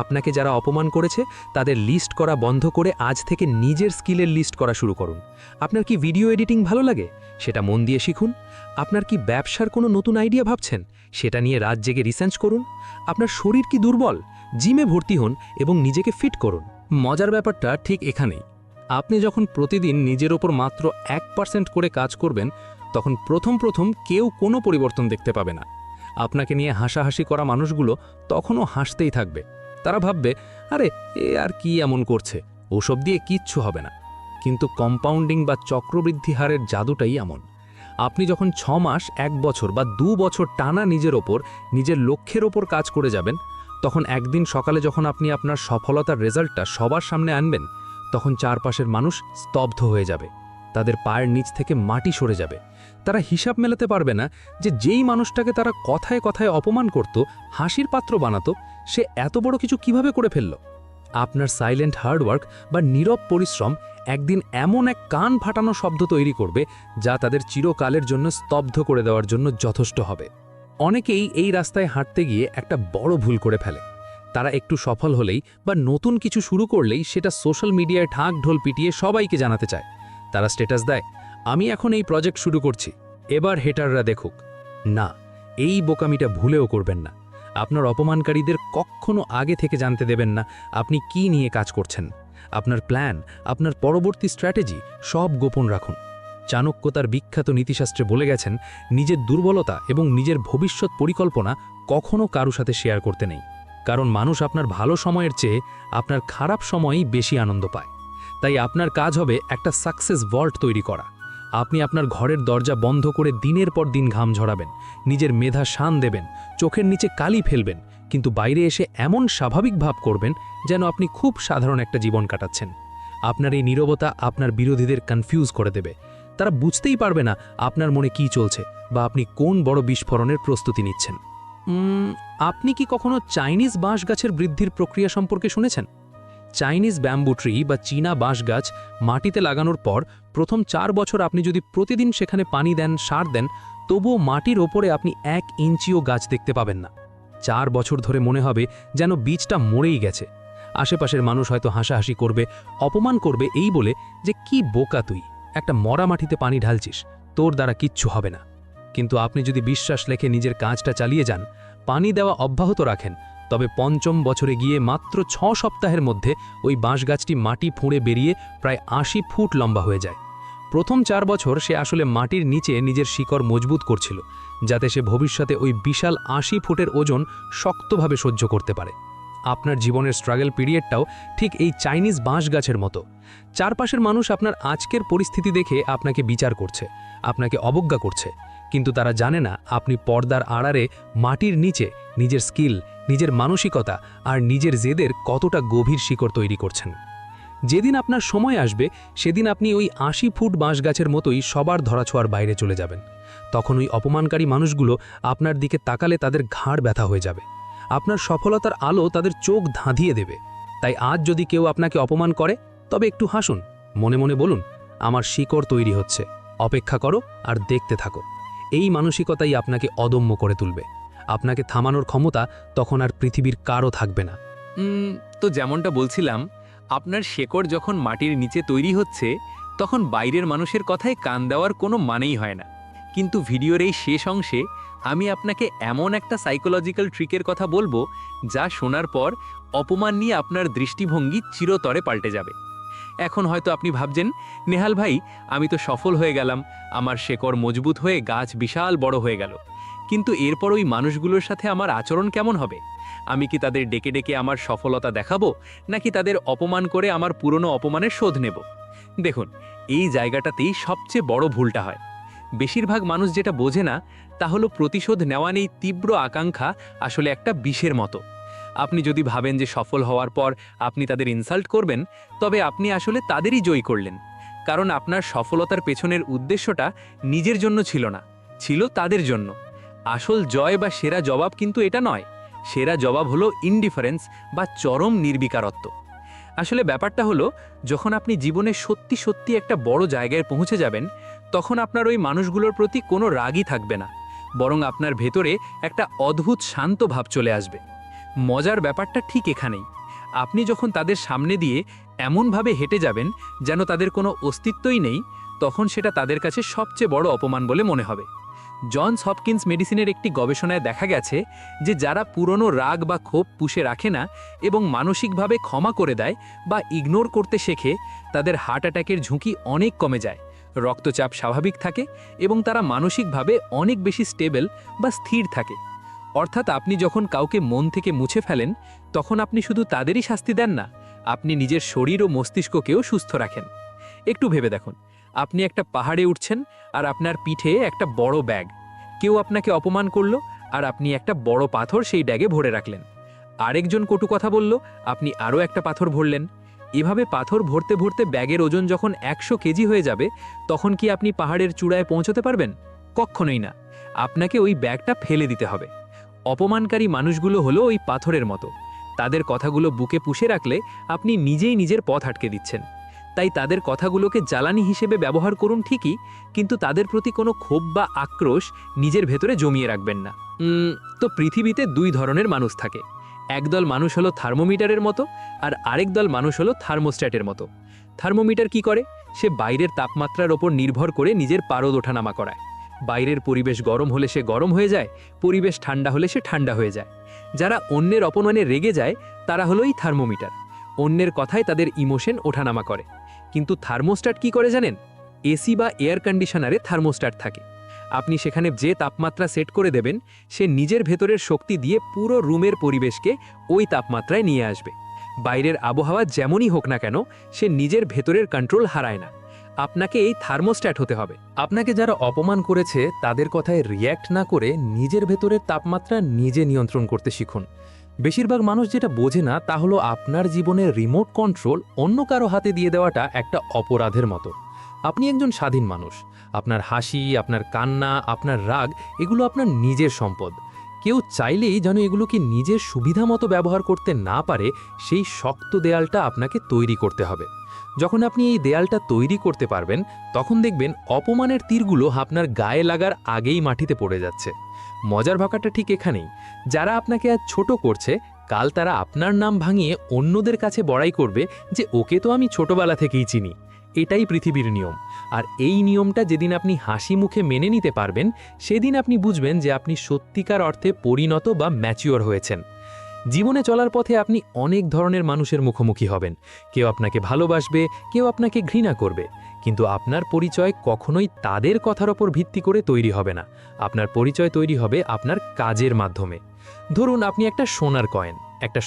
আপনাকে যারা অপমান করেছে তাদের লিস্ট করা বন্ধ করে আজ থেকে নিজের স্কিলের লিস্ট করা শুরু করুন। আপনার কি ভিডিও এডিটিং ভালো লাগে? সেটা মন দিয়ে শিখুন। আপনার কি ব্যবসার কোনো নতুন আইডিয়া ভাবছেন? সেটা নিয়ে রাত জেগে রিসার্চ করুন। আপনার শরীর কি দুর্বল? জিমে ভর্তি হন এবং নিজেকে ফিট করুন। মজার ব্যাপারটা ঠিক এখানেই। আপনি যখন প্রতিদিন নিজের ওপর মাত্র 1% করে কাজ করবেন, তখন প্রথম কেউ কোনো পরিবর্তন দেখতে পাবে না। আপনাকে নিয়ে হাসাহাসি করা মানুষগুলো তখনও হাসতেই থাকবে। তারা ভাববে, আরে এ আর কি এমন করছে, ওসব দিয়ে কিচ্ছু হবে না। কিন্তু কম্পাউন্ডিং বা চক্রবৃদ্ধি হারের জাদুটাই এমন। আপনি যখন 6 মাস, 1 বছর বা 2 বছর টানা নিজের ওপর, নিজের লক্ষ্যের ওপর কাজ করে যাবেন, তখন একদিন সকালে যখন আপনি আপনার সফলতার রেজাল্টটা সবার সামনে আনবেন, তখন চারপাশের মানুষ স্তব্ধ হয়ে যাবে। তাদের পায়ের নিচ থেকে মাটি সরে যাবে। তারা হিসাব মেলাতে পারবে না যে যেই মানুষটাকে তারা কথায় কথায় অপমান করত, হাসির পাত্র বানাতো, সে এত বড় কিছু কিভাবে করে ফেলল। আপনার সাইলেন্ট হার্ডওয়ার্ক বা নীরব পরিশ্রম একদিন এমন এক কান ফাটানো শব্দ তৈরি করবে যা তাদের চিরকালের জন্য স্তব্ধ করে দেওয়ার জন্য যথেষ্ট হবে। অনেকেই এই রাস্তায় হাঁটতে গিয়ে একটা বড় ভুল করে ফেলে। তারা একটু সফল হলেই বা নতুন কিছু শুরু করলেই সেটা সোশ্যাল মিডিয়ায় ঢাক ঢোল পিটিয়ে সবাইকে জানাতে চায়। তারা স্ট্যাটাস দেয়, আমি এখন এই প্রজেক্ট শুরু করছি, এবার হেটাররা দেখুক। না, এই বোকামিটা ভুলেও করবেন না। আপনার অপমানকারীদের কখনো আগে থেকে জানতে দেবেন না আপনি কি নিয়ে কাজ করছেন। আপনার প্ল্যান, আপনার পরবর্তী স্ট্র্যাটেজি সব গোপন রাখুন। চাণক্য তার বিখ্যাত নীতিশাস্ত্রে বলে গেছেন, নিজের দুর্বলতা এবং নিজের ভবিষ্যৎ পরিকল্পনা কখনো কারো সাথে শেয়ার করতে নেই। কারণ মানুষ আপনার ভালো সময়ের চেয়ে আপনার খারাপ সময়ই বেশি আনন্দ পায়। তাই আপনার কাজ হবে একটা সাকসেস ভল্ট তৈরি করা। আপনি আপনার ঘরের দরজা বন্ধ করে দিনের পর দিন ঘাম ঝরাবেন, নিজের মেধা শান দেবেন, চোখের নিচে কালি ফেলবেন, কিন্তু বাইরে এসে এমন স্বাভাবিক ভাব করবেন যেন আপনি খুব সাধারণ একটা জীবন কাটাচ্ছেন। আপনার এই নীরবতা আপনার বিরোধীদের কনফিউজ করে দেবে। তারা বুঝতেই পারবে না আপনার মনে কি চলছে বা আপনি কোন বড় বিস্ফোরণের প্রস্তুতি নিচ্ছেন। আপনি কি কখনো চাইনিজ বাঁশ গাছের বৃদ্ধির প্রক্রিয়া সম্পর্কে শুনেছেন? চাইনিজ ব্যাম্বু ট্রি বা চীনা বাঁশ গাছ মাটিতে লাগানোর পর প্রথম 4 বছর আপনি যদি প্রতিদিন সেখানে পানি দেন, সার দেন, তবুও মাটির ওপরে আপনি 1 ইঞ্চিও গাছ দেখতে পাবেন না। 4 বছর ধরে মনে হবে যেন বীজটা মরেই গেছে। আশেপাশের মানুষ হয়তো হাসাহাসি করবে, অপমান করবে এই বলে যে কি বোকা তুই, একটা মরা মাটিতে পানি ঢালছিস, তোর দ্বারা কিচ্ছু হবে না। কিন্তু আপনি যদি বিশ্বাস রেখে নিজের কাজটা চালিয়ে যান, পানি দেওয়া অব্যাহত রাখেন, তবে 5ম বছরে গিয়ে মাত্র 6 সপ্তাহের মধ্যে ওই বাঁশ গাছটি মাটি ফুঁড়ে বেরিয়ে প্রায় 80 ফুট লম্বা হয়ে যায়। প্রথম 4 বছর সে আসলে মাটির নিচে নিজের শিকড় মজবুত করছিল, যাতে সে ভবিষ্যতে ওই বিশাল ৮০ ফুটের ওজন শক্তভাবে সহ্য করতে পারে। আপনার জীবনের স্ট্রাগল পিরিয়ডটাও ঠিক এই চাইনিজ বাঁশ গাছের মতো। চারপাশের মানুষ আপনার আজকের পরিস্থিতি দেখে আপনাকে বিচার করছে, আপনাকে অবজ্ঞা করছে, কিন্তু তারা জানে না আপনি পর্দার আড়ালে মাটির নিচে নিজের স্কিল, নিজের মানসিকতা আর নিজের জেদের কতটা গভীর শিকড় তৈরি করছেন। যেদিন আপনার সময় আসবে সেদিন আপনি ওই ৮০ ফুট বাঁশ গাছের মতোই সবার ধরাছোঁয়ার বাইরে চলে যাবেন। তখন ওই অপমানকারী মানুষগুলো আপনার দিকে তাকালে তাদের ঘাড় ব্যথা হয়ে যাবে। আপনার সফলতার আলো তাদের চোখ ধাঁধিয়ে দেবে। তাই আজ যদি কেউ আপনাকে অপমান করে তবে একটু হাসুন, মনে মনে বলুন, আমার শিকড় তৈরি হচ্ছে, অপেক্ষা করো আর দেখতে থাকো। এই মানসিকতাই আপনাকে অদম্য করে তুলবে। আপনাকে থামানোর ক্ষমতা তখন আর পৃথিবীর কারও থাকবে না। তো যেমনটা বলছিলাম, আপনার শেকড় যখন মাটির নিচে তৈরি হচ্ছে তখন বাইরের মানুষের কথায় কান দেওয়ার কোনো মানেই হয় না। কিন্তু ভিডিওর এই শেষ অংশে আমি আপনাকে এমন একটা সাইকোলজিক্যাল ট্রিকের কথা বলবো যা শোনার পর অপমান নিয়ে আপনার দৃষ্টিভঙ্গি চিরতরে পাল্টে যাবে। এখন হয়তো আপনি ভাবছেন, নেহাল ভাই, আমি তো সফল হয়ে গেলাম, আমার শেকড় মজবুত হয়ে গাছ বিশাল বড় হয়ে গেল, কিন্তু এরপর ওই মানুষগুলোর সাথে আমার আচরণ কেমন হবে? আমি কি তাদের ডেকে ডেকে আমার সফলতা দেখাবো, নাকি তাদের অপমান করে আমার পুরনো অপমানের শোধ নেব? দেখুন, এই জায়গাটাতেই সবচেয়ে বড় ভুলটা হয়। বেশিরভাগ মানুষ যেটা বোঝে না তা হলো প্রতিশোধ নেওয়া নেই তীব্র আকাঙ্ক্ষা আসলে একটা বিষের মতো। আপনি যদি ভাবেন যে সফল হওয়ার পর আপনি তাদের ইনসাল্ট করবেন, তবে আপনি আসলে তাদেরই জয় করলেন। কারণ আপনার সফলতার পেছনের উদ্দেশ্যটা নিজের জন্য ছিল না, ছিল তাদের জন্য। আসল জয় বা সেরা জবাব কিন্তু এটা নয়। সেরা জবাব হলো ইনডিফারেন্স বা চরম নির্বিকারত্ব। আসলে ব্যাপারটা হলো, যখন আপনি জীবনে সত্যি সত্যি একটা বড় জায়গায় পৌঁছে যাবেন, তখন আপনার ওই মানুষগুলোর প্রতি কোনো রাগই থাকবে না, বরং আপনার ভেতরে একটা অদ্ভুত শান্ত ভাব চলে আসবে। মজার ব্যাপারটা ঠিক এখানেই। আপনি যখন তাদের সামনে দিয়ে এমনভাবে হেঁটে যাবেন যেন তাদের কোনো অস্তিত্বই নেই, তখন সেটা তাদের কাছে সবচেয়ে বড় অপমান বলে মনে হবে। জনস হপকিন্স মেডিসিনের একটি গবেষণায় দেখা গেছে যে যারা পুরনো রাগ বা ক্ষোভ পুষে রাখে না এবং মানসিকভাবে ক্ষমা করে দেয় বা ইগনোর করতে শেখে, তাদের হার্ট অ্যাটাকের ঝুঁকি অনেক কমে যায়, রক্তচাপ স্বাভাবিক থাকে এবং তারা মানসিকভাবে অনেক বেশি স্টেবল বা স্থির থাকে। অর্থাৎ আপনি যখন কাউকে মন থেকে মুছে ফেলেন, তখন আপনি শুধু তাদেরই শাস্তি দেন না, আপনি নিজের শরীর ও মস্তিষ্ককেও সুস্থ রাখেন। একটু ভেবে দেখুন, আপনি একটা পাহাড়ে উঠছেন আর আপনার পিঠে একটা বড় ব্যাগ। কেউ আপনাকে অপমান করলো আর আপনি একটা বড় পাথর সেই ব্যাগে ভরে রাখলেন। আরেকজন কটু কথা বলল, আপনি আরও একটা পাথর ভরলেন। এভাবে পাথর ভরতে ভরতে ব্যাগের ওজন যখন ১০০ কেজি হয়ে যাবে, তখন কি আপনি পাহাড়ের চূড়ায় পৌঁছতে পারবেন? কখনোই না। আপনাকে ওই ব্যাগটা ফেলে দিতে হবে। অপমানকারী মানুষগুলো হলো ওই পাথরের মতো। তাদের কথাগুলো বুকে পুষে রাখলে আপনি নিজেই নিজের পথ আটকে দিচ্ছেন। তাই তাদের কথাগুলোকে জ্বালানি হিসেবে ব্যবহার করুন ঠিকই, কিন্তু তাদের প্রতি কোনো ক্ষোভ বা আক্রোশ নিজের ভেতরে জমিয়ে রাখবেন না। তো পৃথিবীতে দুই ধরনের মানুষ থাকে। একদল মানুষ হলো থার্মোমিটারের মতো, আর আরেক দল মানুষ হলো থার্মোস্ট্যাটের মতো। থার্মোমিটার কি করে? সে বাইরের তাপমাত্রার ওপর নির্ভর করে নিজের পারদ ওঠানামা করায়। বাইরের পরিবেশ গরম হলে সে গরম হয়ে যায়, পরিবেশ ঠান্ডা হলে সে ঠান্ডা হয়ে যায়। যারা অন্যের অপমানে রেগে যায় তারা হলো এই থার্মোমিটার। অন্যের কথায় তাদের ইমোশন ওঠানামা করে। কিন্তু থার্মোস্ট্যাট কি করে জানেন? এসি বা এয়ার কন্ডিশনারে থার্মোস্ট্যাট থাকে। আপনি সেখানে যে তাপমাত্রা সেট করে দেবেন, সে নিজের ভেতরের শক্তি দিয়ে পুরো রুমের পরিবেশকে ওই তাপমাত্রায় নিয়ে আসবে। বাইরের আবহাওয়া যেমনই হোক না কেন, সে নিজের ভেতরের কন্ট্রোল হারায় না। আপনাকে এই থার্মোস্ট্যাট হতে হবে। আপনাকে যারা অপমান করেছে তাদের কথায় রিয়্যাক্ট না করে নিজের ভেতরের তাপমাত্রা নিজে নিয়ন্ত্রণ করতে শিখুন। বেশিরভাগ মানুষ যেটা বোঝে না তা হলো আপনার জীবনের রিমোট কন্ট্রোল অন্য কারো হাতে দিয়ে দেওয়াটা একটা অপরাধের মতো। আপনি একজন স্বাধীন মানুষ। আপনার হাসি, আপনার কান্না, আপনার রাগ, এগুলো আপনার নিজের সম্পদ। কেউ চাইলেই যেন এগুলোকে নিজের সুবিধা মতো ব্যবহার করতে না পারে, সেই শক্ত দেয়ালটা আপনাকে তৈরি করতে হবে। যখন আপনি এই দেয়ালটা তৈরি করতে পারবেন, তখন দেখবেন অপমানের তীরগুলো আপনার গায়ে লাগার আগেই মাটিতে পড়ে যাচ্ছে। মজার ভাকাটা ঠিক এখানেই। যারা আপনাকে আজ ছোট করছে, কাল তারা আপনার নাম ভাঙিয়ে অন্যদের কাছে বড়াই করবে যে ওকে তো আমি ছোটবেলা থেকেই চিনি। এটাই পৃথিবীর নিয়ম। আর এই নিয়মটা যেদিন আপনি হাসি মুখে মেনে নিতে পারবেন, সেদিন আপনি বুঝবেন যে আপনি সত্যিকার অর্থে পরিণত বা ম্যাচিওর হয়েছেন। জীবনে চলার পথে আপনি অনেক ধরনের মানুষের মুখোমুখি হবেন। কেউ আপনাকে ভালোবাসবে, কেউ আপনাকে ঘৃণা করবে, কিন্তু আপনার পরিচয় কখনোই তাদের কথার ওপর ভিত্তি করে তৈরি হবে না। আপনার পরিচয় তৈরি হবে আপনার কাজের মাধ্যমে। ধরুন আপনি একটা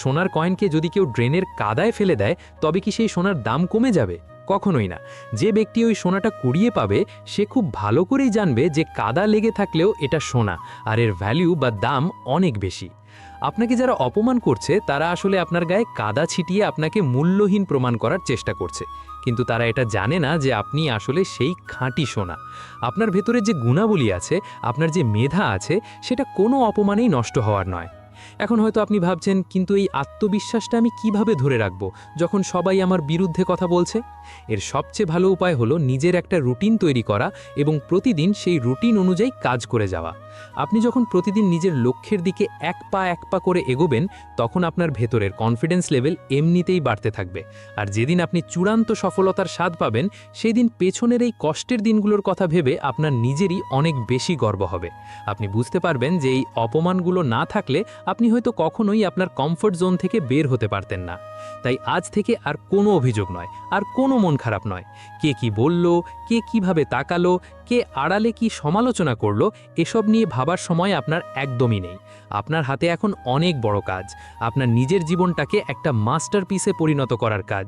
সোনার কয়েনকে যদি কেউ ড্রেনের কাদায় ফেলে দেয়, তবে কি সেই সোনার দাম কমে যাবে? কখনোই না। যে ব্যক্তি ওই সোনাটা কুড়িয়ে পাবে, সে খুব ভালো করেই জানবে যে কাদা লেগে থাকলেও এটা সোনা, আর এর ভ্যালু বা দাম অনেক বেশি। আপনাকে যারা অপমান করছে, তারা আসলে আপনার গায়ে কাদা ছিটিয়ে আপনাকে মূল্যহীন প্রমাণ করার চেষ্টা করছে, কিন্তু তারা এটা জানে না যে আপনি আসলে সেই খাঁটি সোনা। আপনার ভেতরে যে গুণাবলী আছে, আপনার যে মেধা আছে, সেটা কোনো অপমানেই নষ্ট হওয়ার নয়। এখন হয়তো আপনি ভাবছেন, কিন্তু এই আত্মবিশ্বাসটা আমি কিভাবে ধরে রাখব যখন সবাই আমার বিরুদ্ধে কথা বলছে? এর সবচেয়ে ভালো উপায় হলো নিজের একটা রুটিন তৈরি করা এবং প্রতিদিন সেই রুটিন অনুযায়ী কাজ করে যাওয়া। আপনি যখন প্রতিদিন নিজের লক্ষ্যের দিকে এক পা করে এগোবেন, তখন আপনার ভেতরের কনফিডেন্স লেভেল এমনিতেই বাড়তে থাকবে। আর যেদিন আপনি চূড়ান্ত সফলতার স্বাদ পাবেন, সেই দিন পেছনের এই কষ্টের দিনগুলোর কথা ভেবে আপনার নিজেরই অনেক বেশি গর্ব হবে। আপনি বুঝতে পারবেন যে এই অপমানগুলো না থাকলে আপনি হয়তো কখনোই আপনার কমফোর্ট জোন থেকে বের হতে পারতেন না। তাই আজ থেকে আর কোনো অভিযোগ নয়, আর কোনো মন খারাপ নয়। কে কি বলল, কে কিভাবে তাকালো, কে আড়ালে কি সমালোচনা করলো, এসব নিয়ে ভাবার সময় আপনার একদমই নেই। আপনার হাতে এখন অনেক বড় কাজ, আপনার নিজের জীবনটাকে একটা মাস্টারপিসে পরিণত করার কাজ।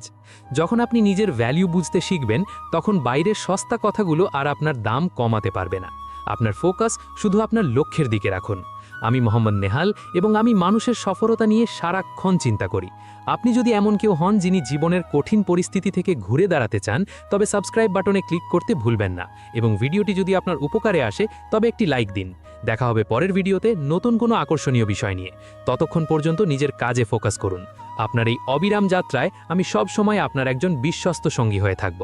যখন আপনি নিজের ভ্যালু বুঝতে শিখবেন, তখন বাইরের সস্তা কথাগুলো আর আপনার দাম কমাতে পারবে না। আপনার ফোকাস শুধু আপনার লক্ষ্যের দিকে রাখুন। আমি মোহাম্মদ নেহাল, এবং আমি মানুষের সফলতা নিয়ে সারাক্ষণ চিন্তা করি। আপনি যদি এমন কেউ হন যিনি জীবনের কঠিন পরিস্থিতি থেকে ঘুরে দাঁড়াতে চান, তবে সাবস্ক্রাইব বাটনে ক্লিক করতে ভুলবেন না, এবং ভিডিওটি যদি আপনার উপকারে আসে তবে একটি লাইক দিন। দেখা হবে পরের ভিডিওতে নতুন কোনো আকর্ষণীয় বিষয় নিয়ে। ততক্ষণ পর্যন্ত নিজের কাজে ফোকাস করুন। আপনার এই অবিরাম যাত্রায় আমি সব সময় আপনার একজন বিশ্বস্ত সঙ্গী হয়ে থাকব।